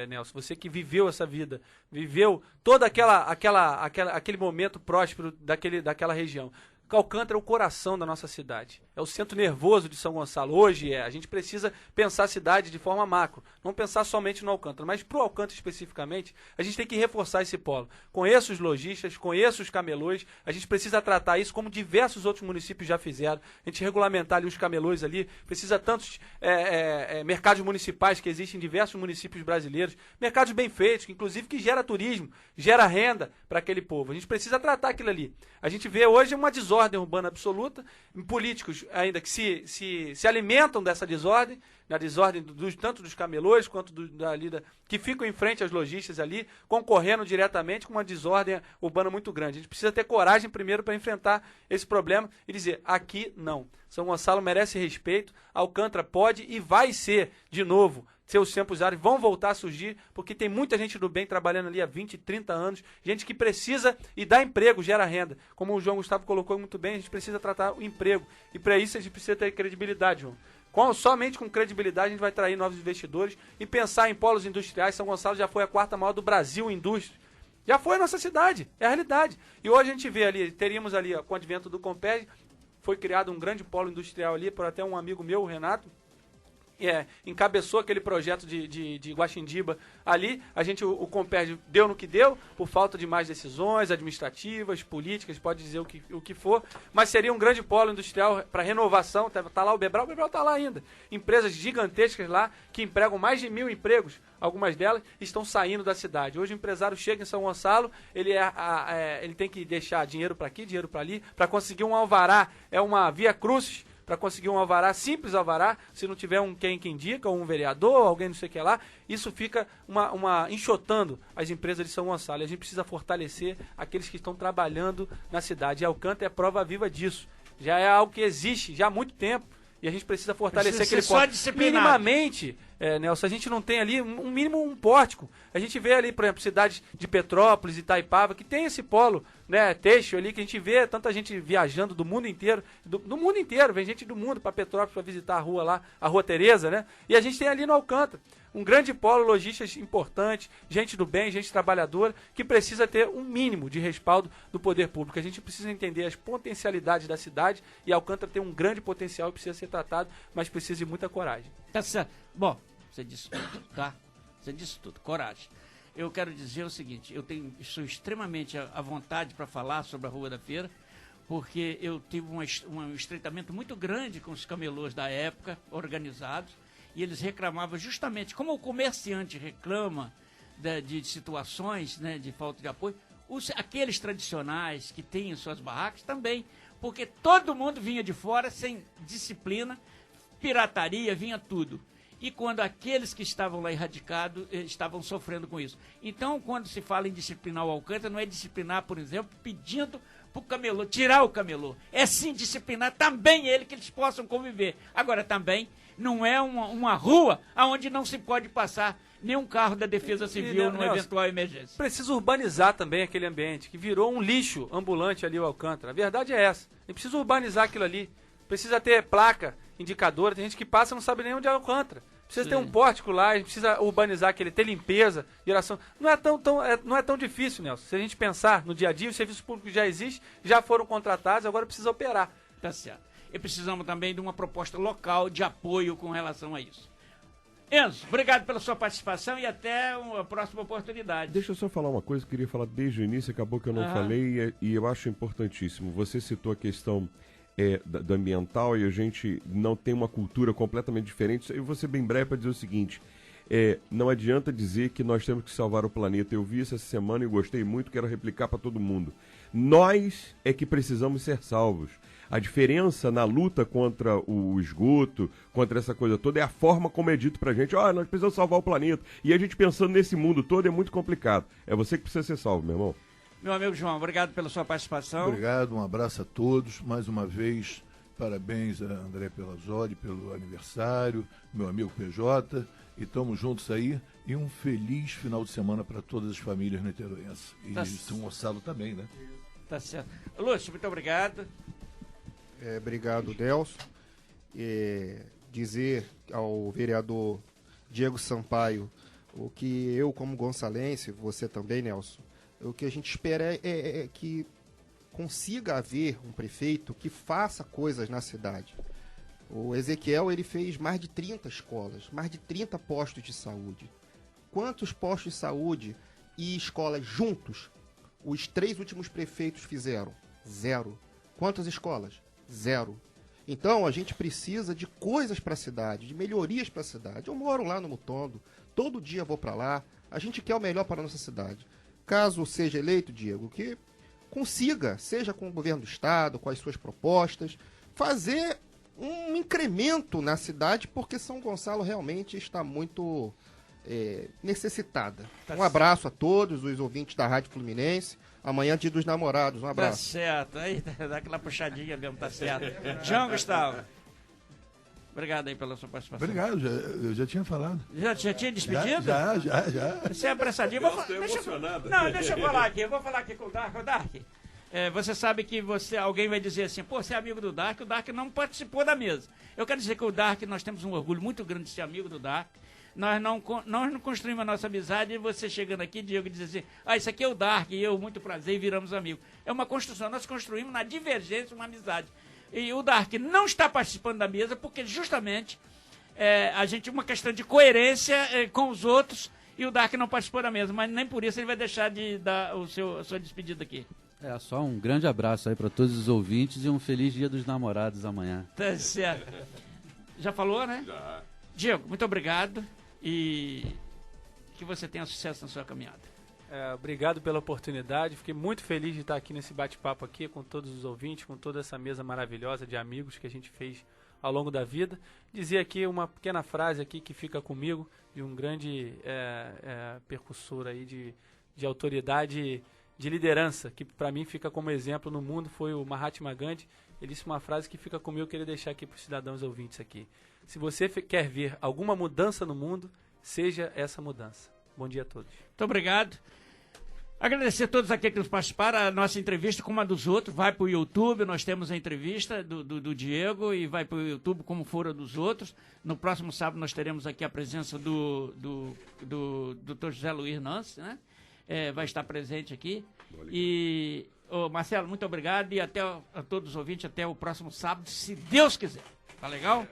Nelson, você que viveu essa vida, viveu todo aquele momento próspero daquela região. Alcântara é o coração da nossa cidade, é o centro nervoso de São Gonçalo. Hoje a gente precisa pensar a cidade de forma macro, não pensar somente no Alcântara, mas para o Alcântara especificamente, a gente tem que reforçar esse polo. Conheço os lojistas, conheço os camelôs, a gente precisa tratar isso como diversos outros municípios já fizeram, a gente regulamentar ali os camelôs ali, precisa tantos mercados municipais que existem em diversos municípios brasileiros, mercados bem feitos, inclusive que gera turismo, gera renda para aquele povo. A gente precisa tratar aquilo ali. A gente vê hoje uma desordem urbana absoluta, políticos ainda que se alimentam dessa desordem, na desordem tanto dos camelôs quanto que ficam em frente às lojistas ali, concorrendo diretamente com uma desordem urbana muito grande. A gente precisa ter coragem primeiro para enfrentar esse problema e dizer, aqui não. São Gonçalo merece respeito, Alcântara pode e vai ser, de novo, seus tempos áreas vão voltar a surgir, porque tem muita gente do bem trabalhando ali há 20, 30 anos, gente que precisa e dá emprego, gera renda. Como o João Gustavo colocou muito bem, a gente precisa tratar o emprego. E para isso a gente precisa ter credibilidade, João. Somente com credibilidade a gente vai atrair novos investidores e pensar em polos industriais. São Gonçalo já foi a 4ª maior do Brasil em indústria. Já foi a nossa cidade, é a realidade. E hoje a gente vê ali, teríamos ali, com o advento do Compeg, foi criado um grande polo industrial ali, por até um amigo meu, o Renato, encabeçou aquele projeto de Guaxindiba ali. O Compeg deu no que deu, por falta de mais decisões administrativas, políticas, pode dizer o que for, mas seria um grande polo industrial para renovação. Tá lá o Bebral tá lá ainda. Empresas gigantescas lá, que empregam mais de 1.000 empregos, algumas delas estão saindo da cidade. Hoje o empresário chega em São Gonçalo, ele tem que deixar dinheiro para aqui, dinheiro para ali, para conseguir um alvará, é uma via crucis, para conseguir um alvará, simples alvará, se não tiver quem indica, ou um vereador, alguém não sei o que lá, isso fica enxotando as empresas de São Gonçalo. A gente precisa fortalecer aqueles que estão trabalhando na cidade. E Alcântara é prova viva disso. Já é algo que existe já há muito tempo. E a gente precisa fortalecer aquele polo. Minimamente, Nelson, a gente não tem ali um mínimo um pórtico. A gente vê ali, por exemplo, cidades de Petrópolis, Itaipava, que tem esse polo, né, têxtil ali, que a gente vê tanta gente viajando do mundo inteiro, do mundo inteiro, vem gente do mundo para Petrópolis para visitar a rua lá, a Rua Tereza, né? E a gente tem ali no Alcântara um grande polo logístico importante, gente do bem, gente trabalhadora, que precisa ter um mínimo de respaldo do poder público. A gente precisa entender as potencialidades da cidade, e Alcântara tem um grande potencial e precisa ser tratado, mas precisa de muita coragem.
Tá certo. Bom, você disse tudo, tá? Você disse tudo, coragem. Eu quero dizer o seguinte, estou extremamente à vontade para falar sobre a Rua da Feira, porque eu tive um estreitamento muito grande com os camelôs da época, organizados, e eles reclamavam justamente, como o comerciante reclama de situações, né, de falta de apoio, aqueles tradicionais que têm suas barracas também, porque todo mundo vinha de fora sem disciplina, pirataria, vinha tudo. E quando aqueles que estavam lá erradicados estavam sofrendo com isso. Então, quando se fala em disciplinar o Alcântara, não é disciplinar, por exemplo, pedindo para o camelô, tirar o camelô. É sim disciplinar também ele, que eles possam conviver. Agora, também não é uma rua onde não se pode passar nenhum carro da Defesa Civil numa eventual emergência.
Precisa urbanizar também aquele ambiente, que virou um lixo ambulante ali o Alcântara. A verdade é essa. A gente precisa urbanizar aquilo ali. Precisa ter placa, indicador. Tem gente que passa e não sabe nem onde é Alcântara. Precisa ter um pórtico lá, a gente precisa urbanizar aquele, ter limpeza, geração. Não é tão difícil, Nelson. Se a gente pensar no dia a dia, os serviços públicos já existem, já foram contratados, agora precisa operar.
Tá certo. E precisamos também de uma proposta local de apoio com relação a isso. Enzo, obrigado pela sua participação e até uma próxima oportunidade.
Deixa eu só falar uma coisa que eu queria falar desde o início, acabou que eu não falei, e eu acho importantíssimo. Você citou a questão do ambiental, e a gente não tem uma cultura completamente diferente. Eu vou ser bem breve para dizer o seguinte: não adianta dizer que nós temos que salvar o planeta. Eu vi isso essa semana e gostei muito, quero replicar para todo mundo. Nós é que precisamos ser salvos. A diferença na luta contra o esgoto, contra essa coisa toda, é a forma como é dito pra gente: nós precisamos salvar o planeta. E a gente pensando nesse mundo todo é muito complicado. É você que precisa ser salvo, meu irmão.
Meu amigo João, obrigado pela sua participação.
Obrigado, um abraço a todos. Mais uma vez, parabéns a André Pelazzoli pelo aniversário, meu amigo PJ. E estamos juntos aí. E um feliz final de semana para todas as famílias niteroenses. E São Gonçalo também, né?
Tá certo. Lúcio, muito obrigado.
Obrigado, Nelson. Dizer ao vereador Diego Sampaio o que eu, como gonçalense, você também, Nelson, o que a gente espera é que consiga haver um prefeito que faça coisas na cidade. O Ezequiel, ele fez mais de 30 escolas, mais de 30 postos de saúde. Quantos postos de saúde e escolas juntos os 3 últimos prefeitos fizeram? 0. Quantas escolas? 0. Então, a gente precisa de coisas para a cidade, de melhorias para a cidade. Eu moro lá no Mutondo, todo dia vou para lá. A gente quer o melhor para a nossa cidade. Caso seja eleito, Diego, que consiga, seja com o governo do estado, com as suas propostas, fazer um incremento na cidade, porque São Gonçalo realmente está muito necessitada. Um abraço a todos os ouvintes da Rádio Fluminense. Amanhã, Dia dos Namorados. Um abraço.
Tá certo. Aí dá aquela puxadinha mesmo, tá certo. João Gustavo. Obrigado aí pela sua participação.
Obrigado, eu já tinha falado.
Já tinha despedido?
Já.
Você é apressadinho. Deixa eu falar aqui. Eu vou falar aqui com o Dark. Você sabe que alguém vai dizer assim: pô, você é amigo do Dark, o Dark não participou da mesa. Eu quero dizer que o Dark, nós temos um orgulho muito grande de ser amigo do Dark. Nós não construímos a nossa amizade e você chegando aqui, Diego, diz assim: isso aqui é o Dark, e eu, muito prazer, e viramos amigos. É uma construção, nós construímos na divergência uma amizade. E o Dark não está participando da mesa porque justamente a gente uma questão de coerência com os outros, e o Dark não participou da mesa, mas nem por isso ele vai deixar de dar a sua despedida aqui.
Só um grande abraço aí para todos os ouvintes e um feliz Dia dos Namorados amanhã.
Tá certo. Já falou, né? Já. Diego, muito obrigado e que você tenha sucesso na sua caminhada.
Obrigado pela oportunidade, fiquei muito feliz de estar aqui nesse bate-papo aqui com todos os ouvintes, com toda essa mesa maravilhosa de amigos que a gente fez ao longo da vida. Dizer aqui uma pequena frase aqui que fica comigo, de um grande percussor aí de autoridade, de liderança, que para mim fica como exemplo no mundo, foi o Mahatma Gandhi. Ele disse uma frase que fica comigo, eu queria deixar aqui para os cidadãos ouvintes aqui: Se você quer ver alguma mudança no mundo, seja essa mudança. Bom dia a todos.
Muito obrigado. Agradecer a todos aqui que nos participaram. A nossa entrevista, como a dos outros, vai para o YouTube. Nós temos a entrevista do Diego e vai para o YouTube como for a dos outros. No próximo sábado nós teremos aqui a presença do Dr. José Luiz Nance, né? Vai estar presente aqui. E, Marcelo, muito obrigado e até a todos os ouvintes, até o próximo sábado, se Deus quiser. Tá legal?